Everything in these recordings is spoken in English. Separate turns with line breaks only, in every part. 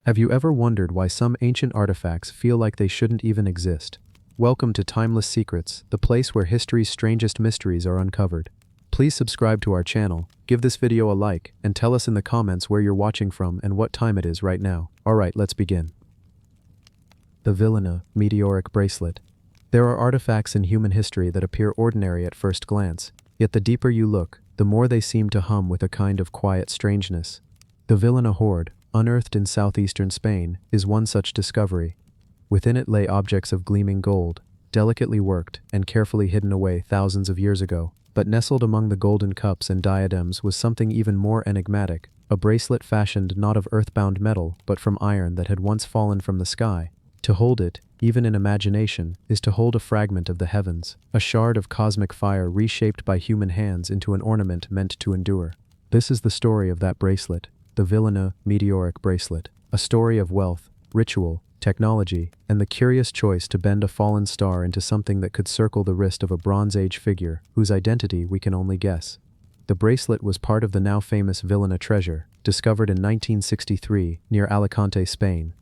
Have you ever wondered why some ancient artifacts feel like they shouldn't even exist? Welcome to Timeless Secrets, the place where history's strangest mysteries are uncovered. Please subscribe to our channel, give this video a like, and tell us in the comments where you're watching from and what time it is right now. Alright, let's begin. The Vilhena meteoric bracelet. There are artifacts in human history that appear ordinary at first glance, yet the deeper you look, the more they seem to hum with a kind of quiet strangeness. The Vilhena hoard, unearthed in southeastern Spain, is one such discovery. Within it lay objects of gleaming gold, delicately worked and carefully hidden away thousands of years ago. But nestled among the golden cups and diadems was something even more enigmatic, a bracelet fashioned not of earthbound metal but from iron that had once fallen from the sky. To hold it, even in imagination, is to hold a fragment of the heavens, a shard of cosmic fire reshaped by human hands into an ornament meant to endure. This is the story of that bracelet, the Vilhena meteoric bracelet, a story of wealth, ritual, technology, and the curious choice to bend a fallen star into something that could circle the wrist of a Bronze Age figure whose identity we can only guess. The bracelet was part of the now famous Vilhena treasure, discovered in 1963 near Alicante, Spain.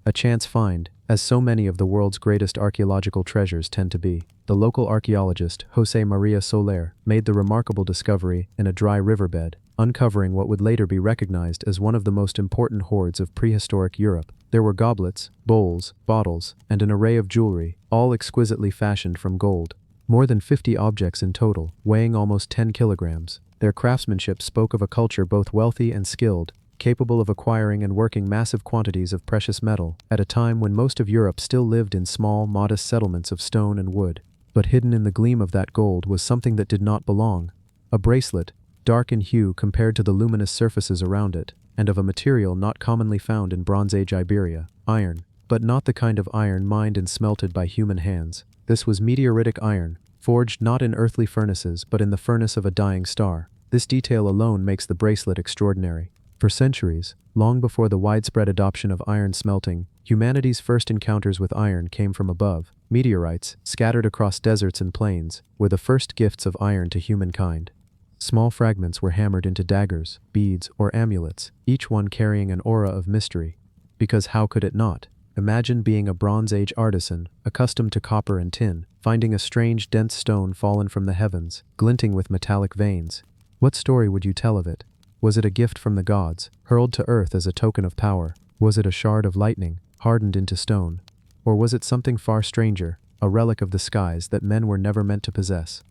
A chance find, as so many of the world's greatest archaeological treasures tend to be. The local archaeologist, José María Soler, made the remarkable discovery in a dry riverbed, uncovering what would later be recognized as one of the most important hoards of prehistoric Europe. There were goblets, bowls, bottles, and an array of jewelry, all exquisitely fashioned from gold. More than 50 objects in total, weighing almost 10 kilograms. Their craftsmanship spoke of a culture both wealthy and skilled, capable of acquiring and working massive quantities of precious metal, at a time when most of Europe still lived in small, modest settlements of stone and wood. But hidden in the gleam of that gold was something that did not belong. A bracelet, dark in hue compared to the luminous surfaces around it, and of a material not commonly found in Bronze Age Iberia, iron. But not the kind of iron mined and smelted by human hands. This was meteoritic iron, forged not in earthly furnaces but in the furnace of a dying star. This detail alone makes the bracelet extraordinary. For centuries, long before the widespread adoption of iron smelting, humanity's first encounters with iron came from above. Meteorites, scattered across deserts and plains, were the first gifts of iron to humankind. Small fragments were hammered into daggers, beads, or amulets, each one carrying an aura of mystery. Because how could it not? Imagine being a Bronze Age artisan, accustomed to copper and tin, finding a strange dense stone fallen from the heavens, glinting with metallic veins. What story would you tell of it? Was it a gift from the gods, hurled to earth as a token of power? Was it a shard of lightning, hardened into stone? Or was it something far stranger, a relic of the skies that men were never meant to possess?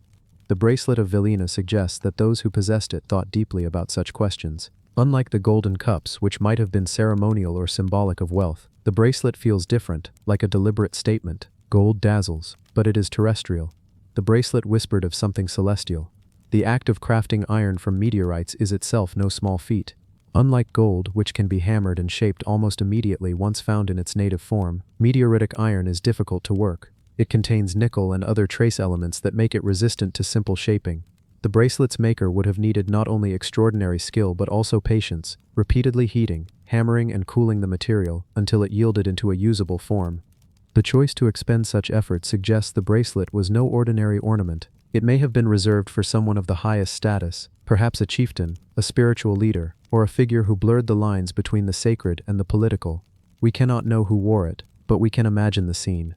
The bracelet of Vilhena suggests that those who possessed it thought deeply about such questions. Unlike the golden cups, which might have been ceremonial or symbolic of wealth, the bracelet feels different, like a deliberate statement. Gold dazzles, but it is terrestrial. The bracelet whispered of something celestial. The act of crafting iron from meteorites is itself no small feat. Unlike gold, which can be hammered and shaped almost immediately once found in its native form, meteoritic iron is difficult to work. It contains nickel and other trace elements that make it resistant to simple shaping. The bracelet's maker would have needed not only extraordinary skill but also patience, repeatedly heating, hammering and cooling the material until it yielded into a usable form. The choice to expend such effort suggests the bracelet was no ordinary ornament. It may have been reserved for someone of the highest status, perhaps a chieftain, a spiritual leader, or a figure who blurred the lines between the sacred and the political. We cannot know who wore it, but we can imagine the scene.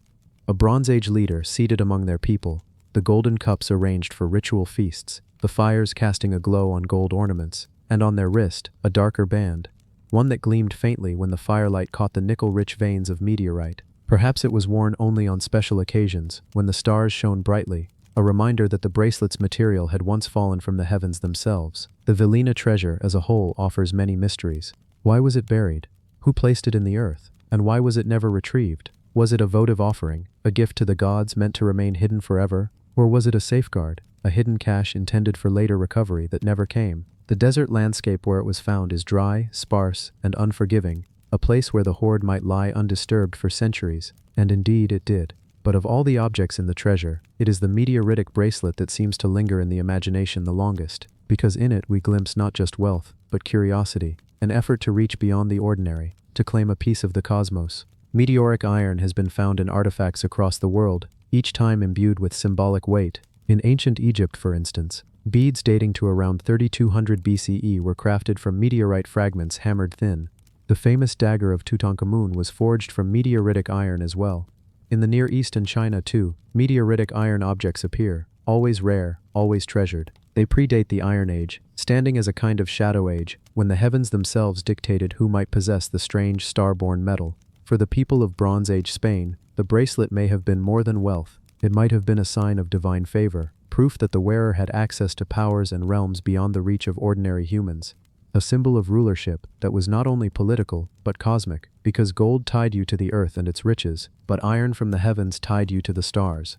A Bronze Age leader seated among their people, the golden cups arranged for ritual feasts, the fires casting a glow on gold ornaments, and on their wrist, a darker band, one that gleamed faintly when the firelight caught the nickel-rich veins of meteorite. Perhaps it was worn only on special occasions, when the stars shone brightly, a reminder that the bracelet's material had once fallen from the heavens themselves. The Vilhena treasure as a whole offers many mysteries. Why was it buried? Who placed it in the earth? And why was it never retrieved? Was it a votive offering, a gift to the gods meant to remain hidden forever? Or was it a safeguard, a hidden cache intended for later recovery that never came? The desert landscape where it was found is dry, sparse, and unforgiving, a place where the hoard might lie undisturbed for centuries, and indeed it did. But of all the objects in the treasure, it is the meteoritic bracelet that seems to linger in the imagination the longest, because in it we glimpse not just wealth, but curiosity, an effort to reach beyond the ordinary, to claim a piece of the cosmos. Meteoric iron has been found in artifacts across the world, each time imbued with symbolic weight. In ancient Egypt, for instance, beads dating to around 3200 BCE were crafted from meteorite fragments hammered thin. The famous dagger of Tutankhamun was forged from meteoritic iron as well. In the Near East and China too, meteoritic iron objects appear, always rare, always treasured. They predate the Iron Age, standing as a kind of shadow age, when the heavens themselves dictated who might possess the strange star-born metal. For the people of Bronze Age Spain, the bracelet may have been more than wealth. It might have been a sign of divine favor, proof that the wearer had access to powers and realms beyond the reach of ordinary humans. A symbol of rulership that was not only political, but cosmic, because gold tied you to the earth and its riches, but iron from the heavens tied you to the stars.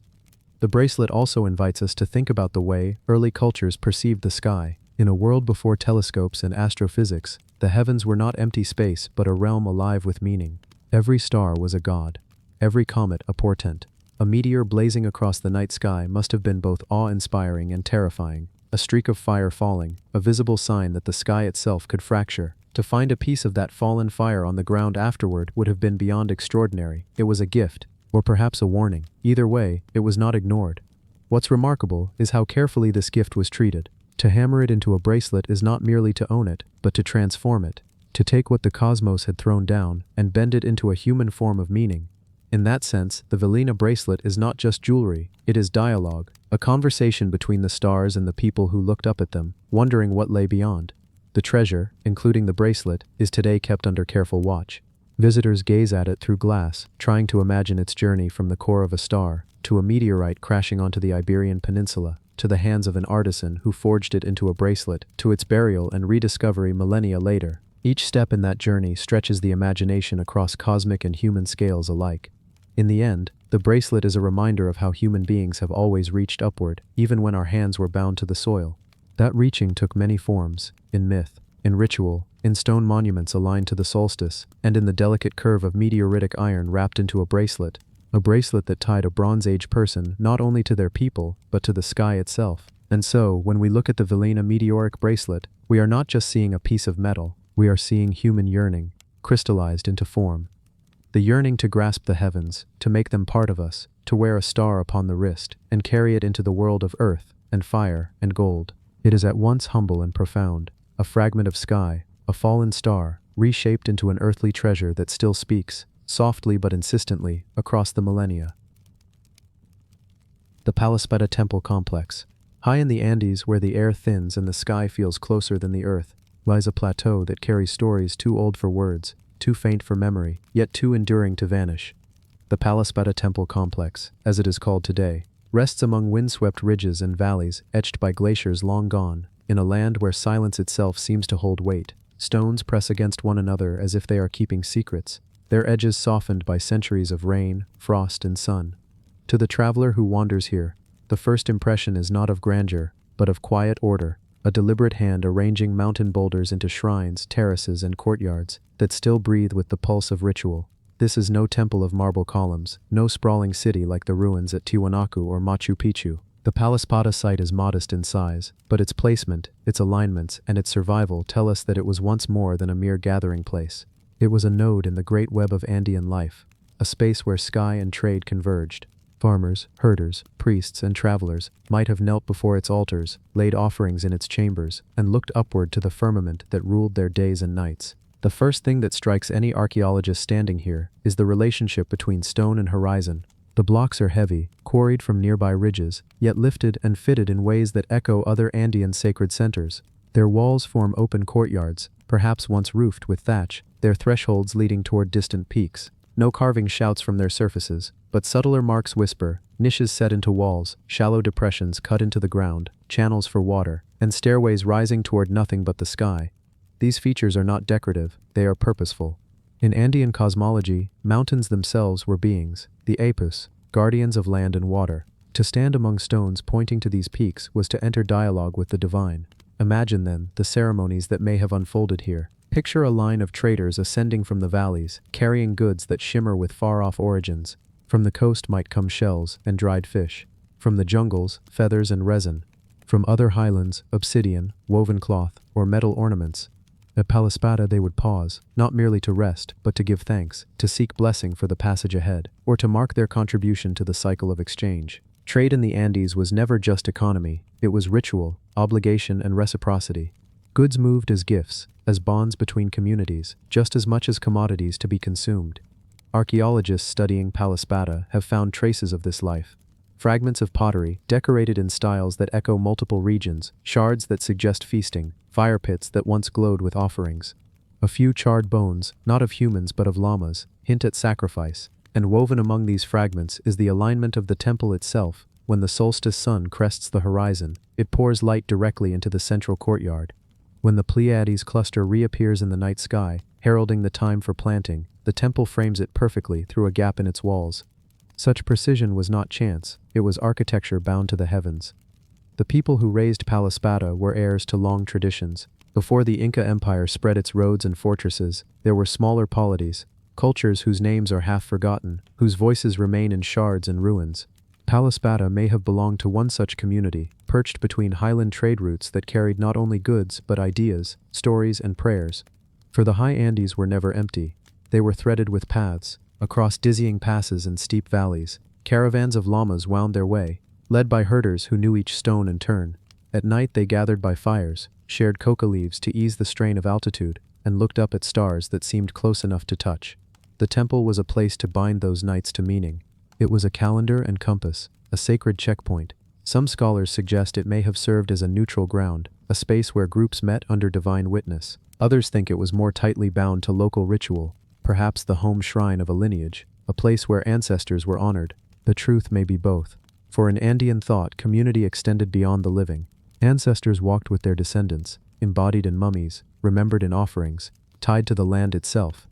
The bracelet also invites us to think about the way early cultures perceived the sky. In a world before telescopes and astrophysics, the heavens were not empty space but a realm alive with meaning. Every star was a god. Every comet a portent. A meteor blazing across the night sky must have been both awe-inspiring and terrifying. A streak of fire falling, a visible sign that the sky itself could fracture. To find a piece of that fallen fire on the ground afterward would have been beyond extraordinary. It was a gift, or perhaps a warning. Either way, it was not ignored. What's remarkable is how carefully this gift was treated. To hammer it into a bracelet is not merely to own it, but to transform it. To take what the cosmos had thrown down and bend it into a human form of meaning. In that sense, the Velina bracelet is not just jewelry, it is dialogue, a conversation between the stars and the people who looked up at them, wondering what lay beyond. The treasure, including the bracelet, is today kept under careful watch. Visitors gaze at it through glass, trying to imagine its journey from the core of a star, to a meteorite crashing onto the Iberian Peninsula, to the hands of an artisan who forged it into a bracelet, to its burial and rediscovery millennia later. Each step in that journey stretches the imagination across cosmic and human scales alike. In the end, the bracelet is a reminder of how human beings have always reached upward, even when our hands were bound to the soil. That reaching took many forms, in myth, in ritual, in stone monuments aligned to the solstice, and in the delicate curve of meteoritic iron wrapped into a bracelet that tied a Bronze Age person not only to their people, but to the sky itself. And so, when we look at the Velina meteoric bracelet, we are not just seeing a piece of metal, we are seeing human yearning, crystallized into form. The yearning to grasp the heavens, to make them part of us, to wear a star upon the wrist, and carry it into the world of earth, and fire, and gold. It is at once humble and profound, a fragment of sky, a fallen star, reshaped into an earthly treasure that still speaks, softly but insistently, across the millennia. The Palaspata Temple Complex. High in the Andes, where the air thins and the sky feels closer than the earth, lies a plateau that carries stories too old for words, too faint for memory, yet too enduring to vanish. The Palaspata Temple Complex, as it is called today, rests among windswept ridges and valleys etched by glaciers long gone, in a land where silence itself seems to hold weight. Stones press against one another as if they are keeping secrets, their edges softened by centuries of rain, frost, and sun. To the traveler who wanders here, the first impression is not of grandeur, but of quiet order, a deliberate hand arranging mountain boulders into shrines, terraces, and courtyards that still breathe with the pulse of ritual. This is no temple of marble columns, no sprawling city like the ruins at Tiwanaku or Machu Picchu. The Palaspata site is modest in size, but its placement, its alignments, and its survival tell us that it was once more than a mere gathering place. It was a node in the great web of Andean life, a space where sky and trade converged. Farmers, herders, priests, and travelers might have knelt before its altars, laid offerings in its chambers, and looked upward to the firmament that ruled their days and nights. The first thing that strikes any archaeologist standing here is the relationship between stone and horizon. The blocks are heavy, quarried from nearby ridges, yet lifted and fitted in ways that echo other Andean sacred centers. Their walls form open courtyards, perhaps once roofed with thatch, their thresholds leading toward distant peaks. No carving shouts from their surfaces, but subtler marks whisper, niches set into walls, shallow depressions cut into the ground, channels for water, and stairways rising toward nothing but the sky. These features are not decorative, they are purposeful. In Andean cosmology, mountains themselves were beings, the Apus, guardians of land and water. To stand among stones pointing to these peaks was to enter dialogue with the divine. Imagine, then, the ceremonies that may have unfolded here. Picture a line of traders ascending from the valleys, carrying goods that shimmer with far-off origins. From the coast might come shells and dried fish. From the jungles, feathers and resin. From other highlands, obsidian, woven cloth, or metal ornaments. At Palaspata they would pause, not merely to rest, but to give thanks, to seek blessing for the passage ahead, or to mark their contribution to the cycle of exchange. Trade in the Andes was never just economy, it was ritual, obligation, and reciprocity. Goods moved as gifts, as bonds between communities, just as much as commodities to be consumed. Archaeologists studying Palaspata have found traces of this life. Fragments of pottery, decorated in styles that echo multiple regions, shards that suggest feasting, fire pits that once glowed with offerings. A few charred bones, not of humans but of llamas, hint at sacrifice, and woven among these fragments is the alignment of the temple itself. When the solstice sun crests the horizon, it pours light directly into the central courtyard. When the Pleiades cluster reappears in the night sky, heralding the time for planting, the temple frames it perfectly through a gap in its walls. Such precision was not chance, it was architecture bound to the heavens. The people who raised Palaspata were heirs to long traditions. Before the Inca Empire spread its roads and fortresses, there were smaller polities, cultures whose names are half forgotten, whose voices remain in shards and ruins. Palaspata may have belonged to one such community, perched between highland trade routes that carried not only goods but ideas, stories, and prayers. For the high Andes were never empty. They were threaded with paths. Across dizzying passes and steep valleys, caravans of llamas wound their way, led by herders who knew each stone and turn. At night they gathered by fires, shared coca leaves to ease the strain of altitude, and looked up at stars that seemed close enough to touch. The temple was a place to bind those nights to meaning. It was a calendar and compass, a sacred checkpoint. Some scholars suggest it may have served as a neutral ground, a space where groups met under divine witness. Others think it was more tightly bound to local ritual, perhaps the home shrine of a lineage, a place where ancestors were honored. The truth may be both. For in Andean thought, community extended beyond the living. Ancestors walked with their descendants, embodied in mummies, remembered in offerings, tied to the land itself.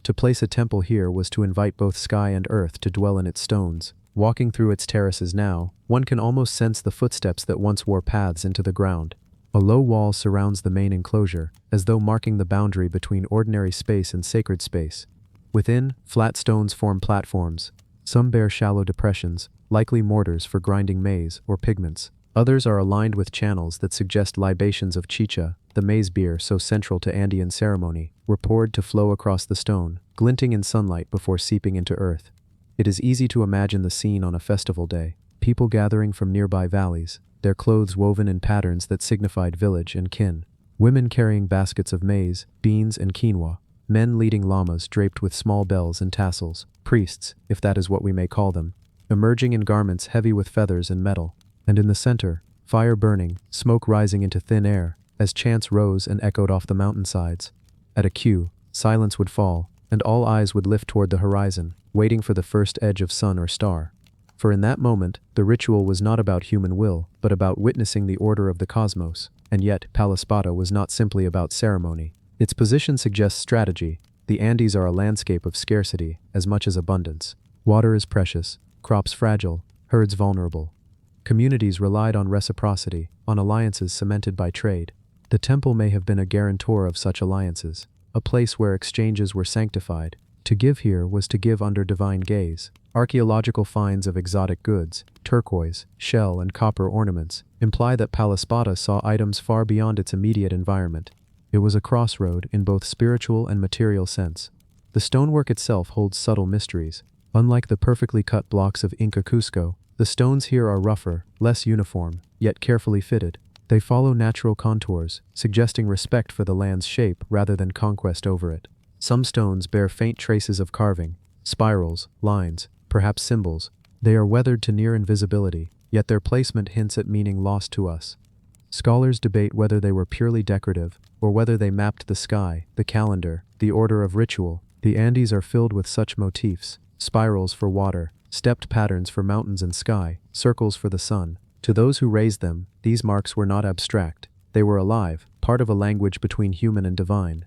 To place a temple here was to invite both sky and earth to dwell in its stones. Walking through its terraces now, one can almost sense the footsteps that once wore paths into the ground. A low wall surrounds the main enclosure, as though marking the boundary between ordinary space and sacred space. Within, flat stones form platforms. Some bear shallow depressions, likely mortars for grinding maize or pigments. Others are aligned with channels that suggest libations of chicha, the maize beer so central to Andean ceremony, were poured to flow across the stone, glinting in sunlight before seeping into earth. It is easy to imagine the scene on a festival day. People gathering from nearby valleys, their clothes woven in patterns that signified village and kin. Women carrying baskets of maize, beans, and quinoa. Men leading llamas draped with small bells and tassels. Priests, if that is what we may call them, emerging in garments heavy with feathers and metal. And in the center, fire burning, smoke rising into thin air, as chants rose and echoed off the mountainsides. At a cue, silence would fall, and all eyes would lift toward the horizon, waiting for the first edge of sun or star. For in that moment, the ritual was not about human will, but about witnessing the order of the cosmos. And yet, Palaspata was not simply about ceremony. Its position suggests strategy. The Andes are a landscape of scarcity, as much as abundance. Water is precious, crops fragile, herds vulnerable. Communities relied on reciprocity, on alliances cemented by trade. The temple may have been a guarantor of such alliances, a place where exchanges were sanctified. To give here was to give under divine gaze. Archaeological finds of exotic goods, turquoise, shell, and copper ornaments, imply that Palaspata saw items far beyond its immediate environment. It was a crossroad in both spiritual and material sense. The stonework itself holds subtle mysteries. Unlike the perfectly cut blocks of Inca Cusco, the stones here are rougher, less uniform, yet carefully fitted. They follow natural contours, suggesting respect for the land's shape rather than conquest over it. Some stones bear faint traces of carving, spirals, lines, perhaps symbols. They are weathered to near invisibility, yet their placement hints at meaning lost to us. Scholars debate whether they were purely decorative, or whether they mapped the sky, the calendar, the order of ritual. The Andes are filled with such motifs: spirals for water, stepped patterns for mountains and sky, circles for the sun. To those who raised them, these marks were not abstract. They were alive, part of a language between human and divine.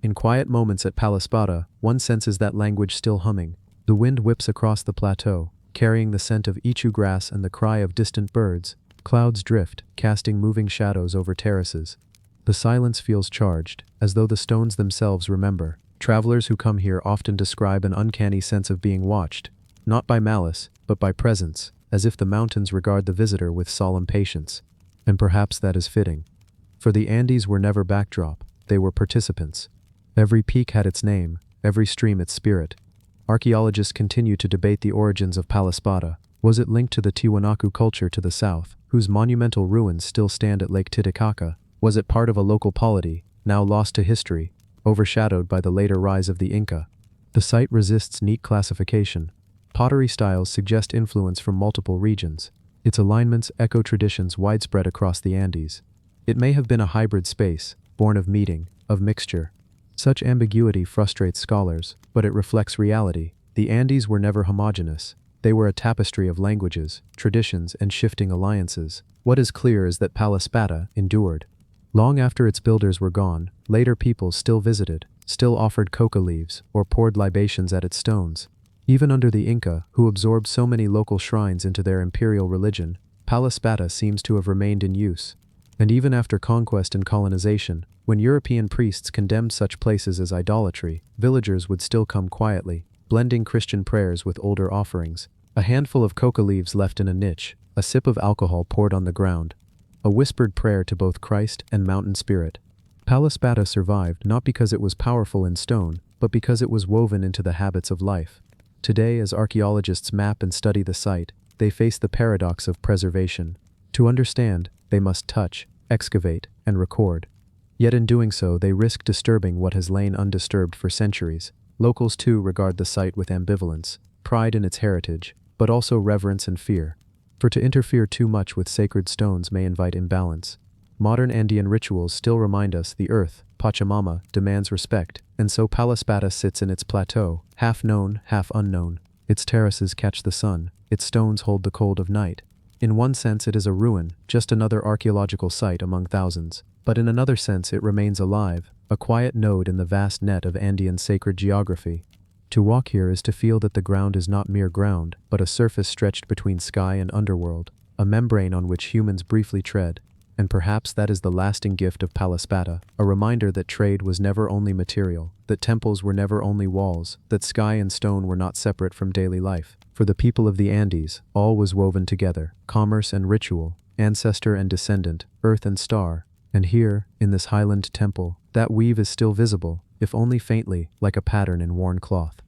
In quiet moments at Palaspata, one senses that language still humming. The wind whips across the plateau, carrying the scent of ichu grass and the cry of distant birds. Clouds drift, casting moving shadows over terraces. The silence feels charged, as though the stones themselves remember. Travelers who come here often describe an uncanny sense of being watched, not by malice, but by presence, as if the mountains regard the visitor with solemn patience. And perhaps that is fitting. For the Andes were never backdrop, they were participants. Every peak had its name, every stream its spirit. Archaeologists continue to debate the origins of Palaspata. Was it linked to the Tiwanaku culture to the south, whose monumental ruins still stand at Lake Titicaca? Was it part of a local polity, now lost to history, overshadowed by the later rise of the Inca. The site resists neat classification. Pottery styles suggest influence from multiple regions. Its alignments echo traditions widespread across the Andes. It may have been a hybrid space, born of meeting, of mixture. Such ambiguity frustrates scholars, but it reflects reality. The Andes were never homogeneous. They were a tapestry of languages, traditions, and shifting alliances. What is clear is that Palaspata endured. Long after its builders were gone, later peoples still visited, still offered coca leaves, or poured libations at its stones. Even under the Inca, who absorbed so many local shrines into their imperial religion, Palaspata seems to have remained in use. And even after conquest and colonization, when European priests condemned such places as idolatry, villagers would still come quietly, blending Christian prayers with older offerings. A handful of coca leaves left in a niche, a sip of alcohol poured on the ground, a whispered prayer to both Christ and mountain spirit. Palaspata survived not because it was powerful in stone, but because it was woven into the habits of life. Today, as archaeologists map and study the site, they face the paradox of preservation. To understand, they must touch, excavate, and record. Yet in doing so, they risk disturbing what has lain undisturbed for centuries. Locals too regard the site with ambivalence, pride in its heritage, but also reverence and fear. For to interfere too much with sacred stones may invite imbalance. Modern Andean rituals still remind us the earth, Pachamama, demands respect, and so Palaspata sits in its plateau, half known, half unknown. Its terraces catch the sun, its stones hold the cold of night. In one sense it is a ruin, just another archaeological site among thousands, but in another sense it remains alive, a quiet node in the vast net of Andean sacred geography. To walk here is to feel that the ground is not mere ground, but a surface stretched between sky and underworld, a membrane on which humans briefly tread. And perhaps that is the lasting gift of Palaspata, a reminder that trade was never only material, that temples were never only walls, that sky and stone were not separate from daily life. For the people of the Andes, all was woven together, commerce and ritual, ancestor and descendant, earth and star. And here, in this highland temple, that weave is still visible, if only faintly, like a pattern in worn cloth.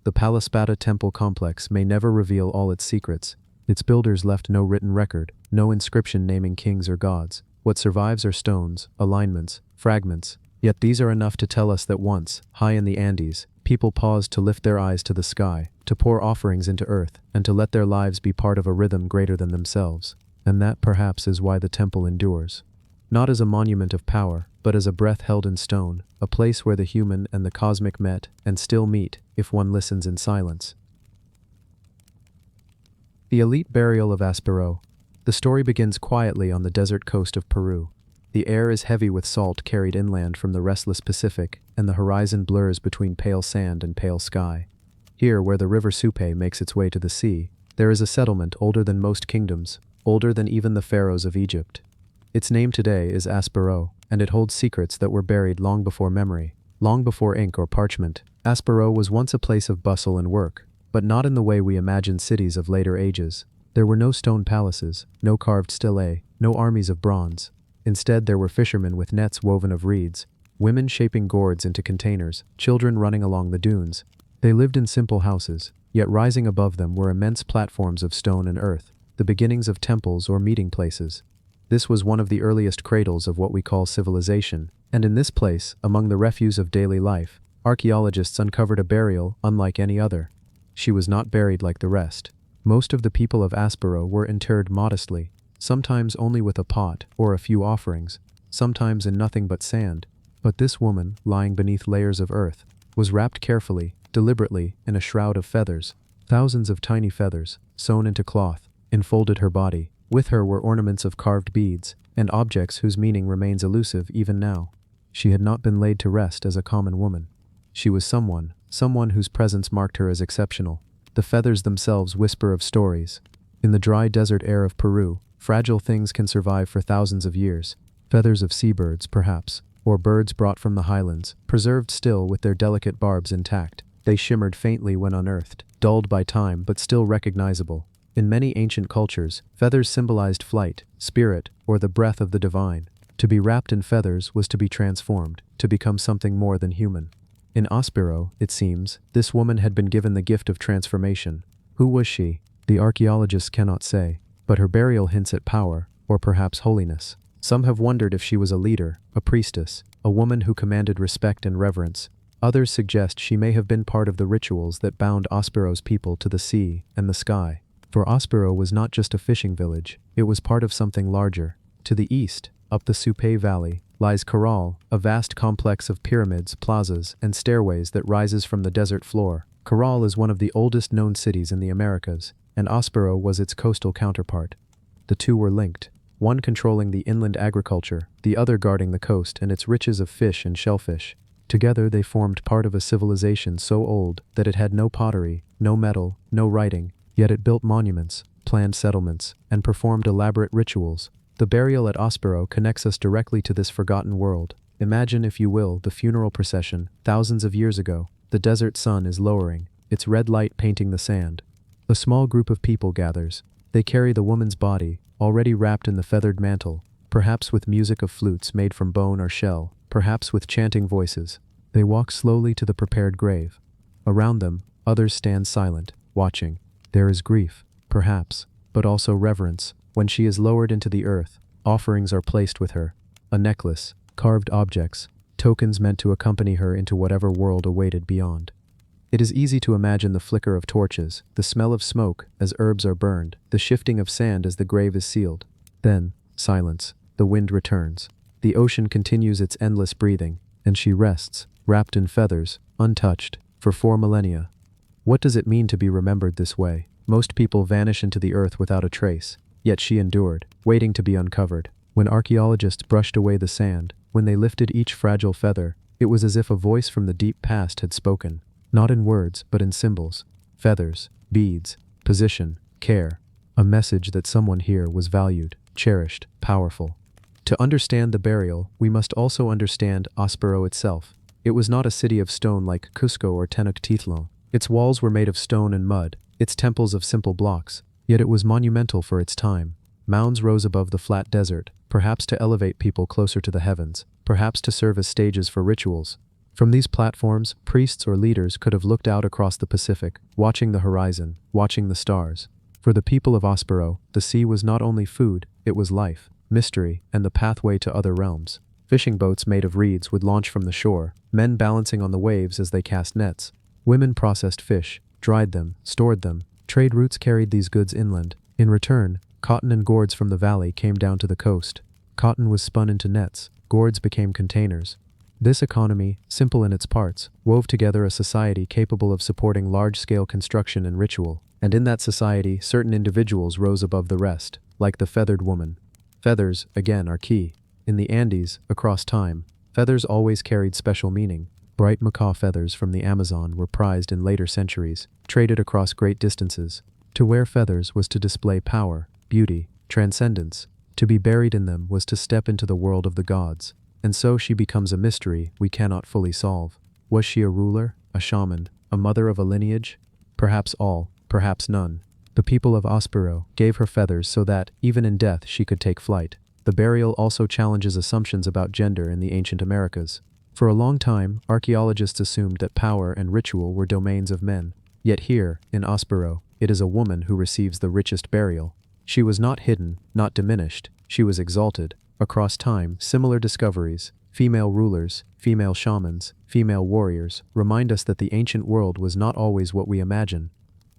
The Palaspata temple complex may never reveal all its secrets. Its builders left no written record, no inscription naming kings or gods. What survives are stones, alignments, fragments. Yet these are enough to tell us that once, high in the Andes, people paused to lift their eyes to the sky, to pour offerings into earth, and to let their lives be part of a rhythm greater than themselves. And that, perhaps, is why the temple endures. Not as a monument of power, but as a breath held in stone, a place where the human and the cosmic met, and still meet, if one listens in silence. The elite burial of Aspero. The story begins quietly on the desert coast of Peru. The air is heavy with salt carried inland from the restless Pacific, and the horizon blurs between pale sand and pale sky. Here, where the river Supe makes its way to the sea, there is a settlement older than most kingdoms, older than even the pharaohs of Egypt. Its name today is Aspero, and it holds secrets that were buried long before memory, long before ink or parchment. Aspero was once a place of bustle and work, but not in the way we imagine cities of later ages. There were no stone palaces, no carved stelae, no armies of bronze. Instead, there were fishermen with nets woven of reeds, women shaping gourds into containers, children running along the dunes. They lived in simple houses, yet rising above them were immense platforms of stone and earth, the beginnings of temples or meeting places. This was one of the earliest cradles of what we call civilization, and in this place, among the refuse of daily life, archaeologists uncovered a burial unlike any other. She was not buried like the rest. Most of the people of Aspero were interred modestly, sometimes only with a pot or a few offerings, sometimes in nothing but sand. But this woman, lying beneath layers of earth, was wrapped carefully, deliberately, in a shroud of feathers. Thousands of tiny feathers, sewn into cloth, enfolded her body. With her were ornaments of carved beads, and objects whose meaning remains elusive even now. She had not been laid to rest as a common woman. She was someone whose presence marked her as exceptional. The feathers themselves whisper of stories. In the dry desert air of Peru, fragile things can survive for thousands of years. Feathers of seabirds, perhaps, or birds brought from the highlands, preserved still with their delicate barbs intact. They shimmered faintly when unearthed, dulled by time but still recognizable. In many ancient cultures, feathers symbolized flight, spirit, or the breath of the divine. To be wrapped in feathers was to be transformed, to become something more than human. In Aspero, it seems, this woman had been given the gift of transformation. Who was she? The archaeologists cannot say, but her burial hints at power, or perhaps holiness. Some have wondered if she was a leader, a priestess, a woman who commanded respect and reverence. Others suggest she may have been part of the rituals that bound Ospero's people to the sea and the sky. For Ospero was not just a fishing village, it was part of something larger. To the east, up the Supai Valley, lies Caral, a vast complex of pyramids, plazas, and stairways that rises from the desert floor. Caral is one of the oldest known cities in the Americas, and Ospero was its coastal counterpart. The two were linked, one controlling the inland agriculture, the other guarding the coast and its riches of fish and shellfish. Together they formed part of a civilization so old that it had no pottery, no metal, no writing, yet it built monuments, planned settlements, and performed elaborate rituals. The burial at Ospero connects us directly to this forgotten world. Imagine, if you will, the funeral procession, thousands of years ago. The desert sun is lowering, its red light painting the sand. A small group of people gathers. They carry the woman's body, already wrapped in the feathered mantle, perhaps with music of flutes made from bone or shell, perhaps with chanting voices. They walk slowly to the prepared grave. Around them, others stand silent, watching. There is grief, perhaps, but also reverence. When she is lowered into the earth, offerings are placed with her. A necklace, carved objects, tokens meant to accompany her into whatever world awaited beyond. It is easy to imagine the flicker of torches, the smell of smoke as herbs are burned, the shifting of sand as the grave is sealed. Then, silence. The wind returns. The ocean continues its endless breathing, and she rests, wrapped in feathers, untouched, for 4 millennia. What does it mean to be remembered this way? Most people vanish into the earth without a trace, yet she endured, waiting to be uncovered. When archaeologists brushed away the sand, when they lifted each fragile feather, it was as if a voice from the deep past had spoken. Not in words, but in symbols. Feathers, beads, position, care. A message that someone here was valued, cherished, powerful. To understand the burial, we must also understand Ospero itself. It was not a city of stone like Cusco or Tenochtitlan. Its walls were made of stone and mud, its temples of simple blocks. Yet it was monumental for its time. Mounds rose above the flat desert, perhaps to elevate people closer to the heavens, perhaps to serve as stages for rituals. From these platforms, priests or leaders could have looked out across the Pacific, watching the horizon, watching the stars. For the people of Ospero, the sea was not only food, it was life, mystery, and the pathway to other realms. Fishing boats made of reeds would launch from the shore, men balancing on the waves as they cast nets. Women processed fish, dried them, stored them. Trade routes carried these goods inland. In return, cotton and gourds from the valley came down to the coast. Cotton was spun into nets, gourds became containers. This economy, simple in its parts, wove together a society capable of supporting large-scale construction and ritual. And in that society, certain individuals rose above the rest, like the feathered woman. Feathers, again, are key. In the Andes, across time, feathers always carried special meaning. Bright macaw feathers from the Amazon were prized in later centuries, traded across great distances. To wear feathers was to display power, beauty, transcendence. To be buried in them was to step into the world of the gods. And so she becomes a mystery we cannot fully solve. Was she a ruler, a shaman, a mother of a lineage? Perhaps all, perhaps none. The people of Ospero gave her feathers so that, even in death, she could take flight. The burial also challenges assumptions about gender in the ancient Americas. For a long time, archaeologists assumed that power and ritual were domains of men. Yet here, in Ospero, it is a woman who receives the richest burial. She was not hidden, not diminished, she was exalted. Across time, similar discoveries, female rulers, female shamans, female warriors, remind us that the ancient world was not always what we imagine.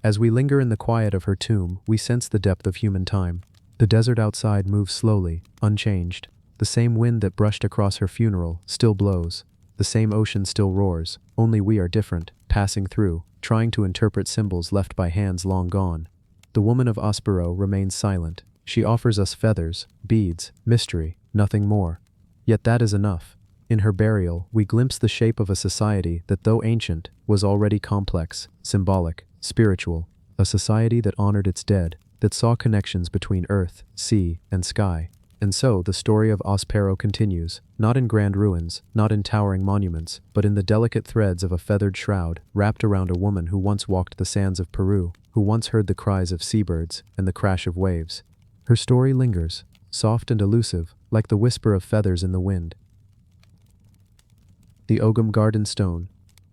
As we linger in the quiet of her tomb, we sense the depth of human time. The desert outside moves slowly, unchanged. The same wind that brushed across her funeral still blows. The same ocean still roars, only we are different, passing through, trying to interpret symbols left by hands long gone. The woman of Ospero remains silent. She offers us feathers, beads, mystery, nothing more. Yet that is enough. In her burial, we glimpse the shape of a society that, though ancient, was already complex, symbolic, spiritual. A society that honored its dead, that saw connections between earth, sea, and sky. And so the story of Ospero continues, not in grand ruins, not in towering monuments, but in the delicate threads of a feathered shroud wrapped around a woman who once walked the sands of Peru, who once heard the cries of seabirds and the crash of waves. Her story lingers, soft and elusive, like the whisper of feathers in the wind. The Ogham Garden Stone.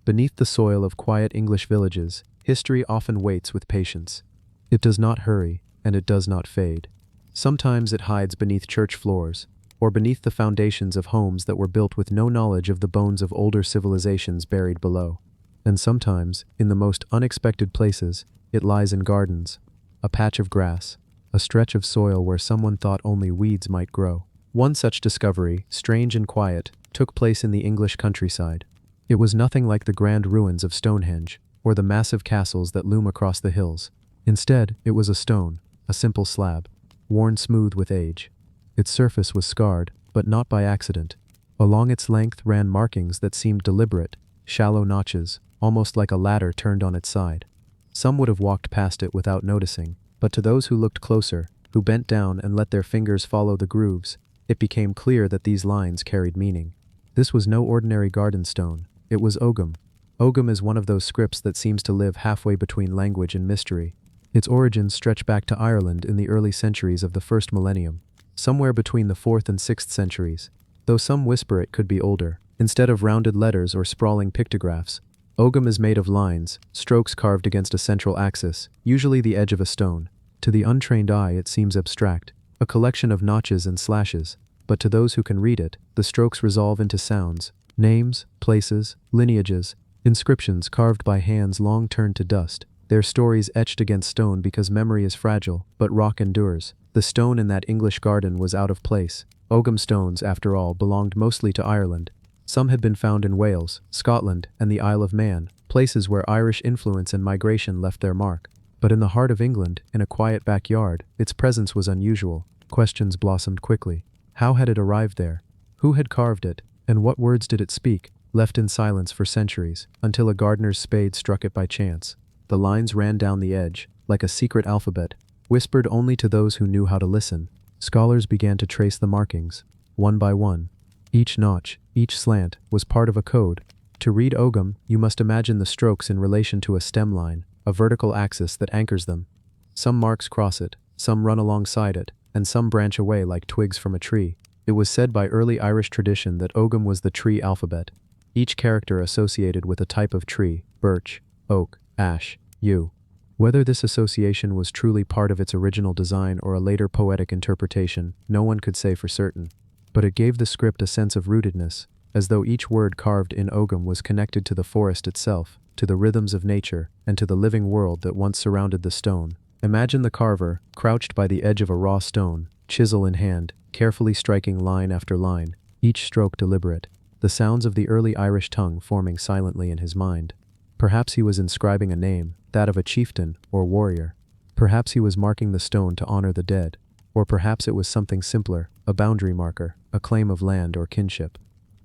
Beneath the soil of quiet English villages, history often waits with patience. It does not hurry, and it does not fade. Sometimes it hides beneath church floors, or beneath the foundations of homes that were built with no knowledge of the bones of older civilizations buried below. And sometimes, in the most unexpected places, it lies in gardens, a patch of grass, a stretch of soil where someone thought only weeds might grow. One such discovery, strange and quiet, took place in the English countryside. It was nothing like the grand ruins of Stonehenge, or the massive castles that loom across the hills. Instead, it was a stone, a simple slab, worn smooth with age. Its surface was scarred, but not by accident. Along its length ran markings that seemed deliberate, shallow notches, almost like a ladder turned on its side. Some would have walked past it without noticing, but to those who looked closer, who bent down and let their fingers follow the grooves, it became clear that these lines carried meaning. This was no ordinary garden stone. It was Ogham. Ogham is one of those scripts that seems to live halfway between language and mystery. Its origins stretch back to Ireland in the early centuries of the first millennium, somewhere between the 4th and 6th centuries, though some whisper it could be older. Instead of rounded letters or sprawling pictographs, Ogham is made of lines, strokes carved against a central axis, usually the edge of a stone. To the untrained eye it seems abstract, a collection of notches and slashes, but to those who can read it, the strokes resolve into sounds, names, places, lineages, inscriptions carved by hands long turned to dust, their stories etched against stone because memory is fragile, but rock endures. The stone in that English garden was out of place. Ogham stones, after all, belonged mostly to Ireland. Some had been found in Wales, Scotland, and the Isle of Man, places where Irish influence and migration left their mark. But in the heart of England, in a quiet backyard, its presence was unusual. Questions blossomed quickly. How had it arrived there? Who had carved it? And what words did it speak? Left in silence for centuries, until a gardener's spade struck it by chance. The lines ran down the edge, like a secret alphabet, whispered only to those who knew how to listen. Scholars began to trace the markings, one by one. Each notch, each slant, was part of a code. To read Ogham, you must imagine the strokes in relation to a stem line, a vertical axis that anchors them. Some marks cross it, some run alongside it, and some branch away like twigs from a tree. It was said by early Irish tradition that Ogham was the tree alphabet, each character associated with a type of tree: birch, oak, ash, yew. Whether this association was truly part of its original design or a later poetic interpretation, no one could say for certain. But it gave the script a sense of rootedness, as though each word carved in Ogham was connected to the forest itself, to the rhythms of nature, and to the living world that once surrounded the stone. Imagine the carver, crouched by the edge of a raw stone, chisel in hand, carefully striking line after line, each stroke deliberate, the sounds of the early Irish tongue forming silently in his mind. Perhaps he was inscribing a name, that of a chieftain or warrior. Perhaps he was marking the stone to honor the dead. Or perhaps it was something simpler, a boundary marker, a claim of land or kinship.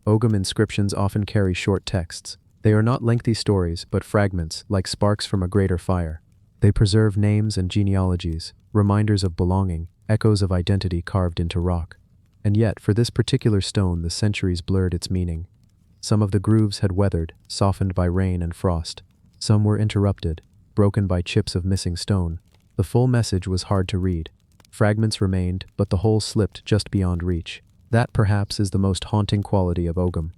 Ogham inscriptions often carry short texts. They are not lengthy stories, but fragments, like sparks from a greater fire. They preserve names and genealogies, reminders of belonging, echoes of identity carved into rock. And yet, for this particular stone, the centuries blurred its meaning. Some of the grooves had weathered, softened by rain and frost. Some were interrupted, broken by chips of missing stone. The full message was hard to read. Fragments remained, but the whole slipped just beyond reach. That, perhaps, is the most haunting quality of Ogham.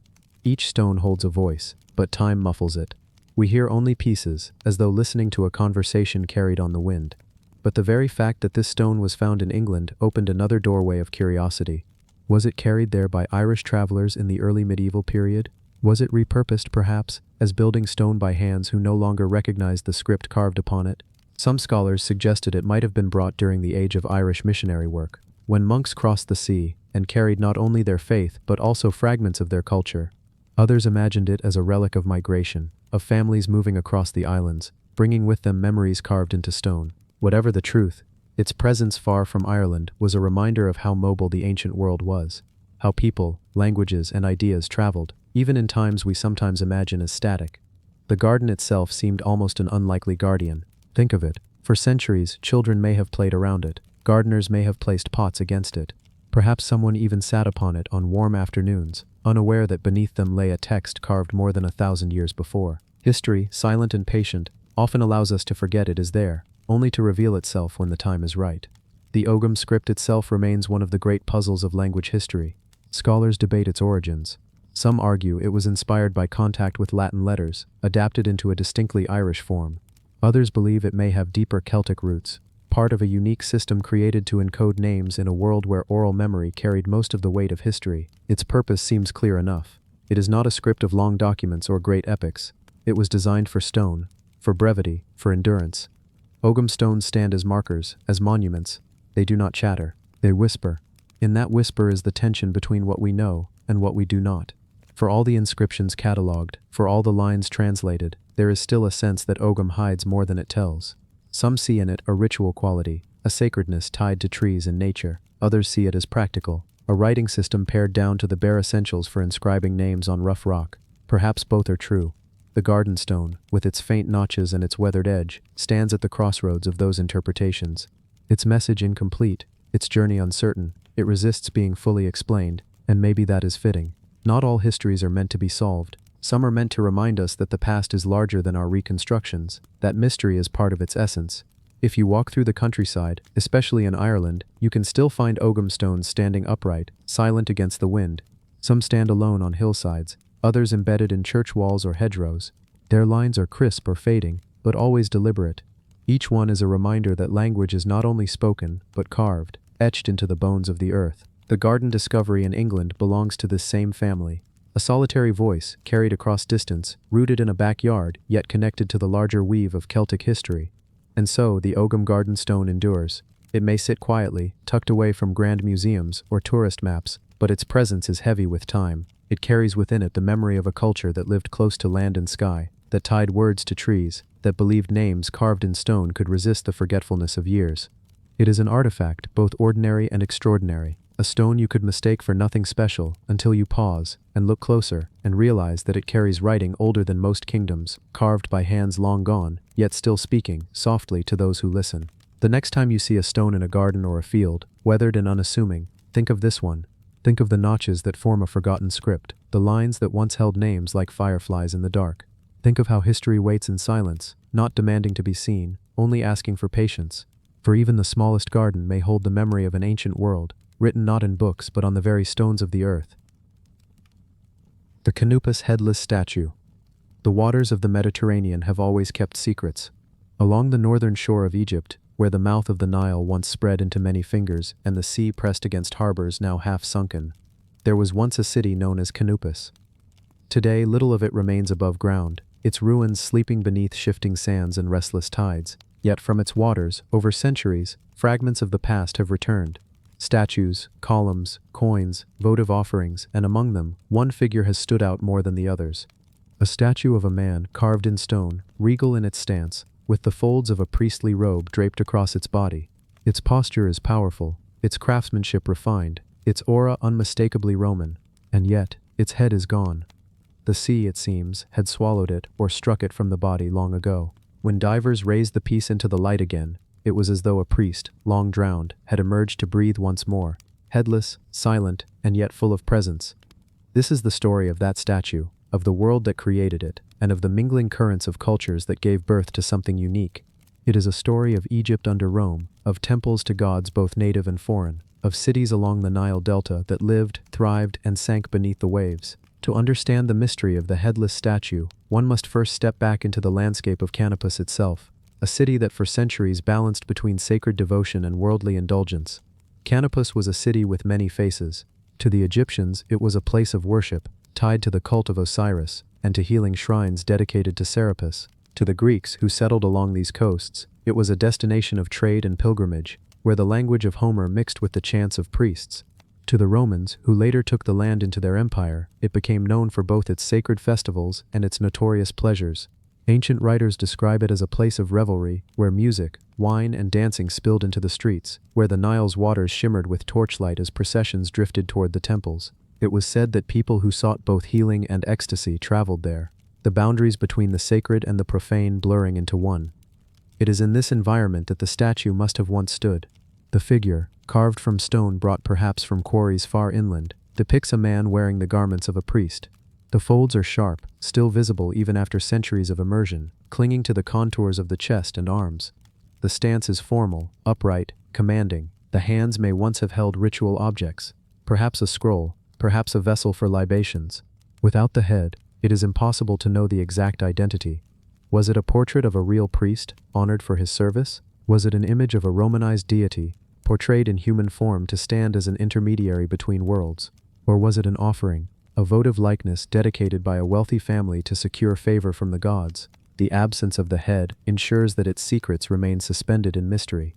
Each stone holds a voice, but time muffles it. We hear only pieces, as though listening to a conversation carried on the wind. But the very fact that this stone was found in England opened another doorway of curiosity. Was it carried there by Irish travelers in the early medieval period? Was it repurposed, perhaps, as building stone by hands who no longer recognized the script carved upon it? Some scholars suggested it might have been brought during the age of Irish missionary work, when monks crossed the sea and carried not only their faith but also fragments of their culture. Others imagined it as a relic of migration, of families moving across the islands, bringing with them memories carved into stone. Whatever the truth, its presence far from Ireland was a reminder of how mobile the ancient world was, how people, languages, and ideas traveled, even in times we sometimes imagine as static. The garden itself seemed almost an unlikely guardian. Think of it. For centuries, children may have played around it. Gardeners may have placed pots against it. Perhaps someone even sat upon it on warm afternoons, unaware that beneath them lay a text carved more than 1,000 years before. History, silent and patient, often allows us to forget it is there, only to reveal itself when the time is right. The Ogham script itself remains one of the great puzzles of language history. Scholars debate its origins. Some argue it was inspired by contact with Latin letters, adapted into a distinctly Irish form. Others believe it may have deeper Celtic roots. part of a unique system created to encode names in a world where oral memory carried most of the weight of history. Its purpose seems clear enough. It is not a script of long documents or great epics. It was designed for stone, for brevity, for endurance. Ogham stones stand as markers, as monuments. They do not chatter. They whisper. In that whisper is the tension between what we know and what we do not. For all the inscriptions catalogued, for all the lines translated, there is still a sense that Ogham hides more than it tells. Some see in it a ritual quality, a sacredness tied to trees and nature. Others see it as practical, a writing system pared down to the bare essentials for inscribing names on rough rock. Perhaps both are true. The garden stone, with its faint notches and its weathered edge, stands at the crossroads of those interpretations. Its message incomplete, its journey uncertain, it resists being fully explained, and maybe that is fitting. Not all histories are meant to be solved. Some are meant to remind us that the past is larger than our reconstructions, that mystery is part of its essence. If you walk through the countryside, especially in Ireland, you can still find Ogham stones standing upright, silent against the wind. Some stand alone on hillsides, others embedded in church walls or hedgerows. Their lines are crisp or fading, but always deliberate. Each one is a reminder that language is not only spoken, but carved, etched into the bones of the earth. The garden discovery in England belongs to this same family. A solitary voice, carried across distance, rooted in a backyard, yet connected to the larger weave of Celtic history. And so, the Ogham garden stone endures. It may sit quietly, tucked away from grand museums or tourist maps, but its presence is heavy with time. It carries within it the memory of a culture that lived close to land and sky, that tied words to trees, that believed names carved in stone could resist the forgetfulness of years. It is an artifact, both ordinary and extraordinary. A stone you could mistake for nothing special until you pause and look closer and realize that it carries writing older than most kingdoms, carved by hands long gone, yet still speaking softly to those who listen. The next time you see a stone in a garden or a field, weathered and unassuming, think of this one. Think of the notches that form a forgotten script, the lines that once held names like fireflies in the dark. Think of how history waits in silence, not demanding to be seen, only asking for patience. For even the smallest garden may hold the memory of an ancient world, written not in books but on the very stones of the earth. The Canopus headless statue. The waters of the Mediterranean have always kept secrets. Along the northern shore of Egypt, where the mouth of the Nile once spread into many fingers and the sea pressed against harbors now half sunken, there was once a city known as Canopus. Today little of it remains above ground, its ruins sleeping beneath shifting sands and restless tides. Yet from its waters, over centuries, fragments of the past have returned. Statues, columns, coins, votive offerings, and among them, one figure has stood out more than the others. A statue of a man carved in stone, regal in its stance, with the folds of a priestly robe draped across its body. Its posture is powerful, its craftsmanship refined, its aura unmistakably Roman, and yet, its head is gone. The sea, it seems, had swallowed it or struck it from the body long ago. When divers raised the piece into the light again, it was as though a priest, long drowned, had emerged to breathe once more, headless, silent, and yet full of presence. This is the story of that statue, of the world that created it, and of the mingling currents of cultures that gave birth to something unique. It is a story of Egypt under Rome, of temples to gods both native and foreign, of cities along the Nile Delta that lived, thrived, and sank beneath the waves. To understand the mystery of the headless statue, one must first step back into the landscape of Canopus itself, a city that for centuries balanced between sacred devotion and worldly indulgence. Canopus was a city with many faces. To the Egyptians, it was a place of worship, tied to the cult of Osiris, and to healing shrines dedicated to Serapis. To the Greeks, who settled along these coasts, it was a destination of trade and pilgrimage, where the language of Homer mixed with the chants of priests. To the Romans, who later took the land into their empire, it became known for both its sacred festivals and its notorious pleasures. Ancient writers describe it as a place of revelry, where music, wine, and dancing spilled into the streets, where the Nile's waters shimmered with torchlight as processions drifted toward the temples. It was said that people who sought both healing and ecstasy traveled there, the boundaries between the sacred and the profane blurring into one. It is in this environment that the statue must have once stood. The figure, carved from stone brought perhaps from quarries far inland, depicts a man wearing the garments of a priest. The folds are sharp, still visible even after centuries of immersion, clinging to the contours of the chest and arms. The stance is formal, upright, commanding. The hands may once have held ritual objects, perhaps a scroll, perhaps a vessel for libations. Without the head, it is impossible to know the exact identity. Was it a portrait of a real priest, honored for his service? Was it an image of a Romanized deity, portrayed in human form to stand as an intermediary between worlds? Or was it an offering, a votive likeness dedicated by a wealthy family to secure favor from the gods? The absence of the head ensures that its secrets remain suspended in mystery.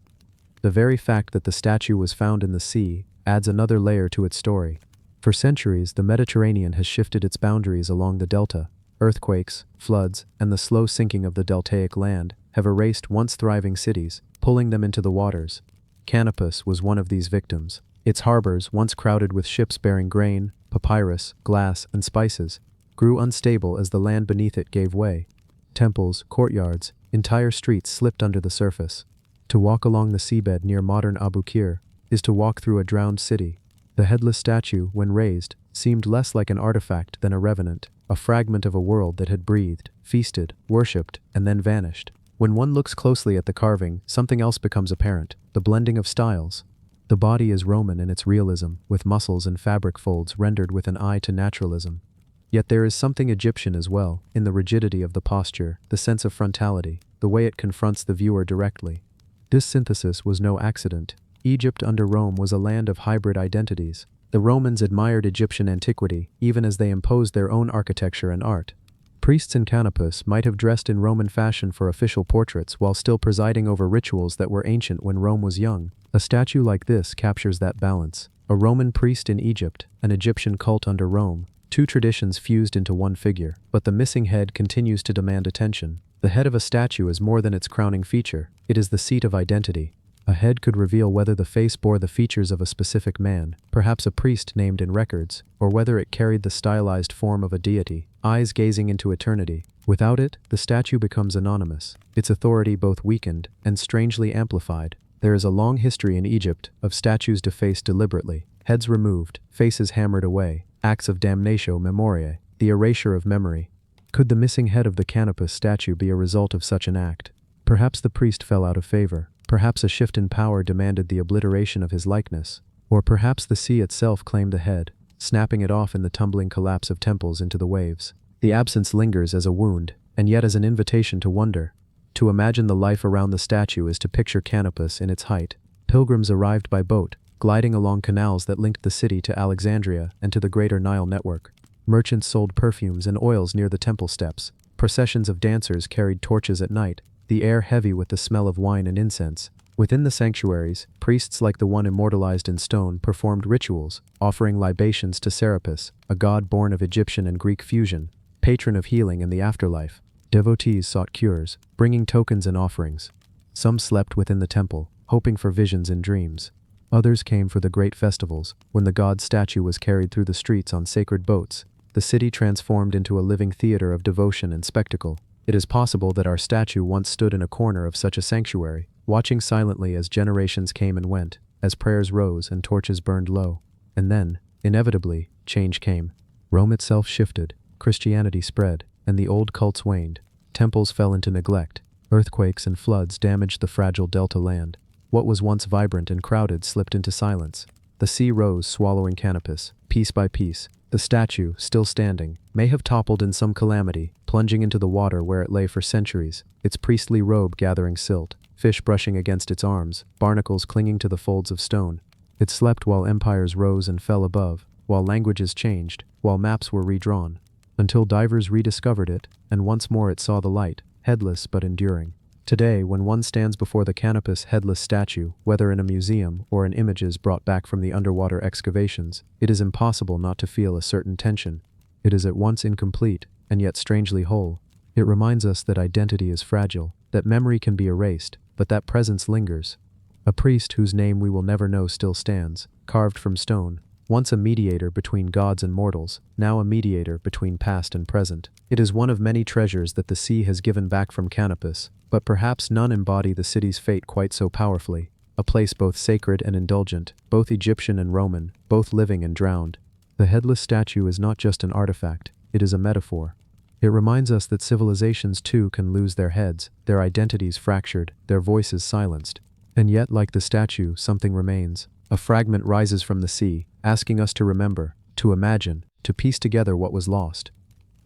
The very fact that the statue was found in the sea adds another layer to its story. For centuries, the Mediterranean has shifted its boundaries along the delta. Earthquakes, floods, and the slow sinking of the deltaic land have erased once thriving cities, pulling them into the waters. Canopus was one of these victims. Its harbors, once crowded with ships bearing grain, papyrus, glass, and spices, grew unstable as the land beneath it gave way. Temples, courtyards, entire streets slipped under the surface. To walk along the seabed near modern Abu Qir is to walk through a drowned city. The headless statue, when raised, seemed less like an artifact than a revenant, a fragment of a world that had breathed, feasted, worshipped, and then vanished. When one looks closely at the carving, something else becomes apparent: the blending of styles. The body is Roman in its realism, with muscles and fabric folds rendered with an eye to naturalism. Yet there is something Egyptian as well, in the rigidity of the posture, the sense of frontality, the way it confronts the viewer directly. This synthesis was no accident. Egypt under Rome was a land of hybrid identities. The Romans admired Egyptian antiquity, even as they imposed their own architecture and art. Priests in Canopus might have dressed in Roman fashion for official portraits while still presiding over rituals that were ancient when Rome was young. A statue like this captures that balance. A Roman priest in Egypt, an Egyptian cult under Rome, two traditions fused into one figure. But the missing head continues to demand attention. The head of a statue is more than its crowning feature. It is the seat of identity. A head could reveal whether the face bore the features of a specific man, perhaps a priest named in records, or whether it carried the stylized form of a deity, eyes gazing into eternity. Without it, the statue becomes anonymous, its authority both weakened and strangely amplified. There is a long history in Egypt of statues defaced deliberately, heads removed, faces hammered away, acts of damnatio memoriae, the erasure of memory. Could the missing head of the Canopus statue be a result of such an act? Perhaps the priest fell out of favor. Perhaps a shift in power demanded the obliteration of his likeness. Or perhaps the sea itself claimed the head, snapping it off in the tumbling collapse of temples into the waves. The absence lingers as a wound, and yet as an invitation to wonder. To imagine the life around the statue is to picture Canopus in its height. Pilgrims arrived by boat, gliding along canals that linked the city to Alexandria and to the greater Nile network. Merchants sold perfumes and oils near the temple steps. Processions of dancers carried torches at night, the air heavy with the smell of wine and incense. Within the sanctuaries, priests like the one immortalized in stone performed rituals, offering libations to Serapis, a god born of Egyptian and Greek fusion, patron of healing and the afterlife. Devotees sought cures, bringing tokens and offerings. Some slept within the temple, hoping for visions in dreams. Others came for the great festivals, when the god's statue was carried through the streets on sacred boats, the city transformed into a living theater of devotion and spectacle. It is possible that our statue once stood in a corner of such a sanctuary, watching silently as generations came and went, as prayers rose and torches burned low. And then, inevitably, change came. Rome itself shifted, Christianity spread, and the old cults waned. Temples fell into neglect. Earthquakes and floods damaged the fragile delta land. What was once vibrant and crowded slipped into silence. The sea rose, swallowing Canopus, piece by piece. The statue, still standing, may have toppled in some calamity, plunging into the water where it lay for centuries, its priestly robe gathering silt, fish brushing against its arms, barnacles clinging to the folds of stone. It slept while empires rose and fell above, while languages changed, while maps were redrawn, until divers rediscovered it, and once more it saw the light, headless but enduring. Today, when one stands before the Canopus headless statue, whether in a museum or in images brought back from the underwater excavations, it is impossible not to feel a certain tension. It is at once incomplete, and yet strangely whole. It reminds us that identity is fragile, that memory can be erased, but that presence lingers. A priest whose name we will never know still stands, carved from stone, once a mediator between gods and mortals, now a mediator between past and present. It is one of many treasures that the sea has given back from Canopus, but perhaps none embody the city's fate quite so powerfully. A place both sacred and indulgent, both Egyptian and Roman, both living and drowned. The headless statue is not just an artifact, it is a metaphor. It reminds us that civilizations too can lose their heads, their identities fractured, their voices silenced. And yet, like the statue, something remains. A fragment rises from the sea, asking us to remember, to imagine, to piece together what was lost.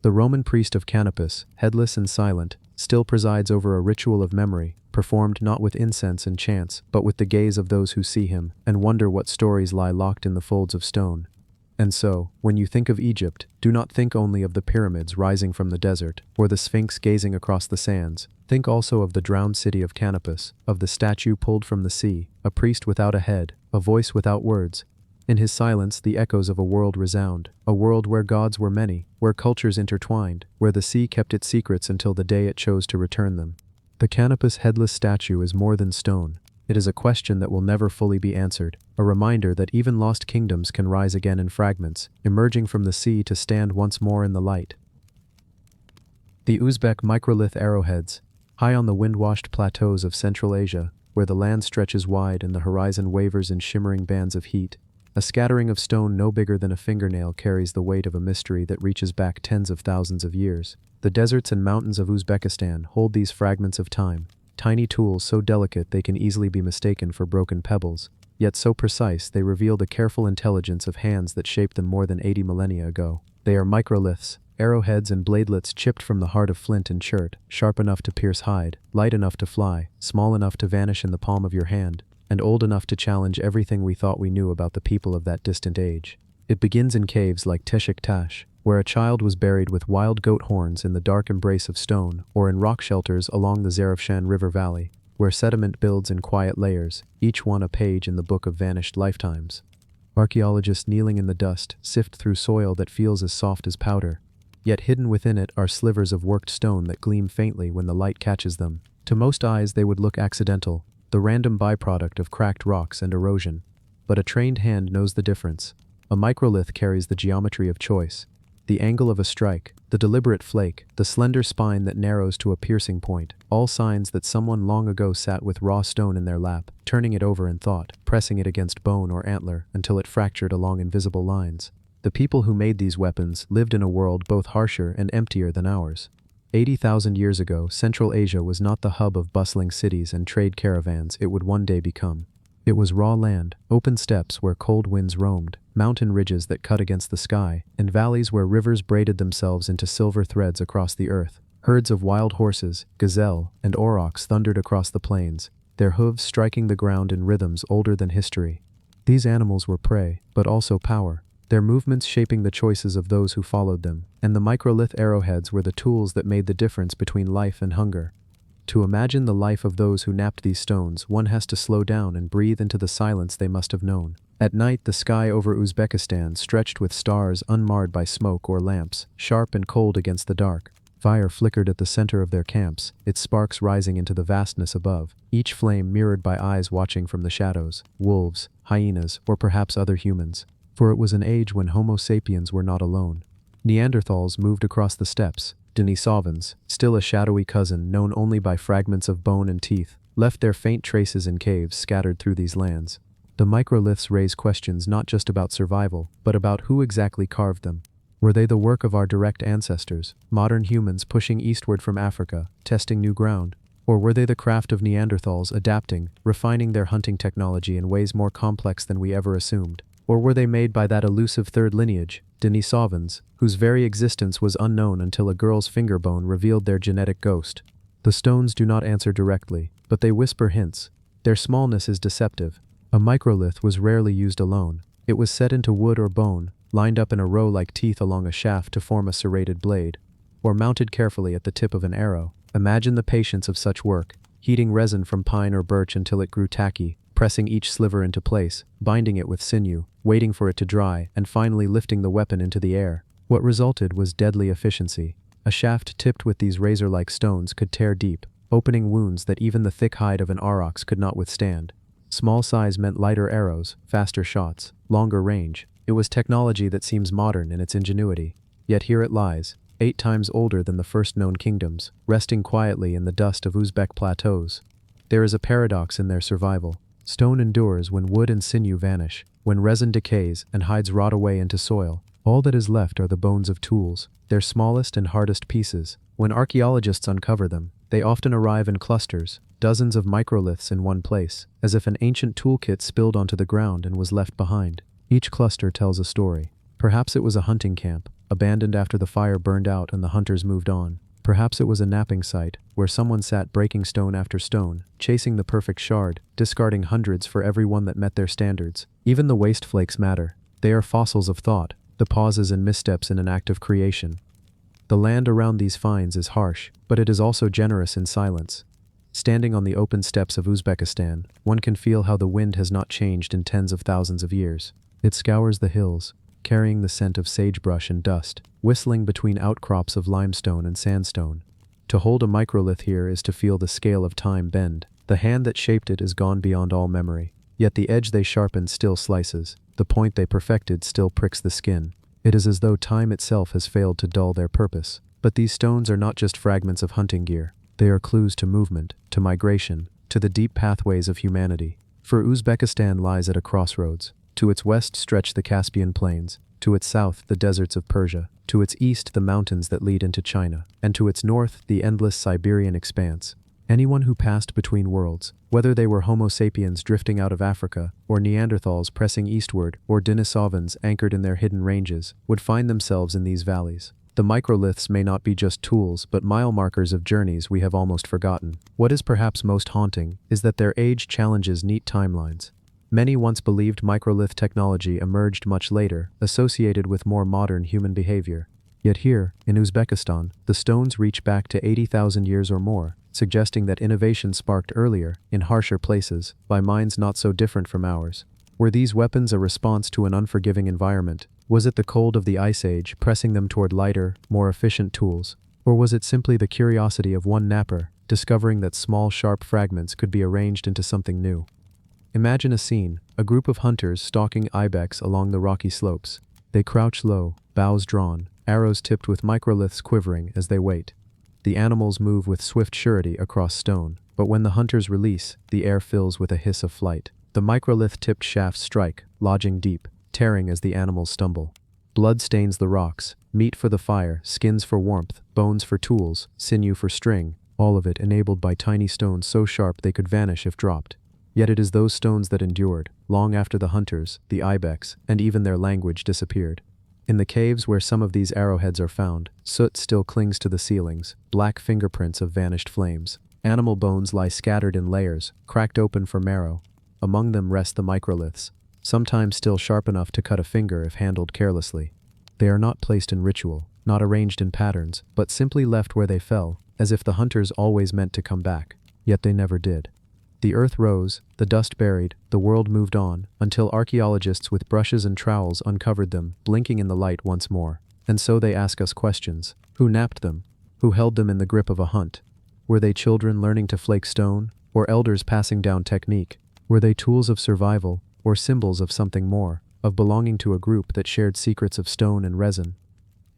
The Roman priest of Canopus, headless and silent, still presides over a ritual of memory, performed not with incense and chants, but with the gaze of those who see him, and wonder what stories lie locked in the folds of stone. And so, when you think of Egypt, do not think only of the pyramids rising from the desert, or the Sphinx gazing across the sands. Think also of the drowned city of Canopus, of the statue pulled from the sea, a priest without a head, a voice without words. In his silence, the echoes of a world resound, a world where gods were many, where cultures intertwined, where the sea kept its secrets until the day it chose to return them. The Canopus headless statue is more than stone. It is a question that will never fully be answered, a reminder that even lost kingdoms can rise again in fragments, emerging from the sea to stand once more in the light. The Uzbek microlith arrowheads, high on the wind-washed plateaus of Central Asia, where the land stretches wide and the horizon wavers in shimmering bands of heat, a scattering of stone no bigger than a fingernail carries the weight of a mystery that reaches back tens of thousands of years. The deserts and mountains of Uzbekistan hold these fragments of time, tiny tools so delicate they can easily be mistaken for broken pebbles, yet so precise they reveal the careful intelligence of hands that shaped them more than 80 millennia ago. They are microliths, arrowheads and bladelets chipped from the heart of flint and chert, sharp enough to pierce hide, light enough to fly, small enough to vanish in the palm of your hand, and old enough to challenge everything we thought we knew about the people of that distant age. It begins in caves like Teshik Tash, where a child was buried with wild goat horns in the dark embrace of stone, or in rock shelters along the Zarafshan River Valley, where sediment builds in quiet layers, each one a page in the book of vanished lifetimes. Archaeologists kneeling in the dust sift through soil that feels as soft as powder, yet hidden within it are slivers of worked stone that gleam faintly when the light catches them. To most eyes they would look accidental, the random byproduct of cracked rocks and erosion, but a trained hand knows the difference. A microlith carries the geometry of choice, the angle of a strike, the deliberate flake, the slender spine that narrows to a piercing point, all signs that someone long ago sat with raw stone in their lap, turning it over in thought, pressing it against bone or antler until it fractured along invisible lines. The people who made these weapons lived in a world both harsher and emptier than ours. 80,000 years ago, Central Asia was not the hub of bustling cities and trade caravans it would one day become. It was raw land, open steppes where cold winds roamed, mountain ridges that cut against the sky, and valleys where rivers braided themselves into silver threads across the earth. Herds of wild horses, gazelle, and aurochs thundered across the plains, their hooves striking the ground in rhythms older than history. These animals were prey, but also power, their movements shaping the choices of those who followed them, and the microlith arrowheads were the tools that made the difference between life and hunger. To imagine the life of those who knapped these stones, one has to slow down and breathe into the silence they must have known. At night, the sky over Uzbekistan stretched with stars unmarred by smoke or lamps, sharp and cold against the dark. Fire flickered at the center of their camps, its sparks rising into the vastness above, each flame mirrored by eyes watching from the shadows, wolves, hyenas, or perhaps other humans. For it was an age when Homo sapiens were not alone. Neanderthals moved across the steppes. Denisovans, still a shadowy cousin known only by fragments of bone and teeth, left their faint traces in caves scattered through these lands. The microliths raise questions not just about survival, but about who exactly carved them. Were they the work of our direct ancestors, modern humans pushing eastward from Africa, testing new ground? Or were they the craft of Neanderthals adapting, refining their hunting technology in ways more complex than we ever assumed? Or were they made by that elusive third lineage, Denisovans, whose very existence was unknown until a girl's finger bone revealed their genetic ghost? The stones do not answer directly, but they whisper hints. Their smallness is deceptive. A microlith was rarely used alone. It was set into wood or bone, lined up in a row like teeth along a shaft to form a serrated blade, or mounted carefully at the tip of an arrow. Imagine the patience of such work, heating resin from pine or birch until it grew tacky, pressing each sliver into place, binding it with sinew, waiting for it to dry, and finally lifting the weapon into the air. What resulted was deadly efficiency. A shaft tipped with these razor-like stones could tear deep, opening wounds that even the thick hide of an aurochs could not withstand. Small size meant lighter arrows, faster shots, longer range. It was technology that seems modern in its ingenuity. Yet here it lies, 8 times older than the first known kingdoms, resting quietly in the dust of Uzbek plateaus. There is a paradox in their survival. Stone endures when wood and sinew vanish, when resin decays and hides rot away into soil. All that is left are the bones of tools, their smallest and hardest pieces. When archaeologists uncover them, they often arrive in clusters, dozens of microliths in one place, as if an ancient toolkit spilled onto the ground and was left behind. Each cluster tells a story. Perhaps it was a hunting camp, abandoned after the fire burned out and the hunters moved on. Perhaps it was a napping site, where someone sat breaking stone after stone, chasing the perfect shard, discarding hundreds for every one that met their standards. Even the waste flakes matter. They are fossils of thought, the pauses and missteps in an act of creation. The land around these finds is harsh, but it is also generous in silence. Standing on the open steppes of Uzbekistan, one can feel how the wind has not changed in tens of thousands of years. It scours the hills, carrying the scent of sagebrush and dust, whistling between outcrops of limestone and sandstone. To hold a microlith here is to feel the scale of time bend. The hand that shaped it is gone beyond all memory, yet the edge they sharpened still slices, the point they perfected still pricks the skin. It is as though time itself has failed to dull their purpose. But these stones are not just fragments of hunting gear. They are clues to movement, to migration, to the deep pathways of humanity. For Uzbekistan lies at a crossroads. To its west stretch the Caspian plains, to its south the deserts of Persia, to its east the mountains that lead into China, and to its north the endless Siberian expanse. Anyone who passed between worlds, whether they were Homo sapiens drifting out of Africa, or Neanderthals pressing eastward, or Denisovans anchored in their hidden ranges, would find themselves in these valleys. The microliths may not be just tools, but mile markers of journeys we have almost forgotten. What is perhaps most haunting is that their age challenges neat timelines. Many once believed microlith technology emerged much later, associated with more modern human behavior. Yet here, in Uzbekistan, the stones reach back to 80,000 years or more, suggesting that innovation sparked earlier, in harsher places, by minds not so different from ours. Were these weapons a response to an unforgiving environment? Was it the cold of the Ice Age pressing them toward lighter, more efficient tools? Or was it simply the curiosity of one napper, discovering that small sharp fragments could be arranged into something new? Imagine a scene, a group of hunters stalking ibex along the rocky slopes. They crouch low, bows drawn, arrows tipped with microliths quivering as they wait. The animals move with swift surety across stone, but when the hunters release, the air fills with a hiss of flight. The microlith-tipped shafts strike, lodging deep, tearing as the animals stumble. Blood stains the rocks, meat for the fire, skins for warmth, bones for tools, sinew for string, all of it enabled by tiny stones so sharp they could vanish if dropped. Yet it is those stones that endured, long after the hunters, the ibex, and even their language disappeared. In the caves where some of these arrowheads are found, soot still clings to the ceilings, black fingerprints of vanished flames. Animal bones lie scattered in layers, cracked open for marrow. Among them rest the microliths, sometimes still sharp enough to cut a finger if handled carelessly. They are not placed in ritual, not arranged in patterns, but simply left where they fell, as if the hunters always meant to come back. Yet they never did. The earth rose, the dust buried, the world moved on, until archaeologists with brushes and trowels uncovered them, blinking in the light once more. And so they ask us questions. Who napped them? Who held them in the grip of a hunt? Were they children learning to flake stone, or elders passing down technique? Were they tools of survival, or symbols of something more, of belonging to a group that shared secrets of stone and resin?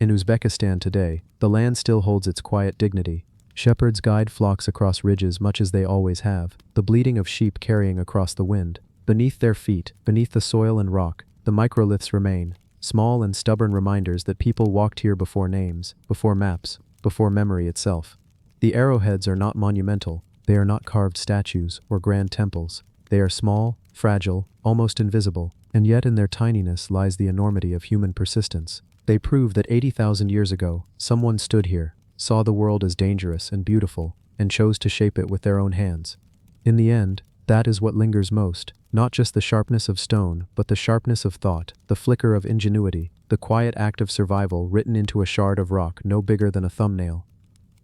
In Uzbekistan today, the land still holds its quiet dignity. Shepherds guide flocks across ridges much as they always have, the bleating of sheep carrying across the wind. Beneath their feet, beneath the soil and rock, the microliths remain, small and stubborn reminders that people walked here before names, before maps, before memory itself. The arrowheads are not monumental, they are not carved statues or grand temples. They are small, fragile, almost invisible, and yet in their tininess lies the enormity of human persistence. They prove that 80,000 years ago, someone stood here, saw the world as dangerous and beautiful, and chose to shape it with their own hands. In the end, that is what lingers most, not just the sharpness of stone, but the sharpness of thought, the flicker of ingenuity, the quiet act of survival written into a shard of rock no bigger than a thumbnail.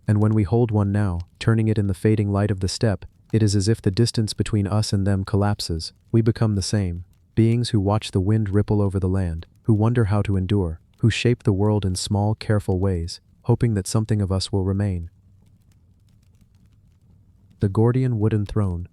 And when we hold one now, turning it in the fading light of the steppe, it is as if the distance between us and them collapses. We become the same, beings who watch the wind ripple over the land, who wonder how to endure, who shape the world in small, careful ways, hoping that something of us will remain. The Gordian Wooden Throne.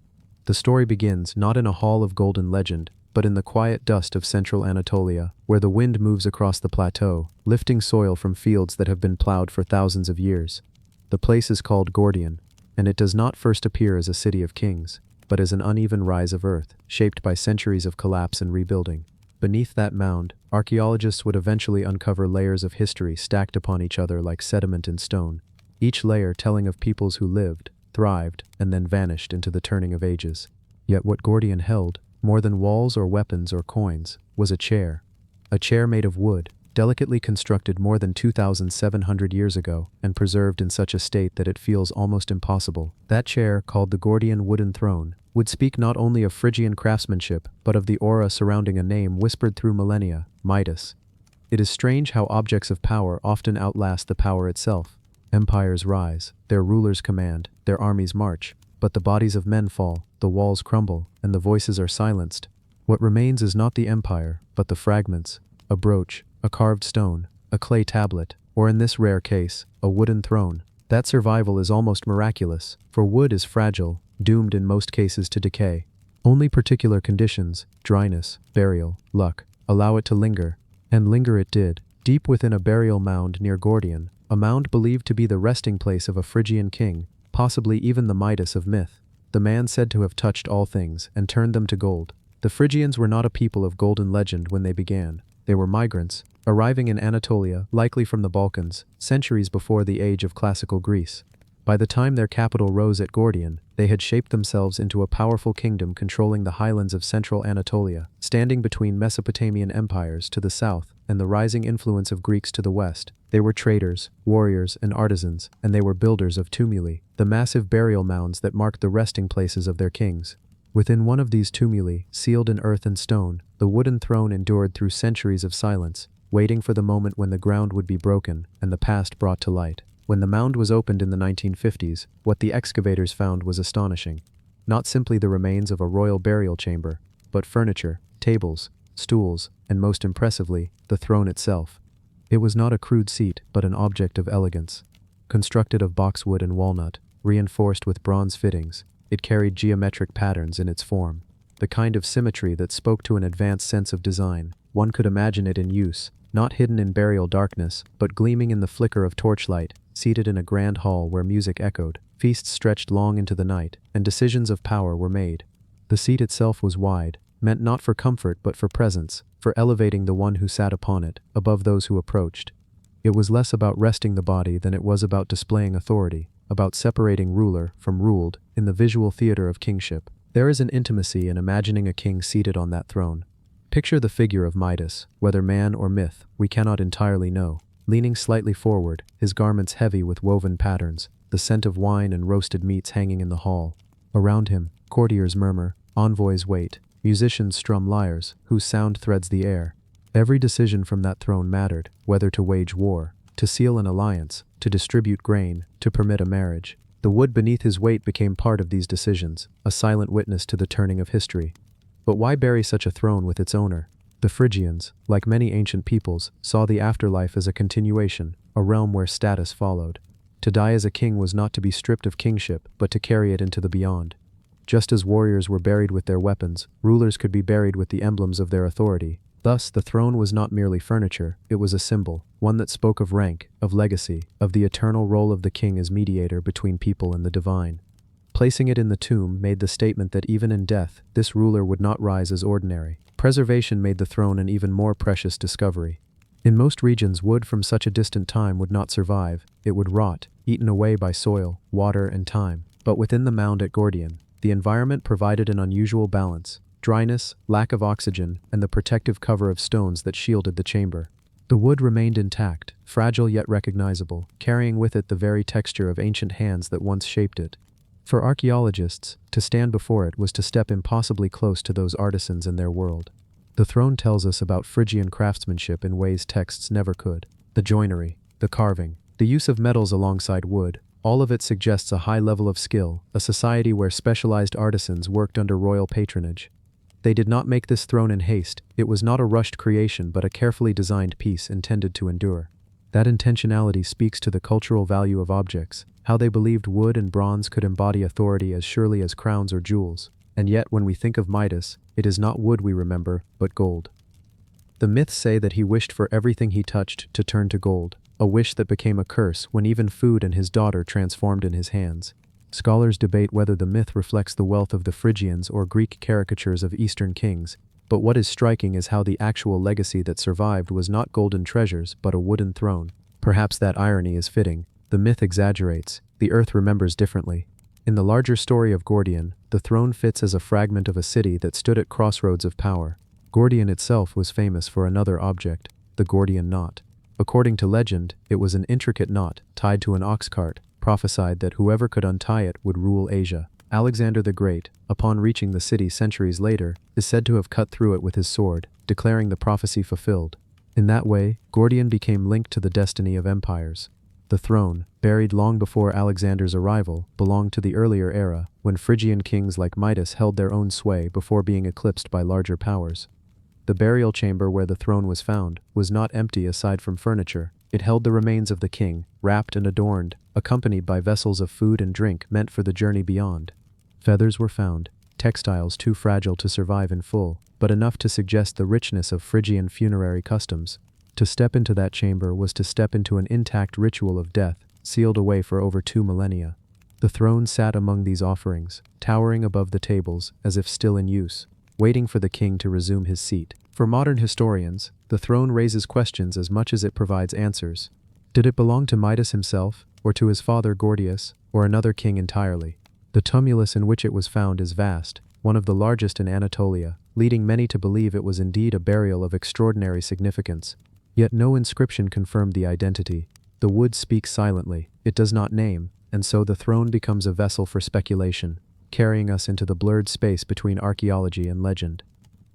The story begins not in a hall of golden legend, but in the quiet dust of central Anatolia, where the wind moves across the plateau, lifting soil from fields that have been plowed for thousands of years. The place is called Gordian, and it does not first appear as a city of kings, but as an uneven rise of earth, shaped by centuries of collapse and rebuilding. Beneath that mound, archaeologists would eventually uncover layers of history stacked upon each other like sediment and stone, each layer telling of peoples who lived, thrived, and then vanished into the turning of ages. Yet what Gordian held, more than walls or weapons or coins, was a chair made of wood, delicately constructed more than 2,700 years ago and preserved in such a state that it feels almost impossible. That chair, called the Gordian wooden throne, would speak not only of Phrygian craftsmanship but of the aura surrounding a name whispered through millennia: Midas. It is strange how objects of power often outlast the power itself. Empires rise, their rulers command, their armies march, but the bodies of men fall, the walls crumble, and the voices are silenced. What remains is not the empire, but the fragments: a brooch, a carved stone, a clay tablet, or in this rare case, a wooden throne. That survival is almost miraculous, for wood is fragile, doomed in most cases to decay. Only particular conditions, dryness, burial, luck, allow it to linger. And linger it did, deep within a burial mound near Gordian, a mound believed to be the resting place of a Phrygian king, possibly even the Midas of myth, the man said to have touched all things and turned them to gold. The Phrygians were not a people of golden legend when they began. They were migrants, arriving in Anatolia, likely from the Balkans, centuries before the age of classical Greece. By the time their capital rose at Gordian, they had shaped themselves into a powerful kingdom controlling the highlands of central Anatolia, standing between Mesopotamian empires to the south and the rising influence of Greeks to the west. They were traders, warriors, and artisans, and they were builders of tumuli, the massive burial mounds that marked the resting places of their kings. Within one of these tumuli, sealed in earth and stone, the wooden throne endured through centuries of silence, waiting for the moment when the ground would be broken and the past brought to light. When the mound was opened in the 1950s, what the excavators found was astonishing. Not simply the remains of a royal burial chamber, but furniture, tables, stools, and most impressively, the throne itself. It was not a crude seat, but an object of elegance. Constructed of boxwood and walnut, reinforced with bronze fittings, it carried geometric patterns in its form, the kind of symmetry that spoke to an advanced sense of design. One could imagine it in use, not hidden in burial darkness, but gleaming in the flicker of torchlight, seated in a grand hall where music echoed, feasts stretched long into the night, and decisions of power were made. The seat itself was wide, meant not for comfort but for presence, for elevating the one who sat upon it, above those who approached. It was less about resting the body than it was about displaying authority, about separating ruler from ruled, in the visual theater of kingship. There is an intimacy in imagining a king seated on that throne. Picture the figure of Midas, whether man or myth, we cannot entirely know. Leaning slightly forward, his garments heavy with woven patterns, the scent of wine and roasted meats hanging in the hall. Around him, courtiers murmur, envoys wait, musicians strum lyres, whose sound threads the air. Every decision from that throne mattered, whether to wage war, to seal an alliance, to distribute grain, to permit a marriage. The wood beneath his weight became part of these decisions, a silent witness to the turning of history. But why bury such a throne with its owner? The Phrygians, like many ancient peoples, saw the afterlife as a continuation, a realm where status followed. To die as a king was not to be stripped of kingship, but to carry it into the beyond. Just as warriors were buried with their weapons, rulers could be buried with the emblems of their authority. Thus, the throne was not merely furniture, it was a symbol, one that spoke of rank, of legacy, of the eternal role of the king as mediator between people and the divine. Placing it in the tomb made the statement that even in death, this ruler would not rise as ordinary. Preservation made the throne an even more precious discovery. In most regions, wood from such a distant time would not survive, it would rot, eaten away by soil, water, and time. But within the mound at Gordian, the environment provided an unusual balance: dryness, lack of oxygen, and the protective cover of stones that shielded the chamber. The wood remained intact, fragile yet recognizable, carrying with it the very texture of ancient hands that once shaped it. For archaeologists, to stand before it was to step impossibly close to those artisans and their world. The throne tells us about Phrygian craftsmanship in ways texts never could. The joinery, the carving, the use of metals alongside wood, all of it suggests a high level of skill, a society where specialized artisans worked under royal patronage. They did not make this throne in haste, it was not a rushed creation but a carefully designed piece intended to endure. That intentionality speaks to the cultural value of objects, how they believed wood and bronze could embody authority as surely as crowns or jewels. And yet, when we think of Midas, it is not wood we remember, but gold. The myths say that he wished for everything he touched to turn to gold, a wish that became a curse when even food and his daughter transformed in his hands. Scholars debate whether the myth reflects the wealth of the Phrygians or Greek caricatures of Eastern kings, but what is striking is how the actual legacy that survived was not golden treasures but a wooden throne. Perhaps that irony is fitting. The myth exaggerates, the earth remembers differently. In the larger story of Gordian, the throne fits as a fragment of a city that stood at crossroads of power. Gordian itself was famous for another object, the Gordian knot. According to legend, it was an intricate knot tied to an ox cart, prophesied that whoever could untie it would rule Asia. Alexander the Great, upon reaching the city centuries later, is said to have cut through it with his sword, declaring the prophecy fulfilled. In that way, Gordian became linked to the destiny of empires. The throne, buried long before Alexander's arrival, belonged to the earlier era, when Phrygian kings like Midas held their own sway before being eclipsed by larger powers. The burial chamber where the throne was found was not empty aside from furniture. It held the remains of the king, wrapped and adorned, accompanied by vessels of food and drink meant for the journey beyond. Feathers were found, textiles too fragile to survive in full, but enough to suggest the richness of Phrygian funerary customs. To step into that chamber was to step into an intact ritual of death, sealed away for over 2 millennia. The throne sat among these offerings, towering above the tables as if still in use, waiting for the king to resume his seat. For modern historians, the throne raises questions as much as it provides answers. Did it belong to Midas himself, or to his father Gordius, or another king entirely? The tumulus in which it was found is vast, one of the largest in Anatolia, leading many to believe it was indeed a burial of extraordinary significance. Yet no inscription confirmed the identity. The wood speaks silently, it does not name, and so the throne becomes a vessel for speculation, carrying us into the blurred space between archaeology and legend.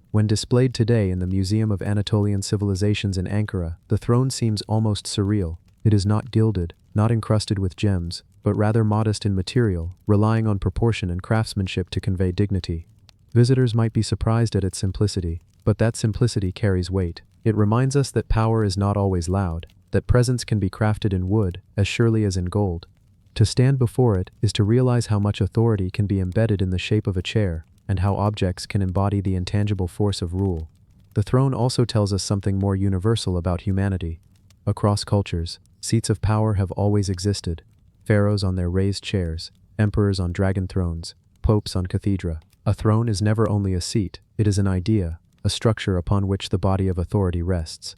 When displayed today in the Museum of Anatolian Civilizations in Ankara, the throne seems almost surreal. It is not gilded, not encrusted with gems, but rather modest in material, relying on proportion and craftsmanship to convey dignity. Visitors might be surprised at its simplicity, but that simplicity carries weight. It reminds us that power is not always loud, that presence can be crafted in wood as surely as in gold. To stand before it is to realize how much authority can be embedded in the shape of a chair, and how objects can embody the intangible force of rule. The throne also tells us something more universal about humanity. Across cultures, seats of power have always existed. Pharaohs on their raised chairs, emperors on dragon thrones, popes on cathedra. A throne is never only a seat, it is an idea, a structure upon which the body of authority rests.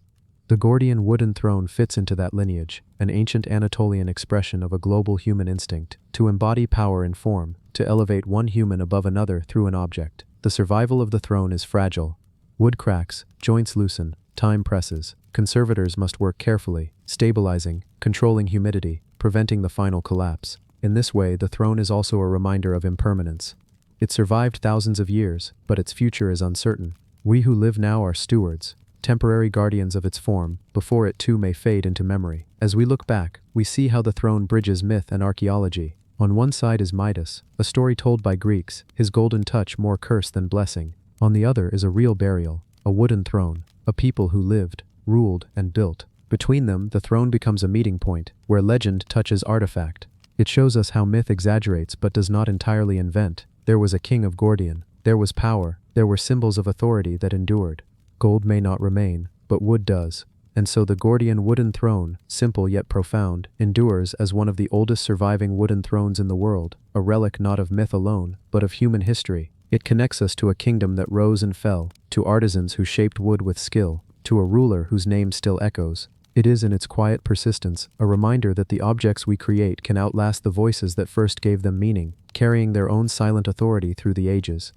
The Gordian wooden throne fits into that lineage, an ancient Anatolian expression of a global human instinct, to embody power in form, to elevate one human above another through an object. The survival of the throne is fragile. Wood cracks, joints loosen, time presses. Conservators must work carefully, stabilizing, controlling humidity, preventing the final collapse. In this way, the throne is also a reminder of impermanence. It survived thousands of years, but its future is uncertain. We who live now are stewards, temporary guardians of its form, before it too may fade into memory. As we look back, we see how the throne bridges myth and archaeology. On one side is Midas, a story told by Greeks, his golden touch more curse than blessing. On the other is a real burial, a wooden throne, a people who lived, ruled, and built. Between them, the throne becomes a meeting point, where legend touches artifact. It shows us how myth exaggerates but does not entirely invent. There was a king of Gordian. There was power. There were symbols of authority that endured. Gold may not remain, but wood does. And so the Gordian wooden throne, simple yet profound, endures as one of the oldest surviving wooden thrones in the world, a relic not of myth alone, but of human history. It connects us to a kingdom that rose and fell, to artisans who shaped wood with skill, to a ruler whose name still echoes. It is in its quiet persistence, a reminder that the objects we create can outlast the voices that first gave them meaning, carrying their own silent authority through the ages.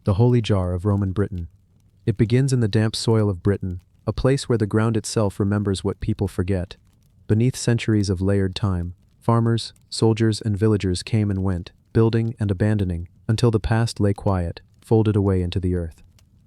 The Holy Jar of Roman Britain. It begins in the damp soil of Britain, a place where the ground itself remembers what people forget. Beneath centuries of layered time, farmers, soldiers, and villagers came and went, building and abandoning, until the past lay quiet, folded away into the earth.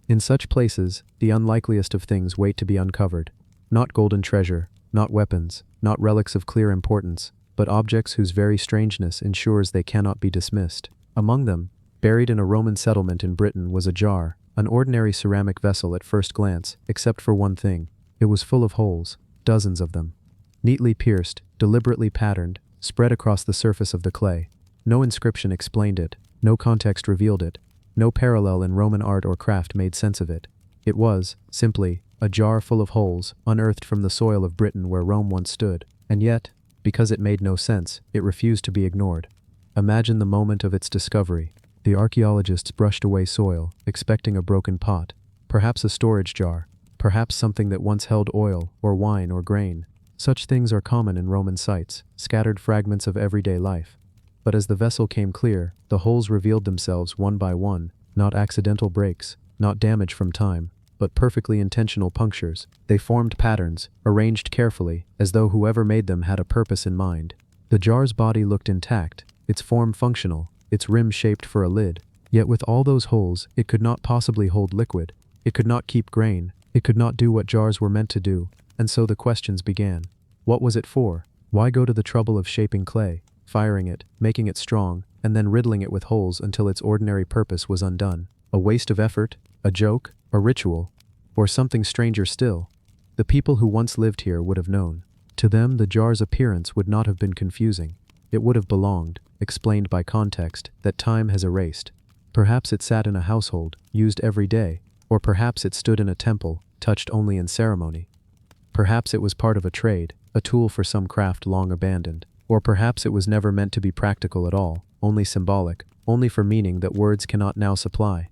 In such places, the unlikeliest of things wait to be uncovered. Not golden treasure, not weapons, not relics of clear importance, but objects whose very strangeness ensures they cannot be dismissed. Among them, buried in a Roman settlement in Britain, was a jar, an ordinary ceramic vessel at first glance, except for one thing. It was full of holes, dozens of them. Neatly pierced, deliberately patterned, spread across the surface of the clay. No inscription explained it, no context revealed it, no parallel in Roman art or craft made sense of it. It was, simply, a jar full of holes, unearthed from the soil of Britain where Rome once stood. And yet, because it made no sense, it refused to be ignored. Imagine the moment of its discovery. The archaeologists brushed away soil, expecting a broken pot, perhaps a storage jar, perhaps something that once held oil, or wine, or grain. Such things are common in Roman sites, scattered fragments of everyday life. But as the vessel came clear, the holes revealed themselves one by one, not accidental breaks, not damage from time, but perfectly intentional punctures. They formed patterns, arranged carefully, as though whoever made them had a purpose in mind. The jar's body looked intact, its form functional, its rim shaped for a lid. Yet with all those holes, it could not possibly hold liquid. It could not keep grain. It could not do what jars were meant to do. And so the questions began. What was it for? Why go to the trouble of shaping clay, firing it, making it strong, and then riddling it with holes until its ordinary purpose was undone? A waste of effort? A joke? A ritual? Or something stranger still? The people who once lived here would have known. To them, the jar's appearance would not have been confusing. It would have belonged, explained by context, that time has erased. Perhaps it sat in a household, used every day, or perhaps it stood in a temple, touched only in ceremony. Perhaps it was part of a trade, a tool for some craft long abandoned. Or perhaps it was never meant to be practical at all, only symbolic, only for meaning that words cannot now supply.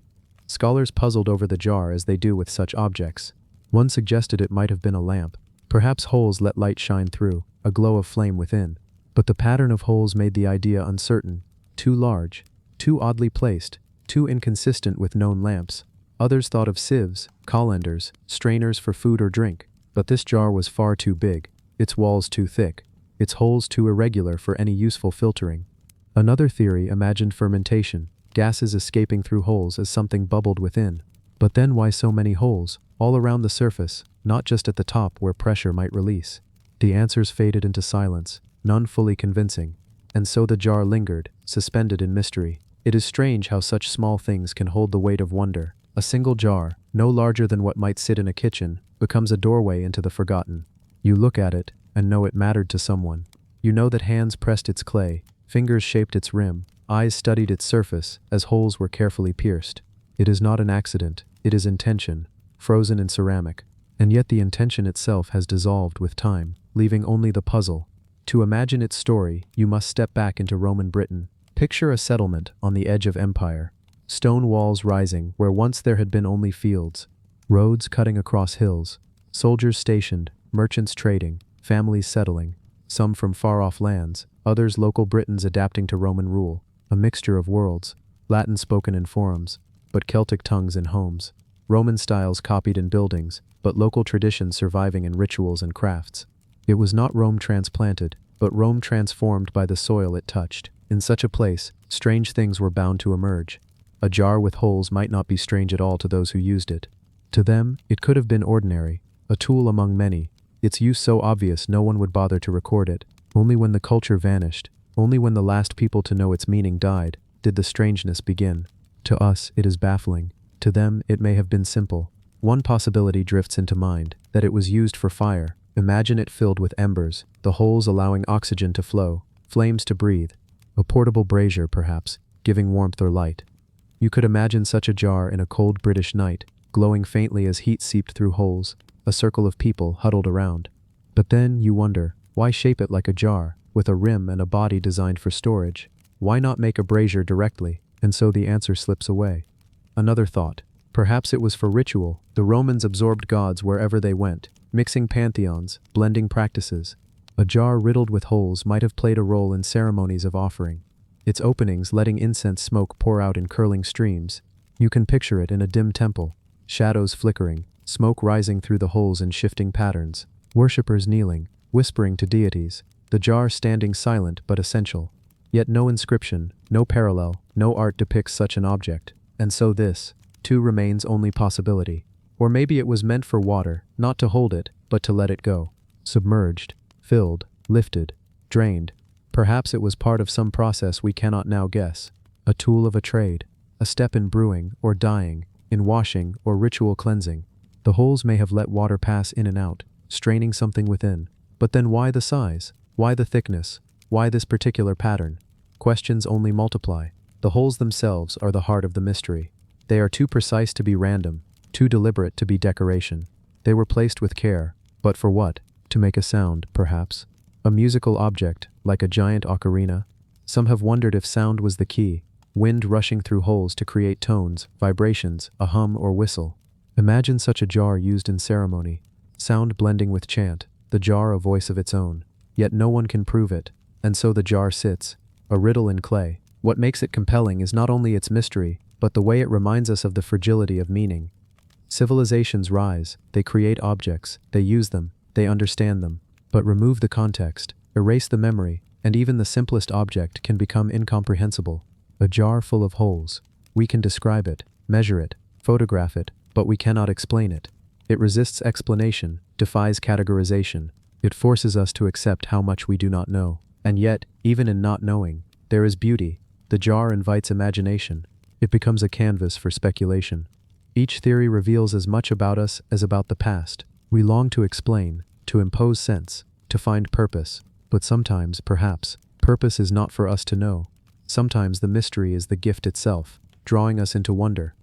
Scholars puzzled over the jar as they do with such objects. One suggested it might have been a lamp. Perhaps holes let light shine through, a glow of flame within. But the pattern of holes made the idea uncertain, too large, too oddly placed, too inconsistent with known lamps. Others thought of sieves, colanders, strainers for food or drink. But this jar was far too big, its walls too thick, its holes too irregular for any useful filtering. Another theory imagined fermentation, gases escaping through holes as something bubbled within. But then why so many holes, all around the surface, not just at the top where pressure might release? The answers faded into silence, none fully convincing. And so the jar lingered, suspended in mystery. It is strange how such small things can hold the weight of wonder. A single jar, no larger than what might sit in a kitchen, becomes a doorway into the forgotten. You look at it, and know it mattered to someone. You know that hands pressed its clay, fingers shaped its rim, eyes studied its surface, as holes were carefully pierced. It is not an accident, it is intention, frozen in ceramic. And yet the intention itself has dissolved with time, leaving only the puzzle. To imagine its story, you must step back into Roman Britain. Picture a settlement on the edge of empire. Stone walls rising where once there had been only fields. Roads cutting across hills. Soldiers stationed, merchants trading, families settling. Some from far-off lands, others local Britons adapting to Roman rule. A mixture of worlds. Latin spoken in forums, but Celtic tongues in homes. Roman styles copied in buildings, but local traditions surviving in rituals and crafts. It was not Rome transplanted, but Rome transformed by the soil it touched. In such a place, strange things were bound to emerge. A jar with holes might not be strange at all to those who used it. To them, it could have been ordinary, a tool among many, its use so obvious no one would bother to record it. Only when the culture vanished, only when the last people to know its meaning died, did the strangeness begin. To us, it is baffling. To them, it may have been simple. One possibility drifts into mind, that it was used for fire. Imagine it filled with embers, the holes allowing oxygen to flow, flames to breathe. A portable brazier, perhaps, giving warmth or light. You could imagine such a jar in a cold British night, glowing faintly as heat seeped through holes, a circle of people huddled around. But then, you wonder, why shape it like a jar, with a rim and a body designed for storage? Why not make a brazier directly? And so the answer slips away. Another thought. Perhaps it was for ritual. The Romans absorbed gods wherever they went, mixing pantheons, blending practices. A jar riddled with holes might have played a role in ceremonies of offering. Its openings letting incense smoke pour out in curling streams. You can picture it in a dim temple. Shadows flickering, smoke rising through the holes in shifting patterns. Worshippers kneeling, whispering to deities. The jar standing silent but essential. Yet no inscription, no parallel, no art depicts such an object. And so this, too, remains only possibility. Or maybe it was meant for water, not to hold it, but to let it go. Submerged, filled, lifted, drained. Perhaps it was part of some process we cannot now guess. A tool of a trade. A step in brewing or dyeing, in washing or ritual cleansing. The holes may have let water pass in and out, straining something within. But then why the size? Why the thickness? Why this particular pattern? Questions only multiply. The holes themselves are the heart of the mystery. They are too precise to be random, too deliberate to be decoration. They were placed with care, but for what? To make a sound, perhaps. A musical object, like a giant ocarina. Some have wondered if sound was the key, wind rushing through holes to create tones, vibrations, a hum or whistle. Imagine such a jar used in ceremony, sound blending with chant, the jar a voice of its own. Yet no one can prove it, and so the jar sits, a riddle in clay. What makes it compelling is not only its mystery, but the way it reminds us of the fragility of meaning. Civilizations rise, they create objects, they use them, they understand them. But remove the context, erase the memory, and even the simplest object can become incomprehensible. A jar full of holes. We can describe it, measure it, photograph it, but we cannot explain it. It resists explanation, defies categorization. It forces us to accept how much we do not know. And yet, even in not knowing, there is beauty. The jar invites imagination. It becomes a canvas for speculation. Each theory reveals as much about us as about the past. We long to explain, to impose sense, to find purpose. But sometimes, perhaps, purpose is not for us to know. Sometimes the mystery is the gift itself, drawing us into wonder.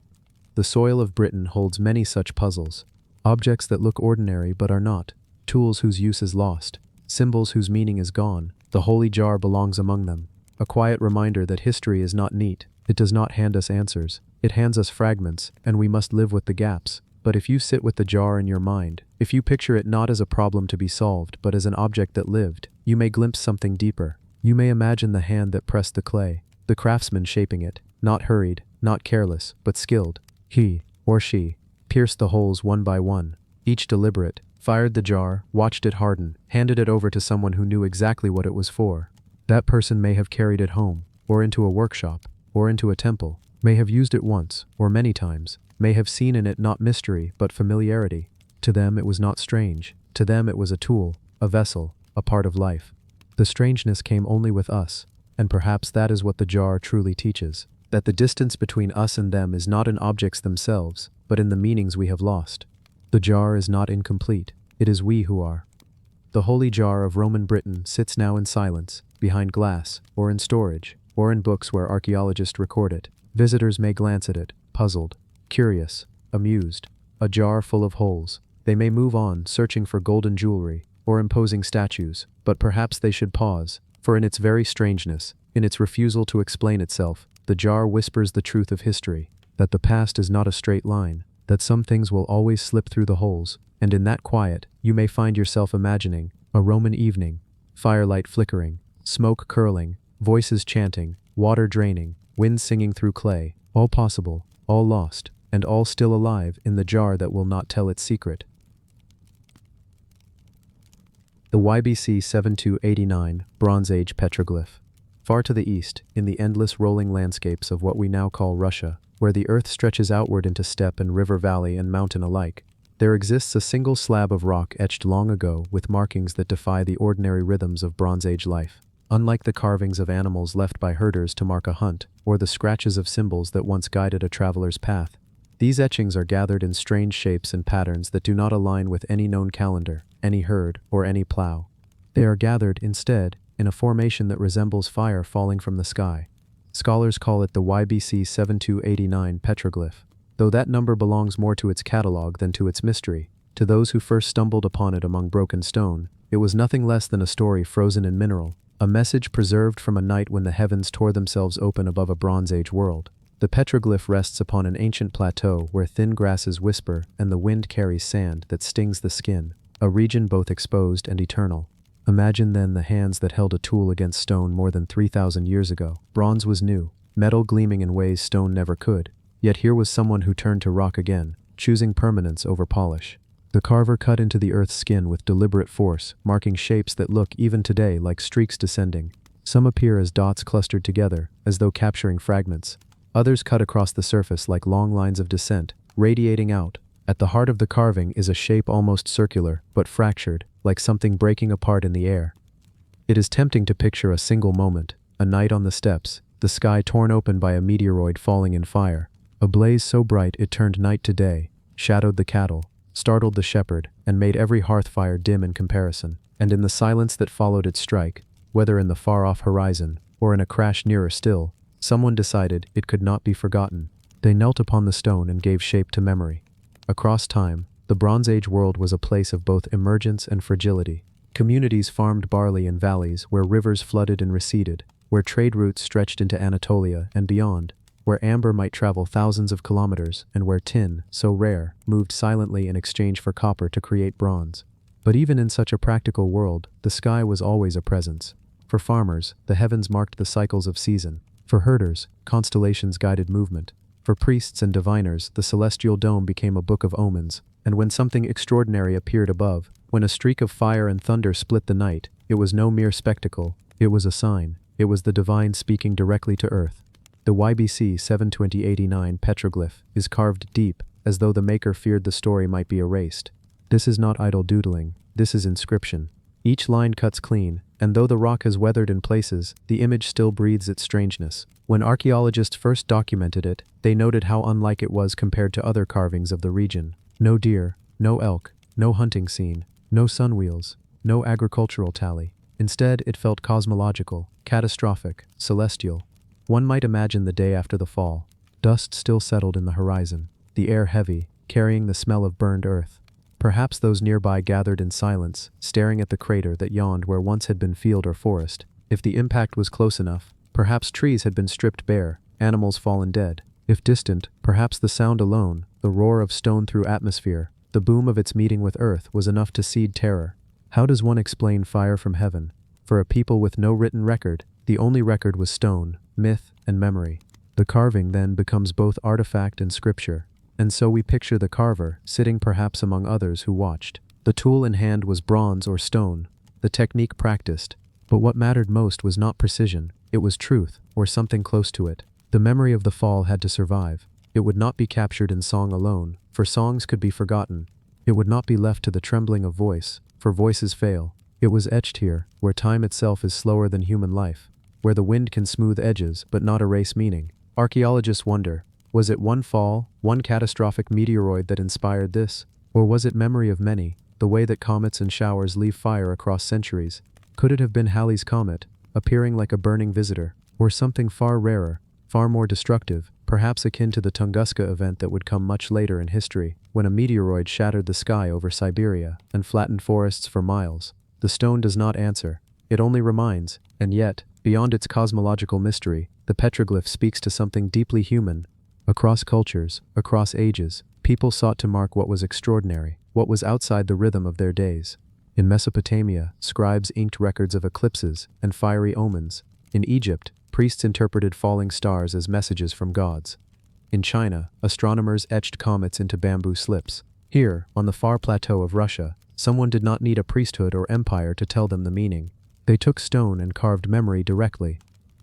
The soil of Britain holds many such puzzles. Objects that look ordinary but are not. Tools whose use is lost. Symbols whose meaning is gone. The holy jar belongs among them. A quiet reminder that history is not neat. It does not hand us answers. It hands us fragments, and we must live with the gaps. But if you sit with the jar in your mind, if you picture it not as a problem to be solved, but as an object that lived, you may glimpse something deeper. You may imagine the hand that pressed the clay, the craftsman shaping it, not hurried, not careless, but skilled. He, or she, pierced the holes one by one, each deliberate, fired the jar, watched it harden, handed it over to someone who knew exactly what it was for. That person may have carried it home, or into a workshop, or into a temple, may have used it once, or many times, may have seen in it not mystery but familiarity. To them it was not strange. To them it was a tool, a vessel, a part of life. The strangeness came only with us, and perhaps that is what the jar truly teaches, that the distance between us and them is not in objects themselves, but in the meanings we have lost. The jar is not incomplete, it is we who are. The holy jar of Roman Britain sits now in silence, behind glass, or in storage, or in books where archaeologists record it. Visitors may glance at it, puzzled, curious, amused. A jar full of holes. They may move on, searching for golden jewelry, or imposing statues, but perhaps they should pause, for in its very strangeness, in its refusal to explain itself, the jar whispers the truth of history, that the past is not a straight line, that some things will always slip through the holes, and in that quiet, you may find yourself imagining a Roman evening, firelight flickering, smoke curling, voices chanting, water draining, wind singing through clay, all possible, all lost, and all still alive in the jar that will not tell its secret. The YBC 7289 Bronze Age petroglyph. Far to the east, in the endless rolling landscapes of what we now call Russia, where the earth stretches outward into steppe and river valley and mountain alike, there exists a single slab of rock etched long ago with markings that defy the ordinary rhythms of Bronze Age life. Unlike the carvings of animals left by herders to mark a hunt, or the scratches of symbols that once guided a traveler's path, these etchings are gathered in strange shapes and patterns that do not align with any known calendar, any herd, or any plow. They are gathered, instead, in a formation that resembles fire falling from the sky. Scholars call it the YBC 7289 petroglyph, though that number belongs more to its catalog than to its mystery. To those who first stumbled upon it among broken stone, it was nothing less than a story frozen in mineral, a message preserved from a night when the heavens tore themselves open above a Bronze Age world. The petroglyph rests upon an ancient plateau where thin grasses whisper and the wind carries sand that stings the skin, a region both exposed and eternal. Imagine then the hands that held a tool against stone more than 3,000 years ago. Bronze was new, metal gleaming in ways stone never could. Yet here was someone who turned to rock again, choosing permanence over polish. The carver cut into the earth's skin with deliberate force, marking shapes that look, even today, like streaks descending. Some appear as dots clustered together, as though capturing fragments. Others cut across the surface like long lines of descent, radiating out. At the heart of the carving is a shape almost circular, but fractured, like something breaking apart in the air. It is tempting to picture a single moment, a night on the steppes, the sky torn open by a meteoroid falling in fire, a blaze so bright it turned night to day, shadowed the cattle, startled the shepherd, and made every hearth fire dim in comparison. And in the silence that followed its strike, whether in the far-off horizon, or in a crash nearer still, someone decided it could not be forgotten. They knelt upon the stone and gave shape to memory. Across time, the Bronze Age world was a place of both emergence and fragility. Communities farmed barley in valleys where rivers flooded and receded, where trade routes stretched into Anatolia and beyond, where amber might travel thousands of kilometers, and where tin, so rare, moved silently in exchange for copper to create bronze. But even in such a practical world, the sky was always a presence. For farmers, the heavens marked the cycles of season. For herders, constellations guided movement. For priests and diviners, the celestial dome became a book of omens, and when something extraordinary appeared above, when a streak of fire and thunder split the night, it was no mere spectacle, it was a sign, it was the divine speaking directly to earth. The YBC 72089 petroglyph is carved deep, as though the maker feared the story might be erased. This is not idle doodling, this is inscription. Each line cuts clean, and though the rock has weathered in places, the image still breathes its strangeness. When archaeologists first documented it, they noted how unlike it was compared to other carvings of the region. No deer, no elk, no hunting scene, no sun wheels, no agricultural tally. Instead, it felt cosmological, catastrophic, celestial. One might imagine the day after the fall. Dust still settled in the horizon, the air heavy, carrying the smell of burned earth. Perhaps those nearby gathered in silence, staring at the crater that yawned where once had been field or forest. If the impact was close enough, perhaps trees had been stripped bare, animals fallen dead. If distant, perhaps the sound alone, the roar of stone through atmosphere, the boom of its meeting with earth was enough to seed terror. How does one explain fire from heaven? For a people with no written record, the only record was stone, myth, and memory. The carving then becomes both artifact and scripture. And so we picture the carver, sitting perhaps among others who watched. The tool in hand was bronze or stone, the technique practiced. But what mattered most was not precision, it was truth, or something close to it. The memory of the fall had to survive. It would not be captured in song alone, for songs could be forgotten. It would not be left to the trembling of voice, for voices fail. It was etched here, where time itself is slower than human life, where the wind can smooth edges but not erase meaning. Archaeologists wonder, was it one fall, one catastrophic meteoroid that inspired this? Or was it memory of many, the way that comets and showers leave fire across centuries? Could it have been Halley's Comet, appearing like a burning visitor? Or something far rarer, far more destructive, perhaps akin to the Tunguska event that would come much later in history, when a meteoroid shattered the sky over Siberia and flattened forests for miles? The stone does not answer, it only reminds, and yet, beyond its cosmological mystery, the petroglyph speaks to something deeply human. Across cultures, across ages, people sought to mark what was extraordinary, what was outside the rhythm of their days. In Mesopotamia, scribes inked records of eclipses and fiery omens. In Egypt, priests interpreted falling stars as messages from gods. In China, astronomers etched comets into bamboo slips. Here, on the far plateau of Russia, someone did not need a priesthood or empire to tell them the meaning. They took stone and carved memory directly.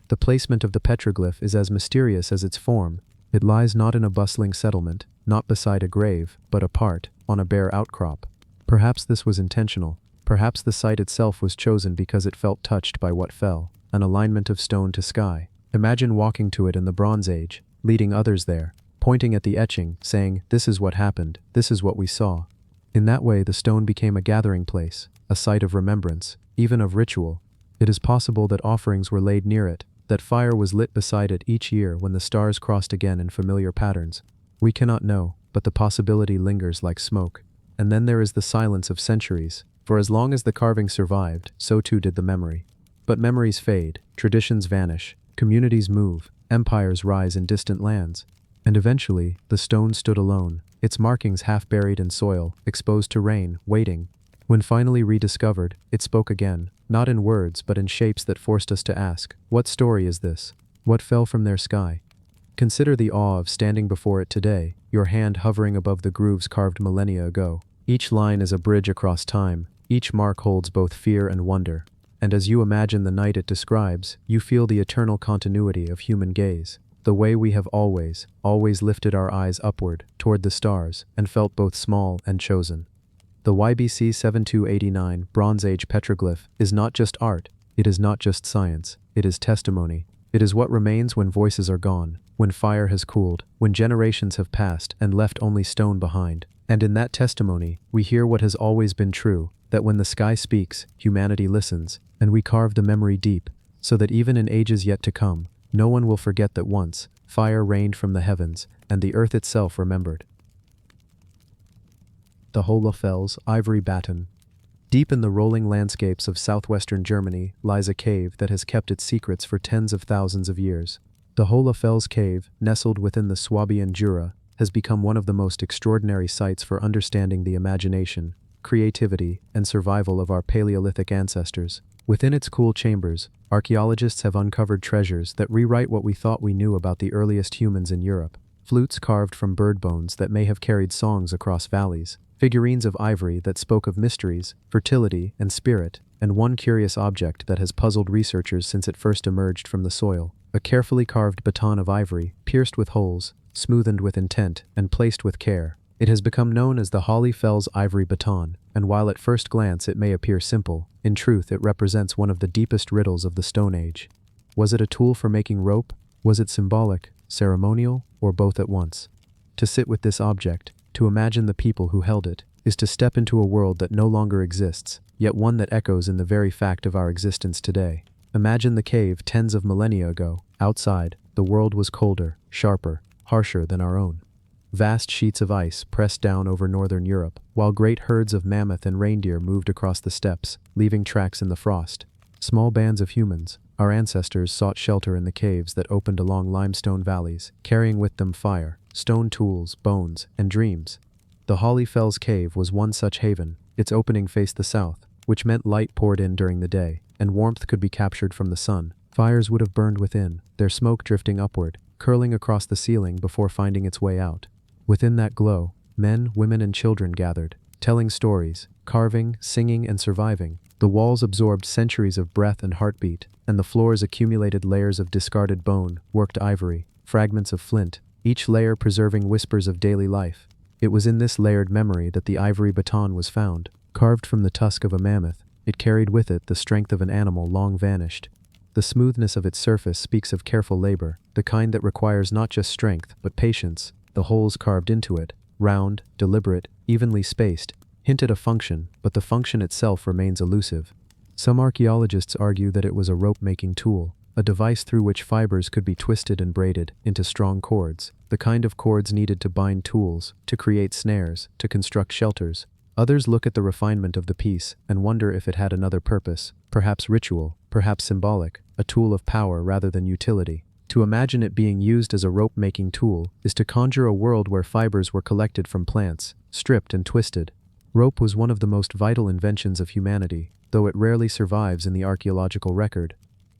The placement of the petroglyph is as mysterious as its form. It lies not in a bustling settlement, not beside a grave, but apart, on a bare outcrop. Perhaps this was intentional. Perhaps the site itself was chosen because it felt touched by what fell, an alignment of stone to sky. Imagine walking to it in the Bronze Age, leading others there, pointing at the etching, saying, "This is what happened, this is what we saw." In that way the stone became a gathering place, a site of remembrance, even of ritual. It is possible that offerings were laid near it, that fire was lit beside it each year when the stars crossed again in familiar patterns. We cannot know, but the possibility lingers like smoke. And then there is the silence of centuries, for as long as the carving survived, so too did the memory. But memories fade, traditions vanish, communities move, empires rise in distant lands. And eventually, the stone stood alone, its markings half buried in soil, exposed to rain, waiting. When finally rediscovered, it spoke again, not in words but in shapes that forced us to ask, what story is this? What fell from their sky? Consider the awe of standing before it today, your hand hovering above the grooves carved millennia ago. Each line is a bridge across time, each mark holds both fear and wonder. And as you imagine the night it describes, you feel the eternal continuity of human gaze. The way we have always lifted our eyes upward, toward the stars, and felt both small and chosen. The YBC 7289 Bronze Age petroglyph is not just art, it is not just science, it is testimony. It is what remains when voices are gone, when fire has cooled, when generations have passed and left only stone behind. And in that testimony, we hear what has always been true, that when the sky speaks, humanity listens, and we carve the memory deep, so that even in ages yet to come, no one will forget that once, fire rained from the heavens, and the earth itself remembered. The Hohlefels Ivory Baton. Deep in the rolling landscapes of southwestern Germany lies a cave that has kept its secrets for tens of thousands of years. The Hohlefels cave, nestled within the Swabian Jura, has become one of the most extraordinary sites for understanding the imagination, creativity, and survival of our Paleolithic ancestors. Within its cool chambers, archaeologists have uncovered treasures that rewrite what we thought we knew about the earliest humans in Europe. flutes carved from bird bones that may have carried songs across valleys, figurines of ivory that spoke of mysteries, fertility, and spirit, and one curious object that has puzzled researchers since it first emerged from the soil, a carefully carved baton of ivory, pierced with holes, smoothened with intent, and placed with care. It has become known as the Holly Fells ivory baton, and while at first glance it may appear simple, in truth it represents one of the deepest riddles of the Stone Age. Was it a tool for making rope? Was it symbolic, ceremonial, or both at once? To sit with this object, to imagine the people who held it, is to step into a world that no longer exists, yet one that echoes in the very fact of our existence today. Imagine the cave tens of millennia ago. Outside, the world was colder, sharper, harsher than our own. Vast sheets of ice pressed down over northern Europe, while great herds of mammoth and reindeer moved across the steppes, leaving tracks in the frost. Small bands of humans, our ancestors, sought shelter in the caves that opened along limestone valleys, carrying with them fire, stone tools, bones, and dreams. The Holly Fells Cave was one such haven. Its opening faced the south, which meant light poured in during the day, and warmth could be captured from the sun. Fires would have burned within, their smoke drifting upward, curling across the ceiling before finding its way out. Within that glow, men, women, and children gathered, telling stories, carving, singing, and surviving. The walls absorbed centuries of breath and heartbeat, and the floors accumulated layers of discarded bone, worked ivory, fragments of flint, each layer preserving whispers of daily life. It was in this layered memory that the ivory baton was found. Carved from the tusk of a mammoth, it carried with it the strength of an animal long vanished. The smoothness of its surface speaks of careful labor, the kind that requires not just strength, but patience. The holes carved into it, round, deliberate, evenly spaced, hint at a function, but the function itself remains elusive. Some archaeologists argue that it was a rope-making tool, a device through which fibers could be twisted and braided into strong cords, the kind of cords needed to bind tools, to create snares, to construct shelters. Others look at the refinement of the piece and wonder if it had another purpose, perhaps ritual, perhaps symbolic, a tool of power rather than utility. To imagine it being used as a rope-making tool is to conjure a world where fibers were collected from plants, stripped and twisted. Rope was one of the most vital inventions of humanity, though it rarely survives in the archaeological record.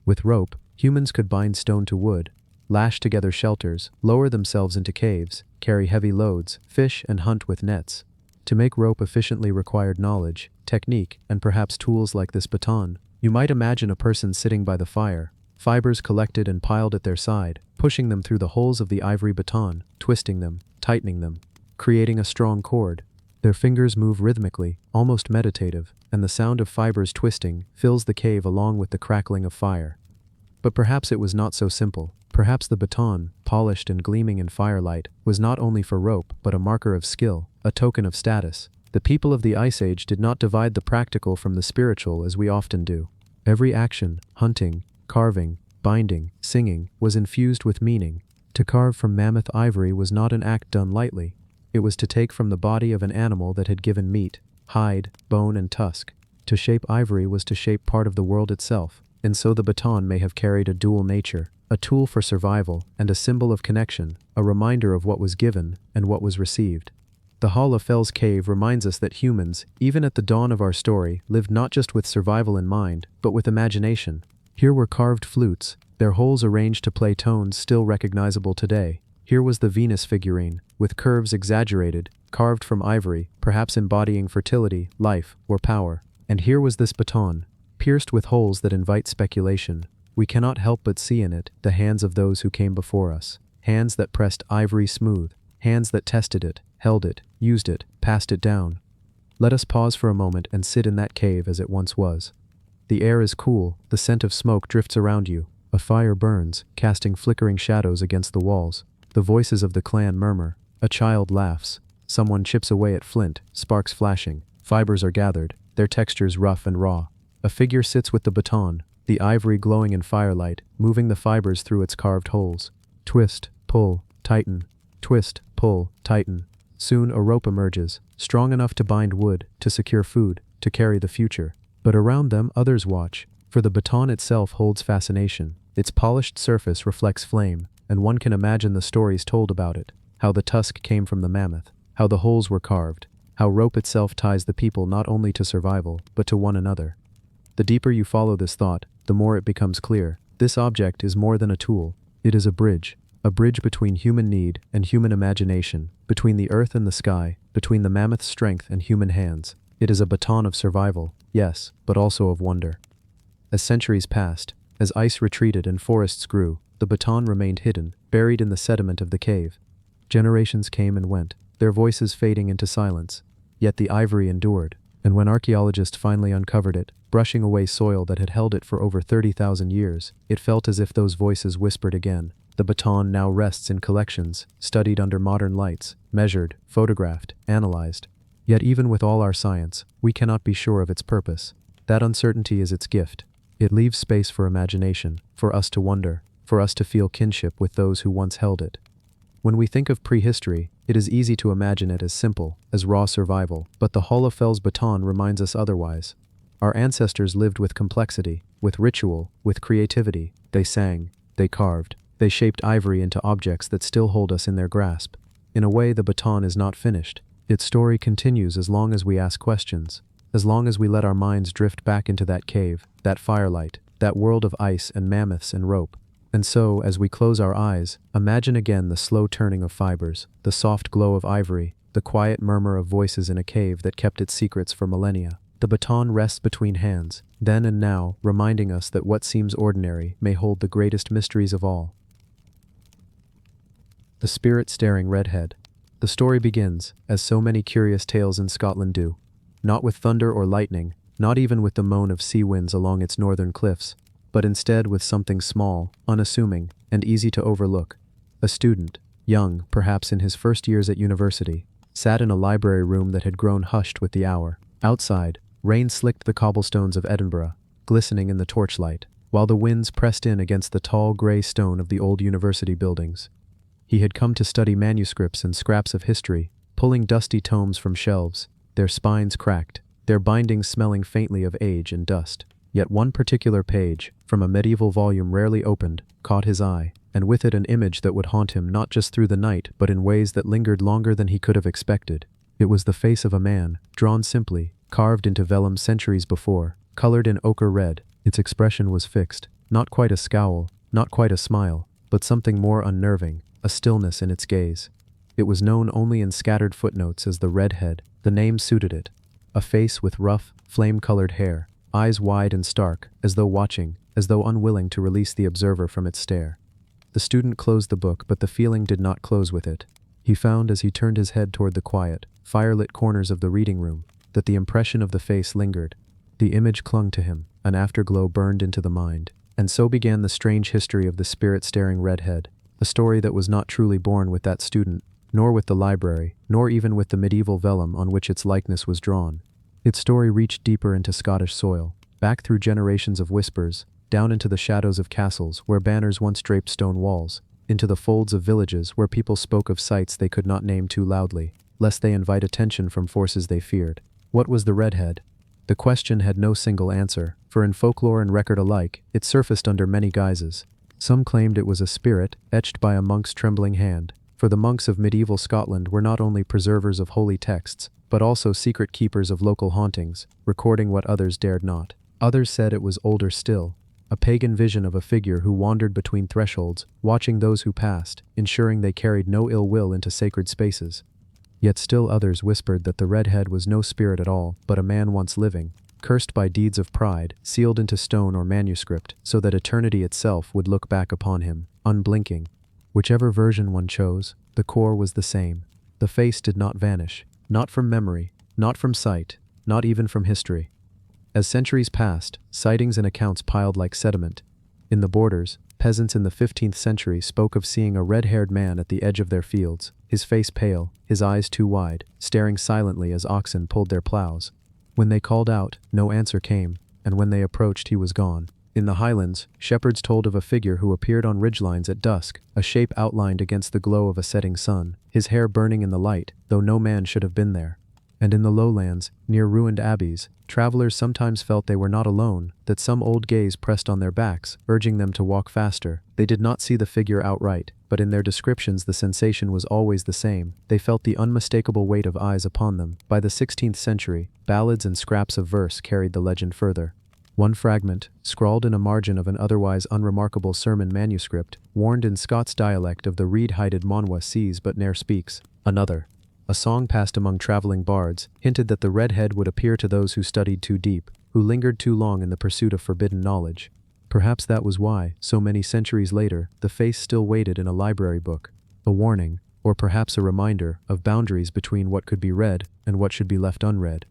With rope, humans could bind stone to wood, lash together shelters, lower themselves into caves, carry heavy loads, fish and hunt with nets. To make rope efficiently required knowledge, technique, and perhaps tools like this baton. You might imagine a person sitting by the fire, fibers collected and piled at their side, pushing them through the holes of the ivory baton, twisting them, tightening them, creating a strong cord. Their fingers move rhythmically, almost meditative, and the sound of fibers twisting fills the cave along with the crackling of fire. But perhaps it was not so simple. Perhaps the baton, polished and gleaming in firelight, was not only for rope but a marker of skill, a token of status. The people of the Ice Age did not divide the practical from the spiritual as we often do. Every action, hunting, carving, binding, singing, was infused with meaning. To carve from mammoth ivory was not an act done lightly. It was to take from the body of an animal that had given meat, hide, bone, and tusk. To shape ivory was to shape part of the world itself, and so the baton may have carried a dual nature, a tool for survival and a symbol of connection, a reminder of what was given and what was received. The Holly Fells Cave reminds us that humans, even at the dawn of our story, lived not just with survival in mind, but with imagination. Here were carved flutes, their holes arranged to play tones still recognizable today. Here was the Venus figurine, with curves exaggerated, carved from ivory, perhaps embodying fertility, life, or power. And here was this baton, pierced with holes that invite speculation. We cannot help but see in it the hands of those who came before us, hands that pressed ivory smooth, hands that tested it, held it, used it, passed it down. Let us pause for a moment and sit in that cave as it once was. The air is cool, the scent of smoke drifts around you, a fire burns, casting flickering shadows against the walls. The voices of the clan murmur, a child laughs, someone chips away at flint, sparks flashing, fibers are gathered, their textures rough and raw. A figure sits with the baton, the ivory glowing in firelight, moving the fibers through its carved holes. Twist, pull, tighten, twist, pull, tighten. Soon a rope emerges, strong enough to bind wood, to secure food, to carry the future. But around them others watch, for the baton itself holds fascination. Its polished surface reflects flame, and one can imagine the stories told about it, how the tusk came from the mammoth, how the holes were carved, how rope itself ties the people not only to survival, but to one another. The deeper you follow this thought, the more it becomes clear. This object is more than a tool. It is a bridge. a bridge between human need and human imagination, between the earth and the sky, between the mammoth's strength and human hands. It is a baton of survival, yes, but also of wonder. As centuries passed, as ice retreated and forests grew, the baton remained hidden, buried in the sediment of the cave. Generations came and went, their voices fading into silence. Yet the ivory endured, and when archaeologists finally uncovered it, brushing away soil that had held it for over 30,000 years, it felt as if those voices whispered again. The baton now rests in collections, studied under modern lights, measured, photographed, analyzed. Yet even with all our science, we cannot be sure of its purpose. That uncertainty is its gift. It leaves space for imagination, for us to wonder, for us to feel kinship with those who once held it. When we think of prehistory, it is easy to imagine it as simple, as raw survival, but the Hohlfeld's baton reminds us otherwise. Our ancestors lived with complexity, with ritual, with creativity. They sang, they carved, they shaped ivory into objects that still hold us in their grasp. In a way, the baton is not finished. Its story continues as long as we ask questions, as long as we let our minds drift back into that cave, that firelight, that world of ice and mammoths and rope. And so, as we close our eyes, imagine again the slow turning of fibers, the soft glow of ivory, the quiet murmur of voices in a cave that kept its secrets for millennia. The baton rests between hands, then and now, reminding us that what seems ordinary may hold the greatest mysteries of all. The spirit-staring redhead. The story begins, as so many curious tales in Scotland do. Not with thunder or lightning, not even with the moan of sea winds along its northern cliffs, but instead with something small, unassuming, and easy to overlook. A student, young, perhaps in his first years at university, sat in a library room that had grown hushed with the hour. Outside, rain slicked the cobblestones of Edinburgh, glistening in the torchlight, while the winds pressed in against the tall grey stone of the old university buildings. He had come to study manuscripts and scraps of history, pulling dusty tomes from shelves, their spines cracked, their bindings smelling faintly of age and dust. Yet one particular page, from a medieval volume rarely opened, caught his eye, and with it an image that would haunt him not just through the night but in ways that lingered longer than he could have expected. It was the face of a man, drawn simply, carved into vellum centuries before, colored in ochre red. Its expression was fixed, not quite a scowl, not quite a smile, but something more unnerving, a stillness in its gaze. It was known only in scattered footnotes as the Redhead. The name suited it. A face with rough, flame-colored hair, eyes wide and stark, as though watching, as though unwilling to release the observer from its stare. The student closed the book, but the feeling did not close with it. He found, as he turned his head toward the quiet, firelit corners of the reading room, that the impression of the face lingered. The image clung to him, an afterglow burned into the mind. And so began the strange history of the spirit-staring redhead, a story that was not truly born with that student, nor with the library, nor even with the medieval vellum on which its likeness was drawn. Its story reached deeper into Scottish soil, back through generations of whispers, down into the shadows of castles where banners once draped stone walls, into the folds of villages where people spoke of sights they could not name too loudly, lest they invite attention from forces they feared. What was the redhead? The question had no single answer, for in folklore and record alike, it surfaced under many guises. Some claimed it was a spirit, etched by a monk's trembling hand, for the monks of medieval Scotland were not only preservers of holy texts, but also secret keepers of local hauntings, recording what others dared not. Others said it was older still, a pagan vision of a figure who wandered between thresholds, watching those who passed, ensuring they carried no ill will into sacred spaces. Yet still others whispered that the redhead was no spirit at all, but a man once living, cursed by deeds of pride, sealed into stone or manuscript, so that eternity itself would look back upon him, unblinking. Whichever version one chose, the core was the same. The face did not vanish, not from memory, not from sight, not even from history. As centuries passed, sightings and accounts piled like sediment. In the borders, peasants in the 15th century spoke of seeing a red-haired man at the edge of their fields, his face pale, his eyes too wide, staring silently as oxen pulled their plows. When they called out, no answer came, and when they approached, he was gone. In the highlands, shepherds told of a figure who appeared on ridgelines at dusk, a shape outlined against the glow of a setting sun, his hair burning in the light, though no man should have been there. And in the lowlands, near ruined abbeys, travelers sometimes felt they were not alone, that some old gaze pressed on their backs, urging them to walk faster. They did not see the figure outright, but in their descriptions the sensation was always the same. They felt the unmistakable weight of eyes upon them. By the 16th century, ballads and scraps of verse carried the legend further. One fragment, scrawled in a margin of an otherwise unremarkable sermon manuscript, warned in Scots dialect of the reed-hided Monwa sees but ne'er speaks. Another, a song passed among traveling bards, hinted that the red head would appear to those who studied too deep, who lingered too long in the pursuit of forbidden knowledge. Perhaps that was why, so many centuries later, the face still waited in a library book. A warning, or perhaps a reminder, of boundaries between what could be read and what should be left unread.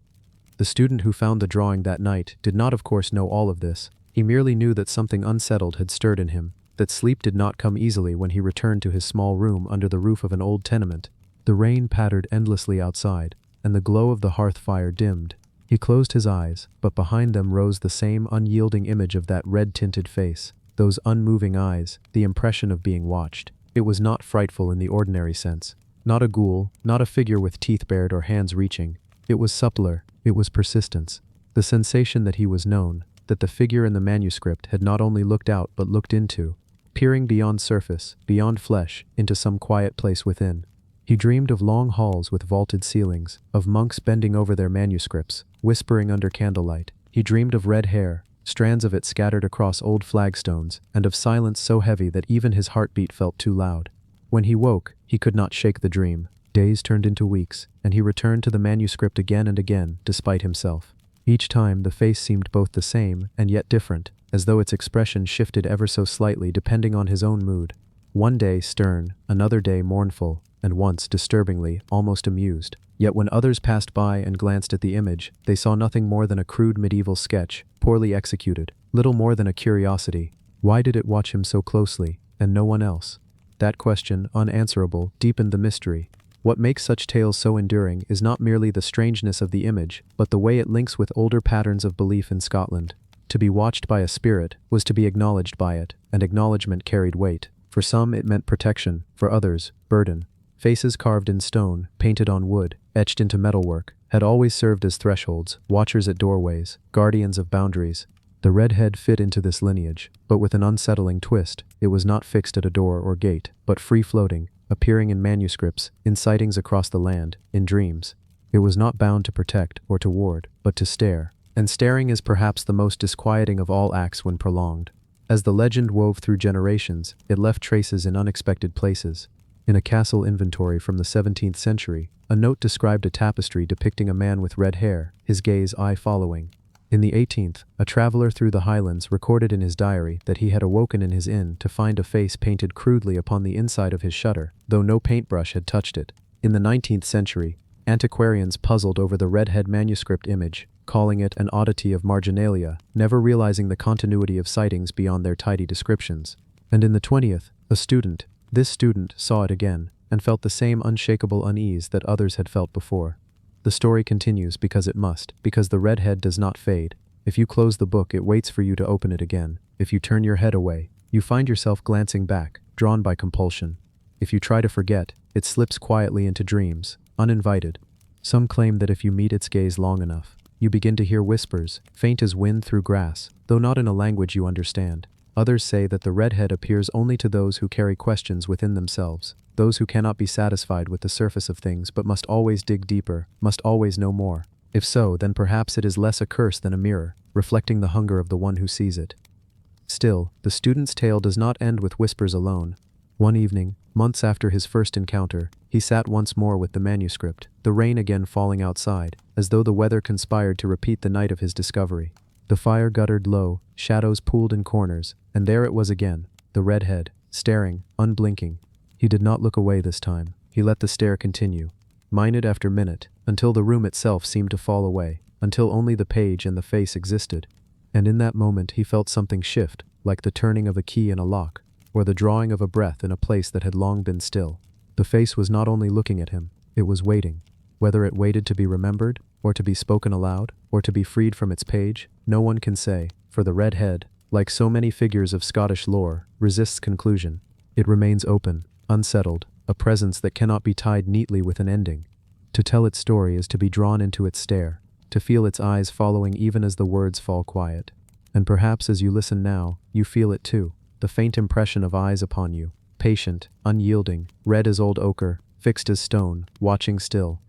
The student who found the drawing that night did not of course know all of this. He merely knew that something unsettled had stirred in him, that sleep did not come easily when he returned to his small room under the roof of an old tenement. The rain pattered endlessly outside, and the glow of the hearth fire dimmed. He closed his eyes, but behind them rose the same unyielding image of that red-tinted face, those unmoving eyes, the impression of being watched. It was not frightful in the ordinary sense. Not a ghoul, not a figure with teeth bared or hands reaching. It was subtler, it was persistence. The sensation that he was known, that the figure in the manuscript had not only looked out but looked into, peering beyond surface, beyond flesh, into some quiet place within. He dreamed of long halls with vaulted ceilings, of monks bending over their manuscripts, whispering under candlelight. He dreamed of red hair, strands of it scattered across old flagstones, and of silence so heavy that even his heartbeat felt too loud. When he woke, he could not shake the dream. Days turned into weeks, and he returned to the manuscript again and again, despite himself. Each time the face seemed both the same and yet different, as though its expression shifted ever so slightly depending on his own mood. One day stern, another day mournful, and once, disturbingly, almost amused. Yet when others passed by and glanced at the image, they saw nothing more than a crude medieval sketch, poorly executed, little more than a curiosity. Why did it watch him so closely, and no one else? That question, unanswerable, deepened the mystery. What makes such tales so enduring is not merely the strangeness of the image, but the way it links with older patterns of belief in Scotland. To be watched by a spirit was to be acknowledged by it, and acknowledgement carried weight. For some it meant protection, for others, burden. Faces carved in stone, painted on wood, etched into metalwork, had always served as thresholds, watchers at doorways, guardians of boundaries. The red head fit into this lineage, but with an unsettling twist. It was not fixed at a door or gate, but free-floating, appearing in manuscripts, in sightings across the land, in dreams. It was not bound to protect or to ward, but to stare. And staring is perhaps the most disquieting of all acts when prolonged. As the legend wove through generations, it left traces in unexpected places. In a castle inventory from the 17th century, a note described a tapestry depicting a man with red hair, his gaze eye-following. In the 18th, a traveler through the Highlands recorded in his diary that he had awoken in his inn to find a face painted crudely upon the inside of his shutter, though no paintbrush had touched it. In the 19th century, antiquarians puzzled over the redhead manuscript image, calling it an oddity of marginalia, never realizing the continuity of sightings beyond their tidy descriptions. And in the 20th, this student saw it again, and felt the same unshakable unease that others had felt before. The story continues because it must, because the red head does not fade. If you close the book, it waits for you to open it again. If you turn your head away, you find yourself glancing back, drawn by compulsion. If you try to forget, it slips quietly into dreams, uninvited. Some claim that if you meet its gaze long enough, you begin to hear whispers, faint as wind through grass, though not in a language you understand. Others say that the redhead appears only to those who carry questions within themselves, those who cannot be satisfied with the surface of things but must always dig deeper, must always know more. If so, then perhaps it is less a curse than a mirror, reflecting the hunger of the one who sees it. Still, the student's tale does not end with whispers alone. One evening, months after his first encounter, he sat once more with the manuscript, the rain again falling outside, as though the weather conspired to repeat the night of his discovery. The fire guttered low, shadows pooled in corners, and there it was again, the red head, staring, unblinking. He did not look away this time. He let the stare continue, minute after minute, until the room itself seemed to fall away, until only the page and the face existed. And in that moment he felt something shift, like the turning of a key in a lock, or the drawing of a breath in a place that had long been still. The face was not only looking at him, it was waiting. Whether it waited to be remembered, or to be spoken aloud, or to be freed from its page, no one can say, for the red head, like so many figures of Scottish lore, resists conclusion. It remains open, unsettled, a presence that cannot be tied neatly with an ending. To tell its story is to be drawn into its stare, to feel its eyes following even as the words fall quiet. And perhaps as you listen now, you feel it too, the faint impression of eyes upon you, patient, unyielding, red as old ochre, fixed as stone, watching still.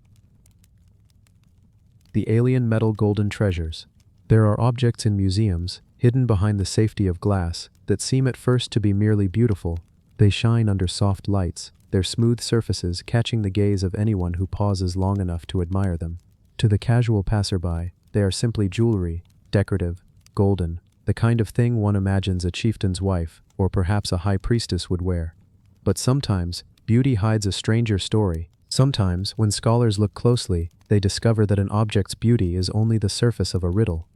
The alien metal golden treasures. There are objects in museums, hidden behind the safety of glass, that seem at first to be merely beautiful. They shine under soft lights, their smooth surfaces catching the gaze of anyone who pauses long enough to admire them. To the casual passerby, they are simply jewelry, decorative, golden, the kind of thing one imagines a chieftain's wife, or perhaps a high priestess would wear. But sometimes, beauty hides a stranger story. Sometimes, when scholars look closely, they discover that an object's beauty is only the surface of a riddle.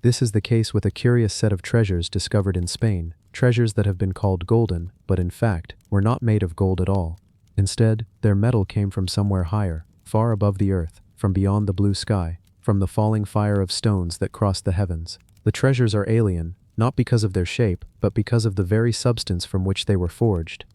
This is the case with a curious set of treasures discovered in Spain, treasures that have been called golden, but in fact, were not made of gold at all. Instead, their metal came from somewhere higher, far above the earth, from beyond the blue sky, from the falling fire of stones that crossed the heavens. The treasures are alien, not because of their shape, but because of the very substance from which they were forged.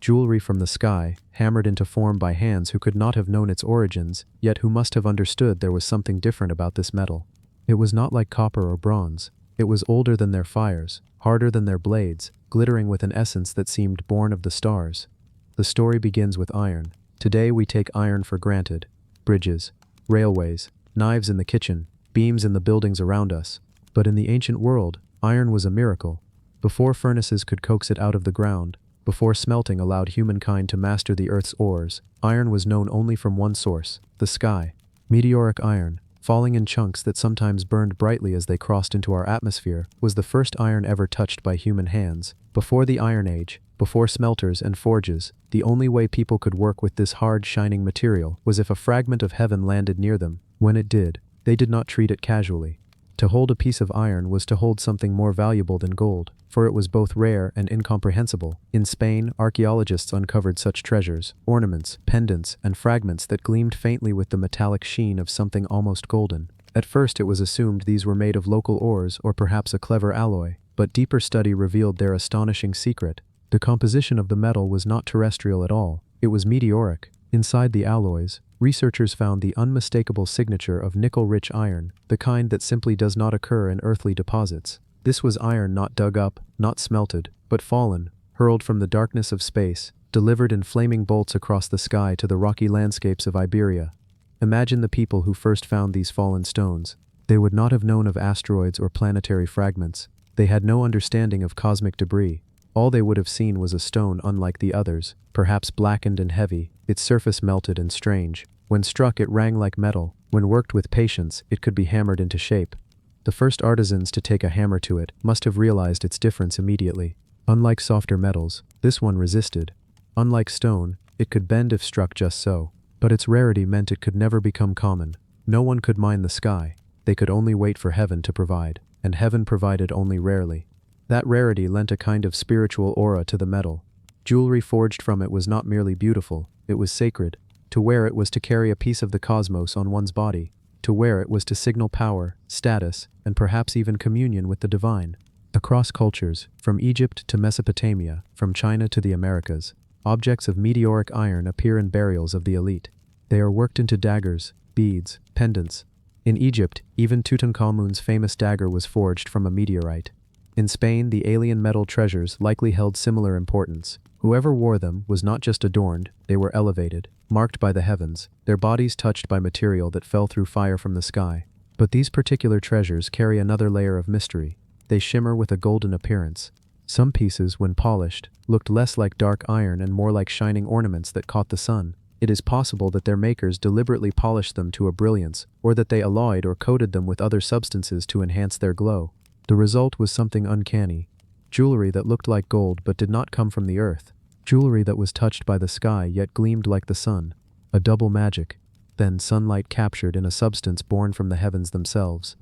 Jewelry from the sky, hammered into form by hands who could not have known its origins, yet who must have understood there was something different about this metal. It was not like copper or bronze. It was older than their fires, harder than their blades, glittering with an essence that seemed born of the stars. The story begins with iron. Today we take iron for granted. Bridges, railways, knives in the kitchen, beams in the buildings around us. But in the ancient world, iron was a miracle. Before furnaces could coax it out of the ground, before smelting allowed humankind to master the earth's ores, iron was known only from one source, the sky. Meteoric iron, falling in chunks that sometimes burned brightly as they crossed into our atmosphere, was the first iron ever touched by human hands. Before the Iron Age, before smelters and forges, the only way people could work with this hard, shining material was if a fragment of heaven landed near them. When it did, they did not treat it casually. To hold a piece of iron was to hold something more valuable than gold, for it was both rare and incomprehensible. In Spain, archaeologists uncovered such treasures, ornaments, pendants, and fragments that gleamed faintly with the metallic sheen of something almost golden. At first it was assumed these were made of local ores or perhaps a clever alloy, but deeper study revealed their astonishing secret. The composition of the metal was not terrestrial at all, it was meteoric. Inside the alloys, researchers found the unmistakable signature of nickel-rich iron, the kind that simply does not occur in earthly deposits. This was iron not dug up, not smelted, but fallen, hurled from the darkness of space, delivered in flaming bolts across the sky to the rocky landscapes of Iberia. Imagine the people who first found these fallen stones. They would not have known of asteroids or planetary fragments. They had no understanding of cosmic debris. All they would have seen was a stone unlike the others, perhaps blackened and heavy, its surface melted and strange. When struck it rang like metal. When worked with patience, it could be hammered into shape. The first artisans to take a hammer to it must have realized its difference immediately. Unlike softer metals, this one resisted. Unlike stone, it could bend if struck just so. But its rarity meant it could never become common. No one could mine the sky. They could only wait for heaven to provide, and heaven provided only rarely. That rarity lent a kind of spiritual aura to the metal. Jewelry forged from it was not merely beautiful, it was sacred. To wear it was to carry a piece of the cosmos on one's body. To wear it was to signal power, status, and perhaps even communion with the divine. Across cultures, from Egypt to Mesopotamia, from China to the Americas, objects of meteoric iron appear in burials of the elite. They are worked into daggers, beads, pendants. In Egypt, even Tutankhamun's famous dagger was forged from a meteorite. In Spain, the alien metal treasures likely held similar importance. Whoever wore them was not just adorned, they were elevated, marked by the heavens, their bodies touched by material that fell through fire from the sky. But these particular treasures carry another layer of mystery. They shimmer with a golden appearance. Some pieces, when polished, looked less like dark iron and more like shining ornaments that caught the sun. It is possible that their makers deliberately polished them to a brilliance, or that they alloyed or coated them with other substances to enhance their glow. The result was something uncanny. Jewelry that looked like gold but did not come from the earth. Jewelry that was touched by the sky yet gleamed like the sun. A double magic. Then sunlight captured in a substance born from the heavens themselves.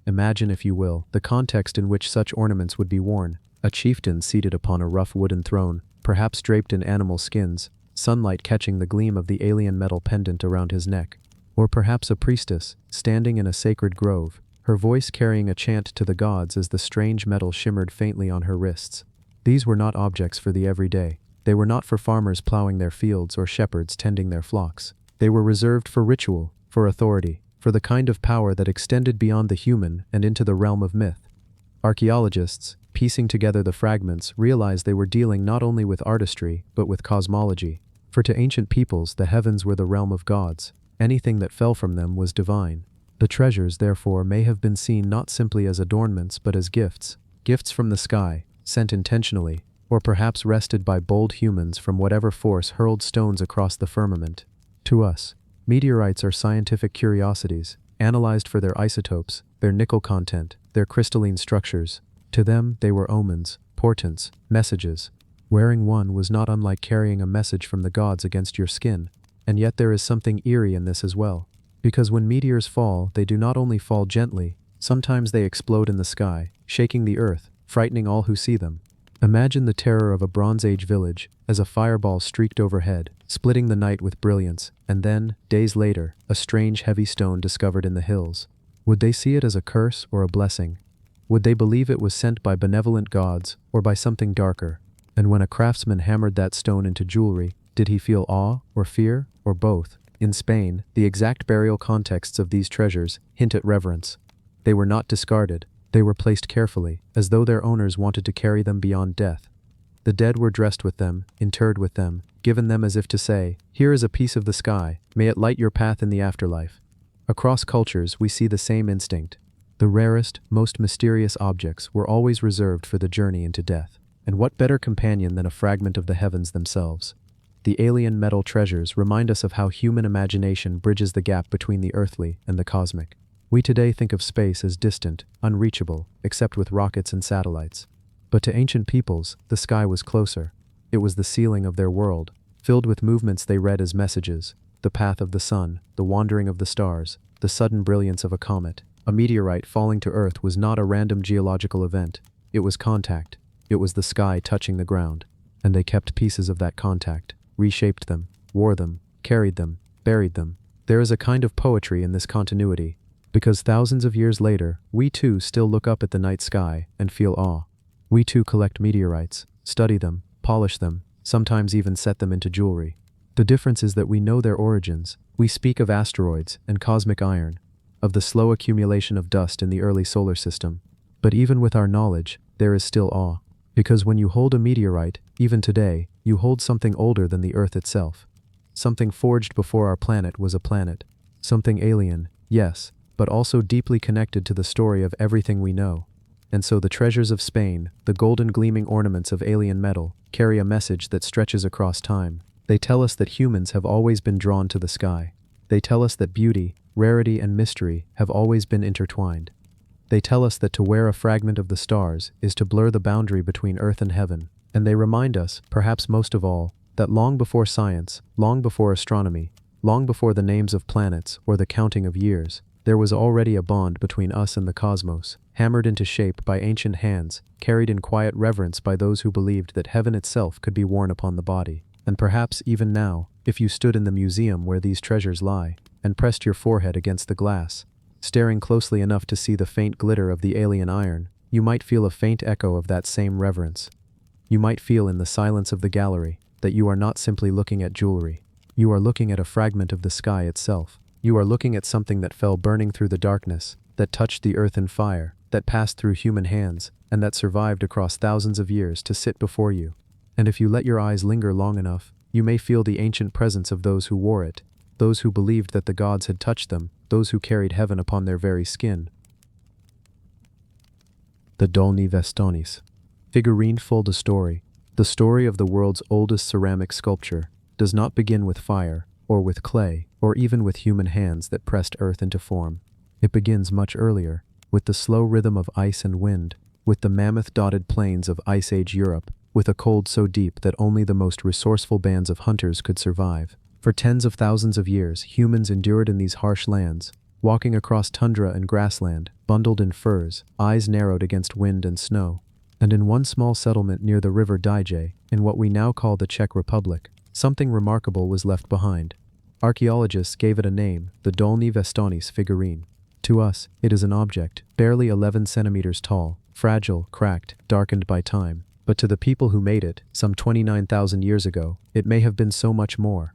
Imagine, if you will, the context in which such ornaments would be worn. A chieftain seated upon a rough wooden throne, perhaps draped in animal skins, sunlight catching the gleam of the alien metal pendant around his neck. Or perhaps a priestess, standing in a sacred grove, her voice carrying a chant to the gods as the strange metal shimmered faintly on her wrists. These were not objects for the everyday. They were not for farmers plowing their fields or shepherds tending their flocks. They were reserved for ritual, for authority, for the kind of power that extended beyond the human and into the realm of myth. Archaeologists, piecing together the fragments, realized they were dealing not only with artistry, but with cosmology. For to ancient peoples, the heavens were the realm of gods. Anything that fell from them was divine. The treasures, therefore, may have been seen not simply as adornments but as gifts, gifts from the sky, sent intentionally, or perhaps wrested by bold humans from whatever force hurled stones across the firmament. To us, meteorites are scientific curiosities, analyzed for their isotopes, their nickel content, their crystalline structures. To them, they were omens, portents, messages. Wearing one was not unlike carrying a message from the gods against your skin, and yet there is something eerie in this as well. Because when meteors fall, they do not only fall gently, sometimes they explode in the sky, shaking the earth, frightening all who see them. Imagine the terror of a Bronze Age village, as a fireball streaked overhead, splitting the night with brilliance, and then, days later, a strange heavy stone discovered in the hills. Would they see it as a curse or a blessing? Would they believe it was sent by benevolent gods, or by something darker? And when a craftsman hammered that stone into jewelry, did he feel awe, or fear, or both? In Spain, the exact burial contexts of these treasures hint at reverence. They were not discarded, they were placed carefully, as though their owners wanted to carry them beyond death. The dead were dressed with them, interred with them, given them as if to say, "Here is a piece of the sky, may it light your path in the afterlife." Across cultures, we see the same instinct. The rarest, most mysterious objects were always reserved for the journey into death. And what better companion than a fragment of the heavens themselves? The alien metal treasures remind us of how human imagination bridges the gap between the earthly and the cosmic. We today think of space as distant, unreachable, except with rockets and satellites. But to ancient peoples, the sky was closer. It was the ceiling of their world, filled with movements they read as messages: the path of the sun, the wandering of the stars, the sudden brilliance of a comet. A meteorite falling to Earth was not a random geological event. It was contact. It was the sky touching the ground. And they kept pieces of that contact, reshaped them, wore them, carried them, buried them. There is a kind of poetry in this continuity, because thousands of years later, we too still look up at the night sky and feel awe. We too collect meteorites, study them, polish them, sometimes even set them into jewelry. The difference is that we know their origins. We speak of asteroids and cosmic iron, of the slow accumulation of dust in the early solar system. But even with our knowledge, there is still awe. Because when you hold a meteorite, even today, you hold something older than the Earth itself. Something forged before our planet was a planet. Something alien, yes, but also deeply connected to the story of everything we know. And so the treasures of Spain, the golden gleaming ornaments of alien metal, carry a message that stretches across time. They tell us that humans have always been drawn to the sky. They tell us that beauty, rarity, and mystery have always been intertwined. They tell us that to wear a fragment of the stars is to blur the boundary between earth and heaven. And they remind us, perhaps most of all, that long before science, long before astronomy, long before the names of planets or the counting of years, there was already a bond between us and the cosmos, hammered into shape by ancient hands, carried in quiet reverence by those who believed that heaven itself could be worn upon the body. And perhaps even now, if you stood in the museum where these treasures lie, and pressed your forehead against the glass, staring closely enough to see the faint glitter of the alien iron, you might feel a faint echo of that same reverence. You might feel in the silence of the gallery that you are not simply looking at jewelry. You are looking at a fragment of the sky itself. You are looking at something that fell burning through the darkness, that touched the earth in fire, that passed through human hands, and that survived across thousands of years to sit before you. And if you let your eyes linger long enough, you may feel the ancient presence of those who wore it, those who believed that the gods had touched them, those who carried heaven upon their very skin. The Dolni Vestonis. Figurine full the story of the world's oldest ceramic sculpture, does not begin with fire, or with clay, or even with human hands that pressed earth into form. It begins much earlier, with the slow rhythm of ice and wind, with the mammoth-dotted plains of Ice Age Europe, with a cold so deep that only the most resourceful bands of hunters could survive. For tens of thousands of years, humans endured in these harsh lands, walking across tundra and grassland, bundled in furs, eyes narrowed against wind and snow. And in one small settlement near the river Dyje, in what we now call the Czech Republic, something remarkable was left behind. Archaeologists gave it a name, the Dolni Vestonis figurine. To us, it is an object, barely 11 centimeters tall, fragile, cracked, darkened by time. But to the people who made it, some 29,000 years ago, it may have been so much more.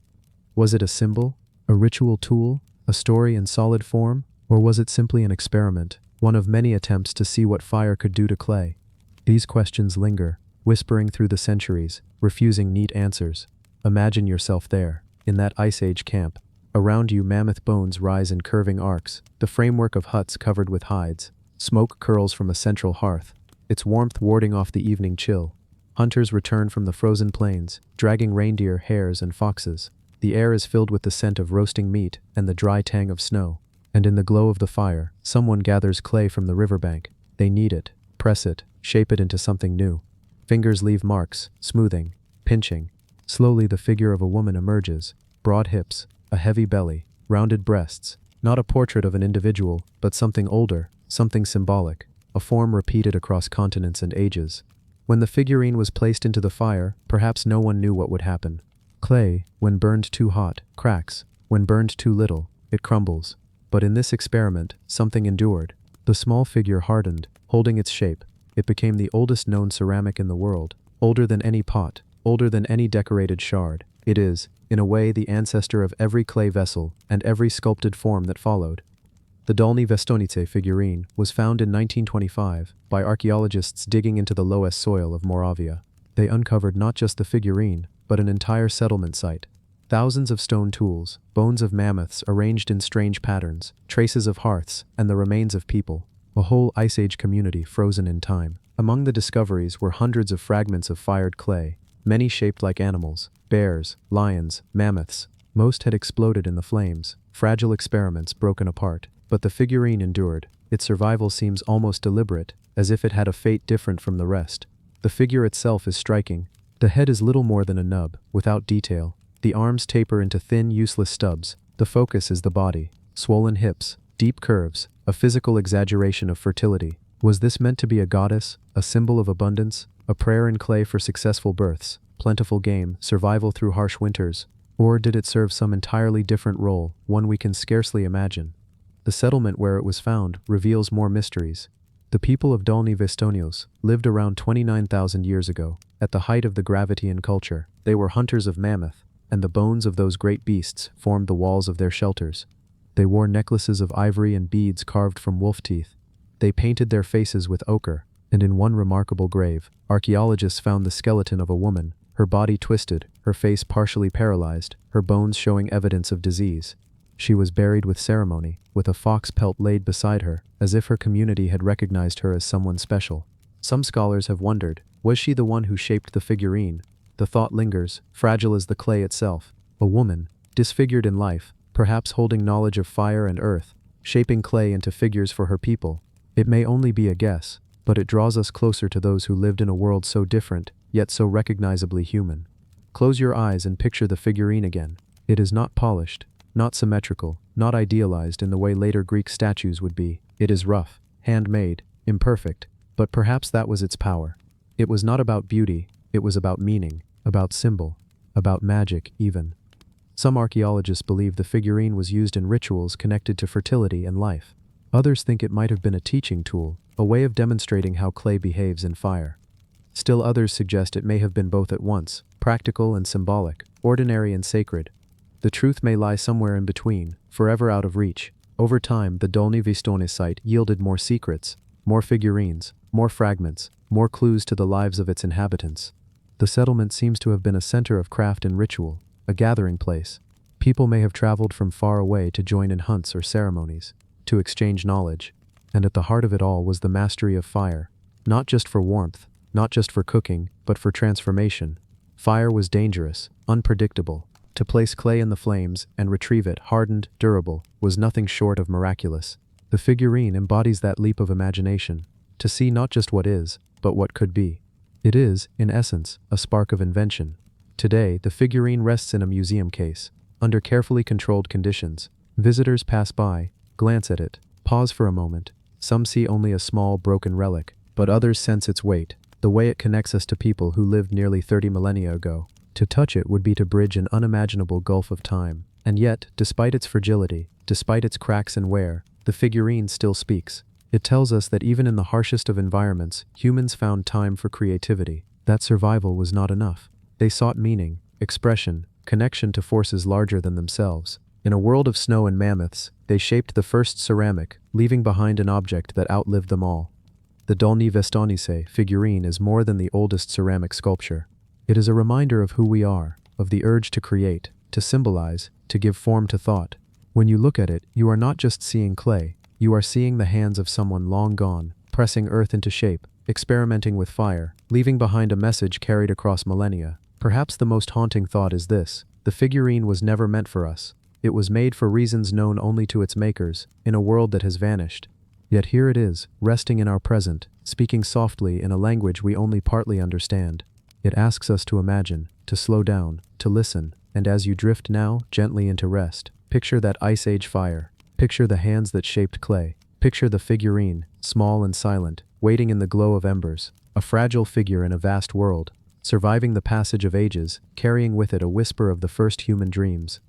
Was it a symbol, a ritual tool, a story in solid form, or was it simply an experiment, one of many attempts to see what fire could do to clay? These questions linger, whispering through the centuries, refusing neat answers. Imagine yourself there, in that Ice Age camp, Around you, mammoth bones rise in curving arcs, the framework of huts covered with hides. Smoke curls from a central hearth, its warmth warding off the evening chill. Hunters return from the frozen plains, dragging reindeer, hares, and foxes. The air is filled with the scent of roasting meat and the dry tang of snow. And in the glow of the fire, someone gathers clay from the riverbank. They knead it, press it, shape it into something new. Fingers leave marks, smoothing, pinching. Slowly the figure of a woman emerges, broad hips, a heavy belly, rounded breasts. Not a portrait of an individual, but something older, something symbolic, a form repeated across continents and ages. When the figurine was placed into the fire, perhaps no one knew what would happen. Clay, when burned too hot, cracks. When burned too little, it crumbles. But in this experiment, something endured. The small figure hardened, holding its shape. It became the oldest known ceramic in the world, older than any pot, older than any decorated shard. It is, in a way, the ancestor of every clay vessel and every sculpted form that followed. The Dolní Věstonice figurine was found in 1925 by archaeologists digging into the loess soil of Moravia. They uncovered not just the figurine, but an entire settlement site. Thousands of stone tools, bones of mammoths arranged in strange patterns, traces of hearths, and the remains of people. A whole Ice Age community frozen in time. Among the discoveries were hundreds of fragments of fired clay, many shaped like animals, bears, lions, mammoths. Most had exploded in the flames, fragile experiments broken apart. But the figurine endured. Its survival seems almost deliberate, as if it had a fate different from the rest. The figure itself is striking. The head is little more than a nub, without detail. The arms taper into thin, useless stubs. The focus is the body. Swollen hips, deep curves, a physical exaggeration of fertility. Was this meant to be a goddess, a symbol of abundance, a prayer in clay for successful births, plentiful game, survival through harsh winters? Or did it serve some entirely different role, one we can scarcely imagine? The settlement where it was found reveals more mysteries. The people of Dolní Věstonice lived around 29,000 years ago. At the height of the Gravettian culture, they were hunters of mammoth, and the bones of those great beasts formed the walls of their shelters. They wore necklaces of ivory and beads carved from wolf teeth. They painted their faces with ochre, and in one remarkable grave, archaeologists found the skeleton of a woman, her body twisted, her face partially paralyzed, her bones showing evidence of disease. She was buried with ceremony, with a fox pelt laid beside her, as if her community had recognized her as someone special. Some scholars have wondered, was she the one who shaped the figurine? The thought lingers, fragile as the clay itself. A woman, disfigured in life, perhaps holding knowledge of fire and earth, shaping clay into figures for her people. It may only be a guess, but it draws us closer to those who lived in a world so different, yet so recognizably human. Close your eyes and picture the figurine again. It is not polished, not symmetrical, not idealized in the way later Greek statues would be. It is rough, handmade, imperfect, but perhaps that was its power. It was not about beauty, it was about meaning, about symbol, about magic even. Some archaeologists believe the figurine was used in rituals connected to fertility and life. Others think it might have been a teaching tool, a way of demonstrating how clay behaves in fire. Still others suggest it may have been both at once, practical and symbolic, ordinary and sacred. The truth may lie somewhere in between, forever out of reach. Over time, the Dolní Věstonice site yielded more secrets, more figurines, more fragments, more clues to the lives of its inhabitants. The settlement seems to have been a center of craft and ritual, a gathering place. People may have traveled from far away to join in hunts or ceremonies, to exchange knowledge. And at the heart of it all was the mastery of fire, not just for warmth, not just for cooking, but for transformation. Fire was dangerous, unpredictable. To place clay in the flames and retrieve it hardened, durable, was nothing short of miraculous. The figurine embodies that leap of imagination, to see not just what is, but what could be. It is, in essence, a spark of invention. Today, the figurine rests in a museum case, under carefully controlled conditions. Visitors pass by, glance at it, pause for a moment. Some see only a small, broken relic, but others sense its weight, the way it connects us to people who lived nearly 30 millennia ago. To touch it would be to bridge an unimaginable gulf of time. And yet, despite its fragility, despite its cracks and wear, the figurine still speaks. It tells us that even in the harshest of environments, humans found time for creativity. That survival was not enough. They sought meaning, expression, connection to forces larger than themselves. In a world of snow and mammoths, they shaped the first ceramic, leaving behind an object that outlived them all. The Dolní Věstonice figurine is more than the oldest ceramic sculpture. It is a reminder of who we are, of the urge to create, to symbolize, to give form to thought. When you look at it, you are not just seeing clay, you are seeing the hands of someone long gone, pressing earth into shape, experimenting with fire, leaving behind a message carried across millennia. Perhaps the most haunting thought is this: the figurine was never meant for us. It was made for reasons known only to its makers, in a world that has vanished. Yet here it is, resting in our present, speaking softly in a language we only partly understand. It asks us to imagine, to slow down, to listen, and as you drift now, gently into rest, picture that Ice Age fire. Picture the hands that shaped clay. Picture the figurine, small and silent, waiting in the glow of embers, a fragile figure in a vast world, surviving the passage of ages, carrying with it a whisper of the first human dreams.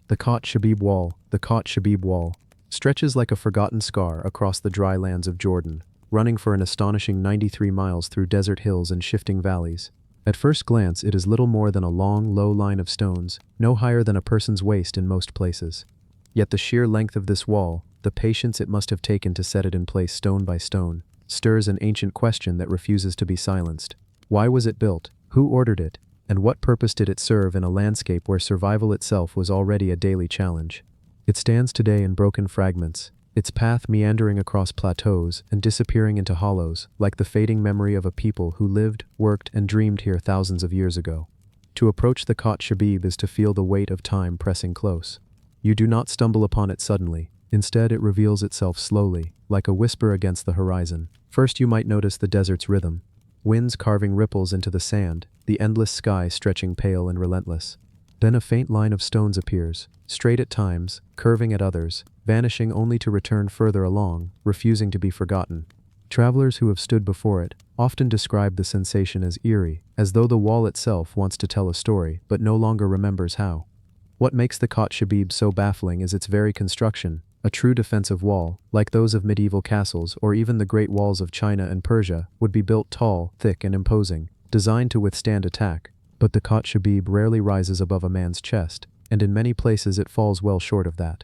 The Khat Shabib Wall, the Khat Shabib Wall, stretches like a forgotten scar across the dry lands of Jordan, running for an astonishing 93 miles through desert hills and shifting valleys. At first glance, it is little more than a long, low line of stones, no higher than a person's waist in most places. Yet the sheer length of this wall, the patience it must have taken to set it in place stone by stone, stirs an ancient question that refuses to be silenced. Why was it built? Who ordered it? And what purpose did it serve in a landscape where survival itself was already a daily challenge? It stands today in broken fragments, its path meandering across plateaus and disappearing into hollows, like the fading memory of a people who lived, worked, and dreamed here thousands of years ago. To approach the Khat Shabib is to feel the weight of time pressing close. You do not stumble upon it suddenly. Instead, it reveals itself slowly, like a whisper against the horizon. First, you might notice the desert's rhythm. Winds carving ripples into the sand, the endless sky stretching pale and relentless. Then a faint line of stones appears, straight at times, curving at others, vanishing only to return further along, refusing to be forgotten. Travelers who have stood before it often describe the sensation as eerie, as though the wall itself wants to tell a story but no longer remembers how. What makes the Khat Shabib so baffling is its very construction. A true defensive wall, like those of medieval castles or even the Great Walls of China and Persia, would be built tall, thick, and imposing, designed to withstand attack. But the Khat Shabib rarely rises above a man's chest, and in many places it falls well short of that.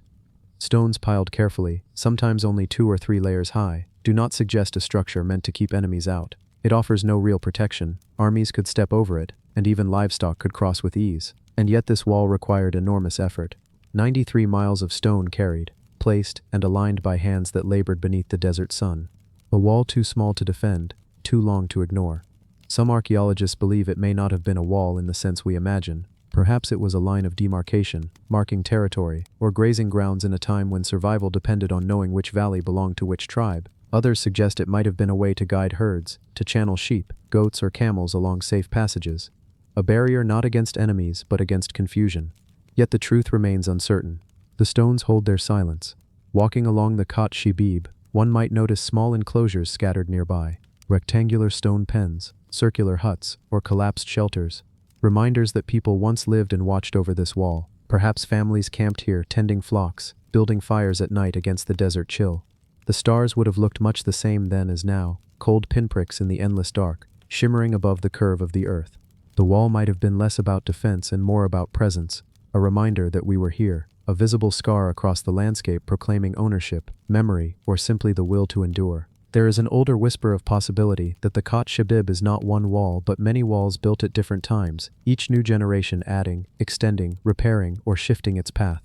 Stones piled carefully, sometimes only 2 or 3 layers high, do not suggest a structure meant to keep enemies out. It offers no real protection, armies could step over it, and even livestock could cross with ease. And yet this wall required enormous effort. 93 miles of stone carried, placed, and aligned by hands that labored beneath the desert sun. A wall too small to defend, too long to ignore. Some archaeologists believe it may not have been a wall in the sense we imagine. Perhaps it was a line of demarcation, marking territory, or grazing grounds in a time when survival depended on knowing which valley belonged to which tribe. Others suggest it might have been a way to guide herds, to channel sheep, goats, or camels along safe passages. A barrier not against enemies but against confusion. Yet the truth remains uncertain. The stones hold their silence. Walking along the Khat Shabib, one might notice small enclosures scattered nearby. Rectangular stone pens, circular huts, or collapsed shelters. Reminders that people once lived and watched over this wall. Perhaps families camped here tending flocks, building fires at night against the desert chill. The stars would have looked much the same then as now, cold pinpricks in the endless dark, shimmering above the curve of the earth. The wall might have been less about defense and more about presence, a reminder that we were here, a visible scar across the landscape proclaiming ownership, memory, or simply the will to endure. There is an older whisper of possibility that the Khat Shabib is not one wall but many walls built at different times, each new generation adding, extending, repairing, or shifting its path.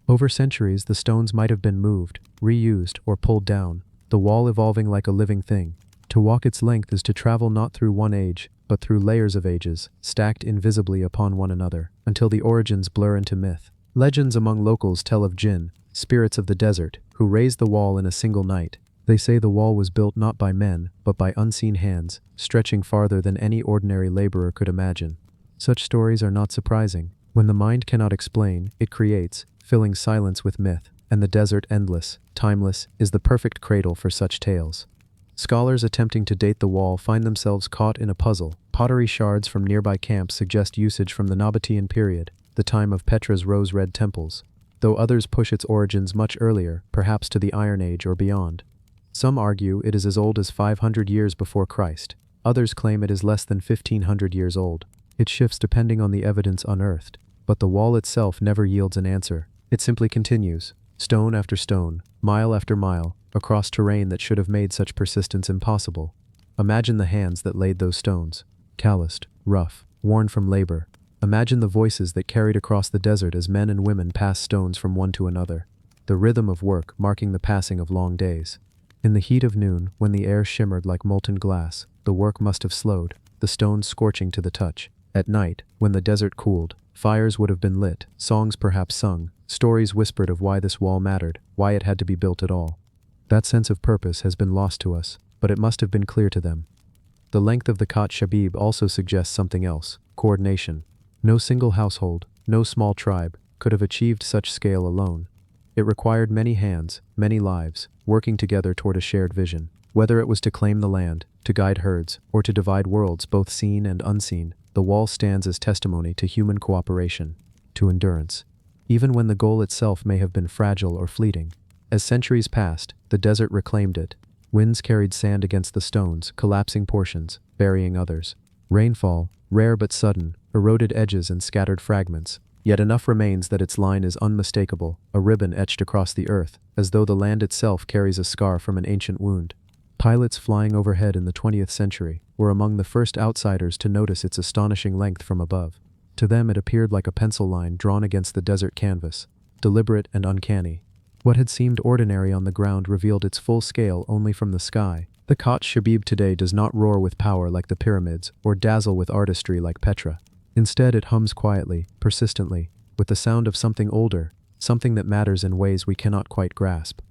Over centuries, the stones might have been moved, reused, or pulled down, the wall evolving like a living thing. To walk its length is to travel not through one age, but through layers of ages, stacked invisibly upon one another, until the origins blur into myth. Legends among locals tell of jinn, spirits of the desert, who raised the wall in a single night. They say the wall was built not by men, but by unseen hands, stretching farther than any ordinary laborer could imagine. Such stories are not surprising. When the mind cannot explain, it creates, filling silence with myth, and the desert, endless, timeless, is the perfect cradle for such tales. Scholars attempting to date the wall find themselves caught in a puzzle. Pottery shards from nearby camps suggest usage from the Nabatean period, the time of Petra's rose-red temples, though others push its origins much earlier, perhaps to the Iron Age or beyond. Some argue it is as old as 500 years before Christ. Others claim it is less than 1,500 years old. It shifts depending on the evidence unearthed, but the wall itself never yields an answer. It simply continues, stone after stone, mile after mile, across terrain that should have made such persistence impossible. Imagine the hands that laid those stones, calloused, rough, worn from labor. Imagine the voices that carried across the desert as men and women passed stones from one to another, the rhythm of work marking the passing of long days. In the heat of noon, when the air shimmered like molten glass, the work must have slowed, the stones scorching to the touch. At night, when the desert cooled, fires would have been lit, songs perhaps sung, stories whispered of why this wall mattered, why it had to be built at all. That sense of purpose has been lost to us, but it must have been clear to them. The length of the Khat Shabib also suggests something else: coordination. No single household, no small tribe, could have achieved such scale alone. It required many hands, many lives, working together toward a shared vision. Whether it was to claim the land, to guide herds, or to divide worlds both seen and unseen, the wall stands as testimony to human cooperation, to endurance, even when the goal itself may have been fragile or fleeting. As centuries passed, the desert reclaimed it. Winds carried sand against the stones, collapsing portions, burying others. Rainfall, rare but sudden, eroded edges and scattered fragments. Yet enough remains that its line is unmistakable, a ribbon etched across the earth, as though the land itself carries a scar from an ancient wound. Pilots flying overhead in the 20th century were among the first outsiders to notice its astonishing length from above. To them it appeared like a pencil line drawn against the desert canvas, deliberate and uncanny. What had seemed ordinary on the ground revealed its full scale only from the sky. The Khat Shabib today does not roar with power like the pyramids, or dazzle with artistry like Petra. Instead it hums quietly, persistently, with the sound of something older, something that matters in ways we cannot quite grasp.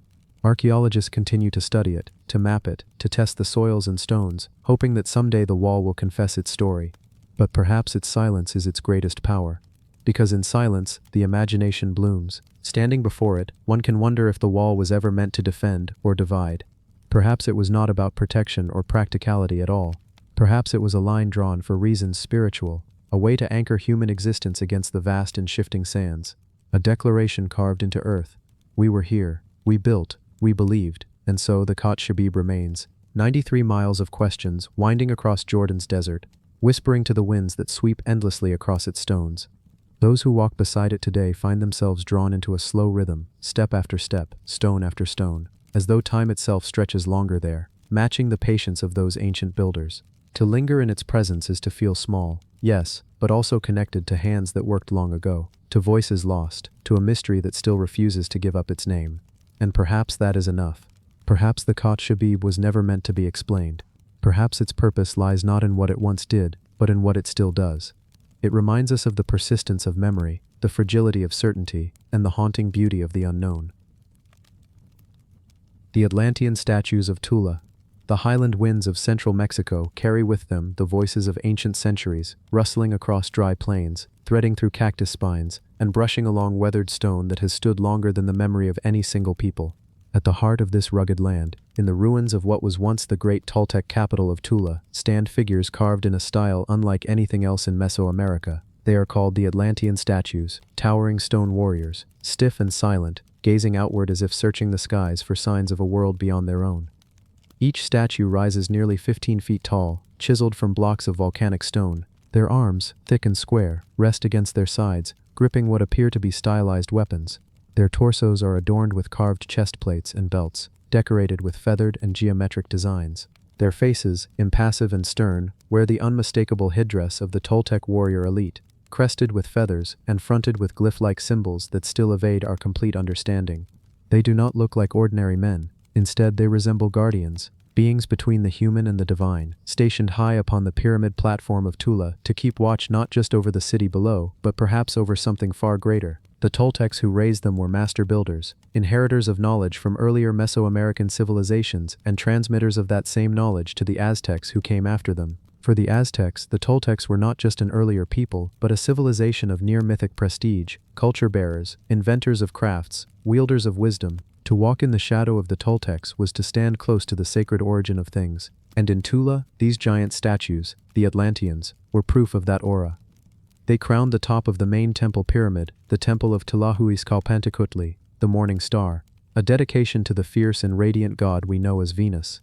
Archaeologists continue to study it, to map it, to test the soils and stones, hoping that someday the wall will confess its story. But perhaps its silence is its greatest power. Because in silence, the imagination blooms. Standing before it, one can wonder if the wall was ever meant to defend or divide. Perhaps it was not about protection or practicality at all. Perhaps it was a line drawn for reasons spiritual, a way to anchor human existence against the vast and shifting sands. A declaration carved into earth. We were here, we built, we believed, and so the Khat Shabib remains. 93 miles of questions winding across Jordan's desert, whispering to the winds that sweep endlessly across its stones. Those who walk beside it today find themselves drawn into a slow rhythm, step after step, stone after stone, as though time itself stretches longer there, matching the patience of those ancient builders. To linger in its presence is to feel small, yes, but also connected to hands that worked long ago, to voices lost, to a mystery that still refuses to give up its name. And perhaps that is enough. Perhaps the Khat Shabib was never meant to be explained. Perhaps its purpose lies not in what it once did, but in what it still does. It reminds us of the persistence of memory, the fragility of certainty, and the haunting beauty of the unknown. The Atlantean statues of Tula. The highland winds of central Mexico carry with them the voices of ancient centuries, rustling across dry plains, threading through cactus spines, and brushing along weathered stone that has stood longer than the memory of any single people. At the heart of this rugged land, in the ruins of what was once the great Toltec capital of Tula, stand figures carved in a style unlike anything else in Mesoamerica. They are called the Atlantean statues, towering stone warriors, stiff and silent, gazing outward as if searching the skies for signs of a world beyond their own. Each statue rises nearly 15 feet tall, chiseled from blocks of volcanic stone. Their arms, thick and square, rest against their sides, gripping what appear to be stylized weapons. Their torsos are adorned with carved chest plates and belts, decorated with feathered and geometric designs. Their faces, impassive and stern, wear the unmistakable headdress of the Toltec warrior elite, crested with feathers and fronted with glyph-like symbols that still evade our complete understanding. They do not look like ordinary men. Instead, they resemble guardians, beings between the human and the divine, stationed high upon the pyramid platform of Tula to keep watch not just over the city below, but perhaps over something far greater. The Toltecs who raised them were master builders, inheritors of knowledge from earlier Mesoamerican civilizations and transmitters of that same knowledge to the Aztecs who came after them. For the Aztecs, the Toltecs were not just an earlier people, but a civilization of near-mythic prestige, culture bearers, inventors of crafts, wielders of wisdom. To walk in the shadow of the Toltecs was to stand close to the sacred origin of things. And in Tula, these giant statues, the Atlanteans, were proof of that aura. They crowned the top of the main temple pyramid, the temple of Tlahuizcalpantecutli, the morning star, a dedication to the fierce and radiant god we know as Venus.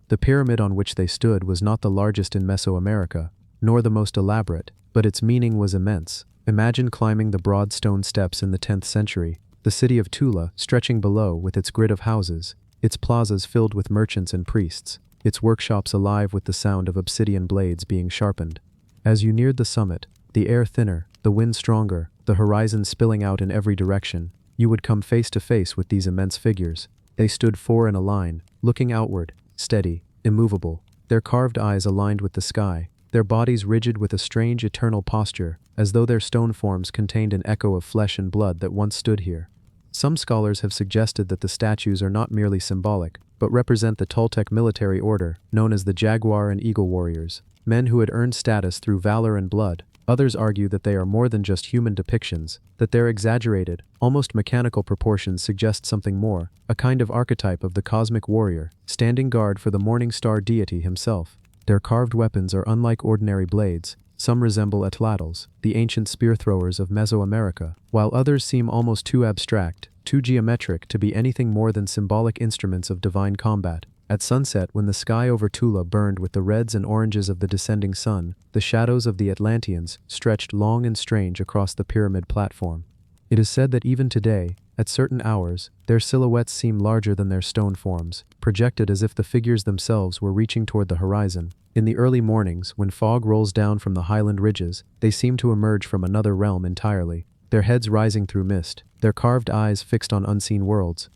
The pyramid on which they stood was not the largest in Mesoamerica, nor the most elaborate, but its meaning was immense. Imagine climbing the broad stone steps in the 10th century, the city of Tula stretching below with its grid of houses, its plazas filled with merchants and priests, its workshops alive with the sound of obsidian blades being sharpened. As you neared the summit, the air thinner, the wind stronger, the horizon spilling out in every direction, you would come face to face with these immense figures. They stood four in a line, looking outward, steady, immovable, their carved eyes aligned with the sky, their bodies rigid with a strange eternal posture, as though their stone forms contained an echo of flesh and blood that once stood here. Some scholars have suggested that the statues are not merely symbolic, but represent the Toltec military order, known as the Jaguar and Eagle Warriors, men who had earned status through valor and blood. Others argue that they are more than just human depictions, that their exaggerated, almost mechanical proportions suggest something more, a kind of archetype of the cosmic warrior, standing guard for the morning star deity himself. Their carved weapons are unlike ordinary blades. Some resemble atlatls, the ancient spear throwers of Mesoamerica, while others seem almost too abstract, too geometric to be anything more than symbolic instruments of divine combat. At sunset, when the sky over Tula burned with the reds and oranges of the descending sun, the shadows of the Atlanteans stretched long and strange across the pyramid platform. It is said that even today, at certain hours, their silhouettes seem larger than their stone forms, projected as if the figures themselves were reaching toward the horizon. In the early mornings, when fog rolls down from the highland ridges, they seem to emerge from another realm entirely, their heads rising through mist, their carved eyes fixed on unseen worlds.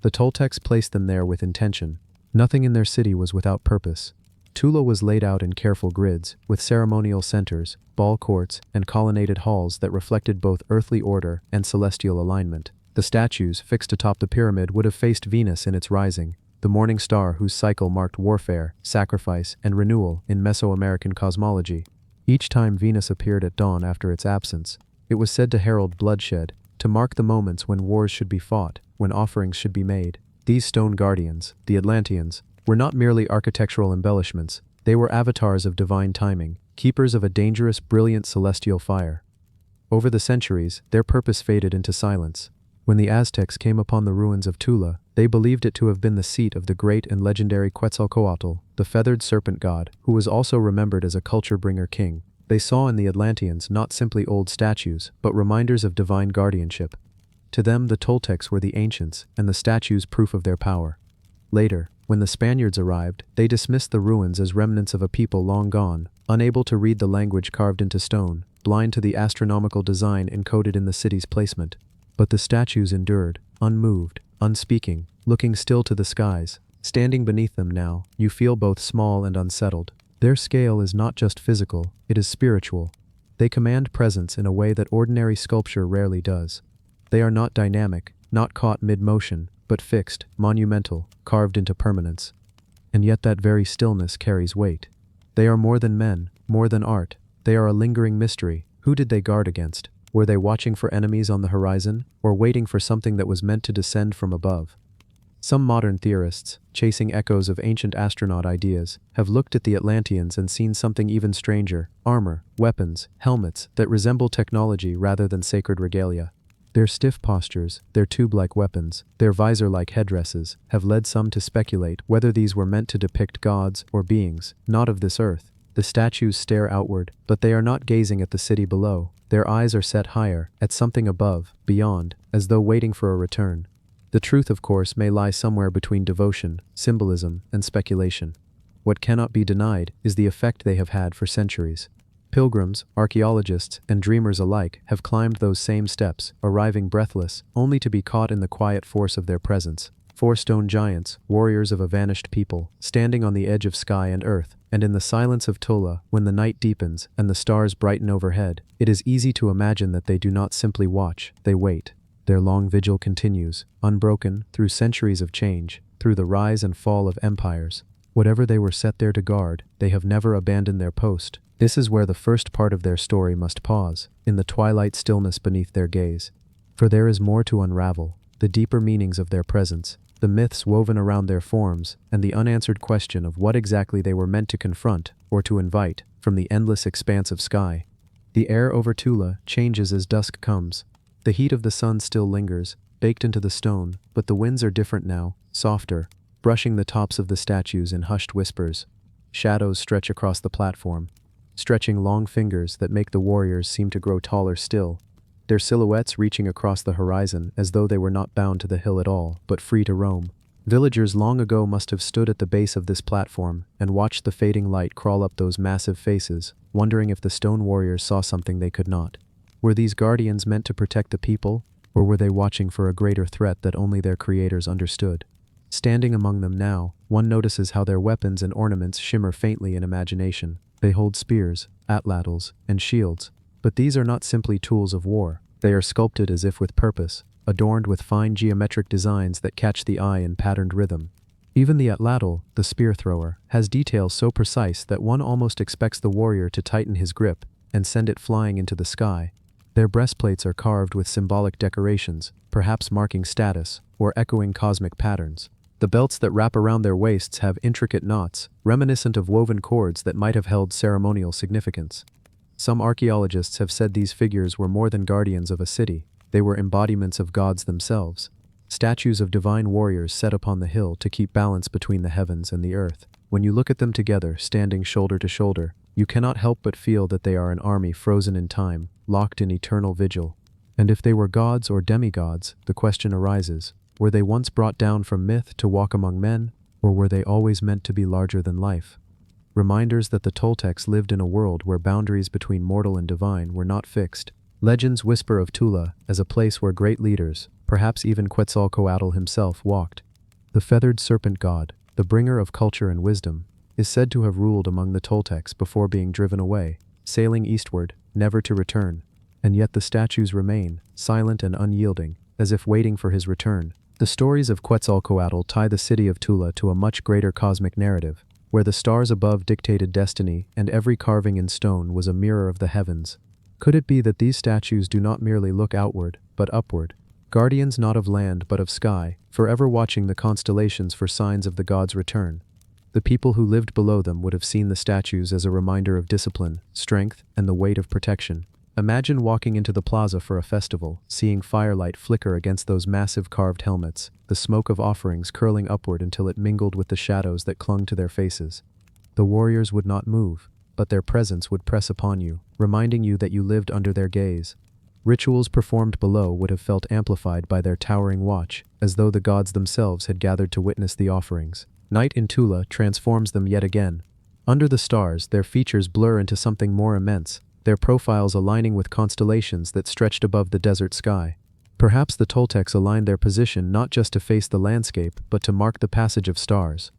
The Toltecs placed them there with intention. Nothing in their city was without purpose. Tula was laid out in careful grids, with ceremonial centers, ball courts, and colonnaded halls that reflected both earthly order and celestial alignment. The statues, fixed atop the pyramid, would have faced Venus in its rising, the morning star whose cycle marked warfare, sacrifice, and renewal in Mesoamerican cosmology. Each time Venus appeared at dawn after its absence, it was said to herald bloodshed, to mark the moments when wars should be fought, when offerings should be made. These stone guardians, the Atlanteans, were not merely architectural embellishments, they were avatars of divine timing, keepers of a dangerous, brilliant celestial fire. Over the centuries, their purpose faded into silence. When the Aztecs came upon the ruins of Tula, they believed it to have been the seat of the great and legendary Quetzalcoatl, the feathered serpent god, who was also remembered as a culture-bringer king. They saw in the Atlanteans not simply old statues, but reminders of divine guardianship. To them, the Toltecs were the ancients, and the statues proof of their power. Later, when the Spaniards arrived, they dismissed the ruins as remnants of a people long gone, unable to read the language carved into stone, blind to the astronomical design encoded in the city's placement. But the statues endured, unmoved, unspeaking, looking still to the skies. Standing beneath them now, you feel both small and unsettled. Their scale is not just physical, it is spiritual. They command presence in a way that ordinary sculpture rarely does. They are not dynamic, not caught mid-motion, but fixed, monumental, carved into permanence. And yet that very stillness carries weight. They are more than men, more than art. They are a lingering mystery. Who did they guard against? Were they watching for enemies on the horizon, or waiting for something that was meant to descend from above? Some modern theorists, chasing echoes of ancient astronaut ideas, have looked at the Atlanteans and seen something even stranger: armor, weapons, helmets that resemble technology rather than sacred regalia. Their stiff postures, their tube-like weapons, their visor-like headdresses, have led some to speculate whether these were meant to depict gods or beings, not of this earth. The statues stare outward, but they are not gazing at the city below. Their eyes are set higher, at something above, beyond, as though waiting for a return. The truth, of course, may lie somewhere between devotion, symbolism, and speculation. What cannot be denied is the effect they have had for centuries. Pilgrims, archaeologists, and dreamers alike have climbed those same steps, arriving breathless, only to be caught in the quiet force of their presence. 4 stone giants, warriors of a vanished people, standing on the edge of sky and earth, and in the silence of Tula, when the night deepens and the stars brighten overhead, it is easy to imagine that they do not simply watch, they wait. Their long vigil continues, unbroken, through centuries of change, through the rise and fall of empires. Whatever they were set there to guard, they have never abandoned their post. This is where the first part of their story must pause, in the twilight stillness beneath their gaze. For there is more to unravel, the deeper meanings of their presence, the myths woven around their forms, and the unanswered question of what exactly they were meant to confront, or to invite, from the endless expanse of sky. The air over Tula changes as dusk comes. The heat of the sun still lingers, baked into the stone, but the winds are different now, softer, brushing the tops of the statues in hushed whispers. Shadows stretch across the platform, stretching long fingers that make the warriors seem to grow taller still, their silhouettes reaching across the horizon as though they were not bound to the hill at all, but free to roam. Villagers long ago must have stood at the base of this platform and watched the fading light crawl up those massive faces, wondering if the stone warriors saw something they could not. Were these guardians meant to protect the people, or were they watching for a greater threat that only their creators understood? Standing among them now, one notices how their weapons and ornaments shimmer faintly in imagination. They hold spears, atlatls, and shields. But these are not simply tools of war. They are sculpted as if with purpose, adorned with fine geometric designs that catch the eye in patterned rhythm. Even the atlatl, the spear thrower, has details so precise that one almost expects the warrior to tighten his grip and send it flying into the sky. Their breastplates are carved with symbolic decorations, perhaps marking status or echoing cosmic patterns. The belts that wrap around their waists have intricate knots, reminiscent of woven cords that might have held ceremonial significance. Some archaeologists have said these figures were more than guardians of a city. They were embodiments of gods themselves, statues of divine warriors set upon the hill to keep balance between the heavens and the earth. When you look at them together, standing shoulder to shoulder, you cannot help but feel that they are an army frozen in time, locked in eternal vigil. And if they were gods or demigods, the question arises, were they once brought down from myth to walk among men, or were they always meant to be larger than life? Reminders that the Toltecs lived in a world where boundaries between mortal and divine were not fixed. Legends whisper of Tula as a place where great leaders, perhaps even Quetzalcoatl himself, walked. The feathered serpent god, the bringer of culture and wisdom, is said to have ruled among the Toltecs before being driven away, sailing eastward, never to return. And yet the statues remain, silent and unyielding, as if waiting for his return. The stories of Quetzalcoatl tie the city of Tula to a much greater cosmic narrative, where the stars above dictated destiny and every carving in stone was a mirror of the heavens. Could it be that these statues do not merely look outward, but upward, guardians not of land but of sky, forever watching the constellations for signs of the gods' return? The people who lived below them would have seen the statues as a reminder of discipline, strength, and the weight of protection. Imagine walking into the plaza for a festival, seeing firelight flicker against those massive carved helmets, the smoke of offerings curling upward until it mingled with the shadows that clung to their faces. The warriors would not move, but their presence would press upon you, reminding you that you lived under their gaze. Rituals performed below would have felt amplified by their towering watch, as though the gods themselves had gathered to witness the offerings. Night in Tula transforms them yet again. Under the stars, their features blur into something more immense, their profiles aligning with constellations that stretched above the desert sky. Perhaps the Toltecs aligned their position not just to face the landscape, but to mark the passage of stars.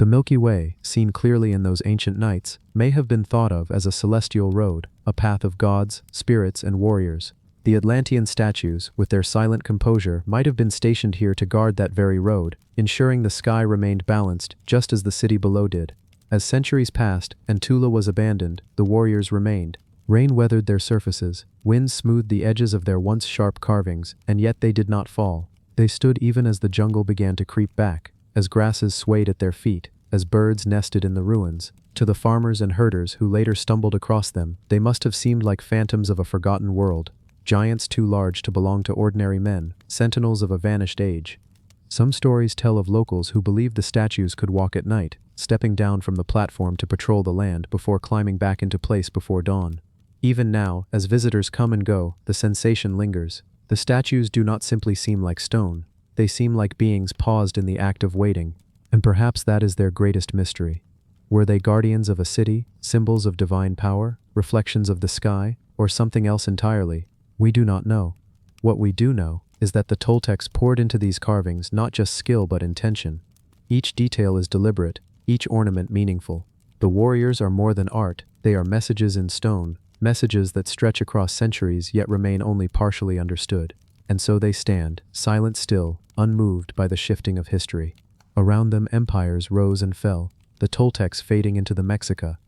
The Milky Way, seen clearly in those ancient nights, may have been thought of as a celestial road, a path of gods, spirits, and warriors. The Atlantean statues, with their silent composure, might have been stationed here to guard that very road, ensuring the sky remained balanced, just as the city below did. As centuries passed, and Tula was abandoned, the warriors remained. Rain weathered their surfaces, winds smoothed the edges of their once sharp carvings, and yet they did not fall. They stood even as the jungle began to creep back, as grasses swayed at their feet, as birds nested in the ruins. To the farmers and herders who later stumbled across them, they must have seemed like phantoms of a forgotten world, giants too large to belong to ordinary men, sentinels of a vanished age. Some stories tell of locals who believed the statues could walk at night, stepping down from the platform to patrol the land before climbing back into place before dawn. Even now, as visitors come and go, the sensation lingers. The statues do not simply seem like stone, they seem like beings paused in the act of waiting, and perhaps that is their greatest mystery. Were they guardians of a city, symbols of divine power, reflections of the sky, or something else entirely? We do not know. What we do know is that the Toltecs poured into these carvings not just skill but intention. Each detail is deliberate, each ornament meaningful. The warriors are more than art, they are messages in stone, messages that stretch across centuries yet remain only partially understood. And so they stand, silent still, unmoved by the shifting of history. Around them empires rose and fell, the Toltecs fading into the Mexica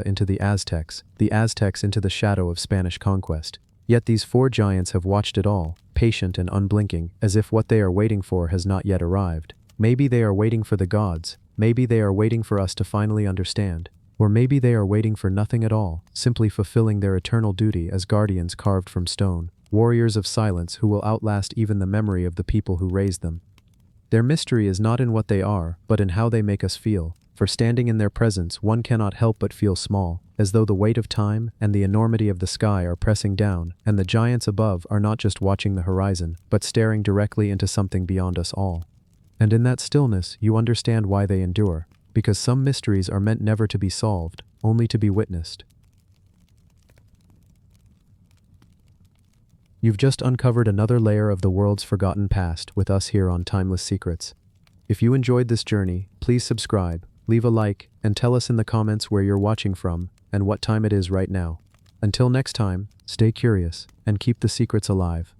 into the Aztecs into the shadow of Spanish conquest. Yet these four giants have watched it all, patient and unblinking, as if what they are waiting for has not yet arrived. Maybe they are waiting for the gods, maybe they are waiting for us to finally understand. Or maybe they are waiting for nothing at all, simply fulfilling their eternal duty as guardians carved from stone, warriors of silence who will outlast even the memory of the people who raised them. Their mystery is not in what they are, but in how they make us feel. For standing in their presence, one cannot help but feel small, as though the weight of time and the enormity of the sky are pressing down, and the giants above are not just watching the horizon, but staring directly into something beyond us all. And in that stillness, you understand why they endure, because some mysteries are meant never to be solved, only to be witnessed. You've just uncovered another layer of the world's forgotten past with us here on Timeless Secrets. If you enjoyed this journey, please subscribe, leave a like, and tell us in the comments where you're watching from and what time it is right now. Until next time, stay curious and keep the secrets alive.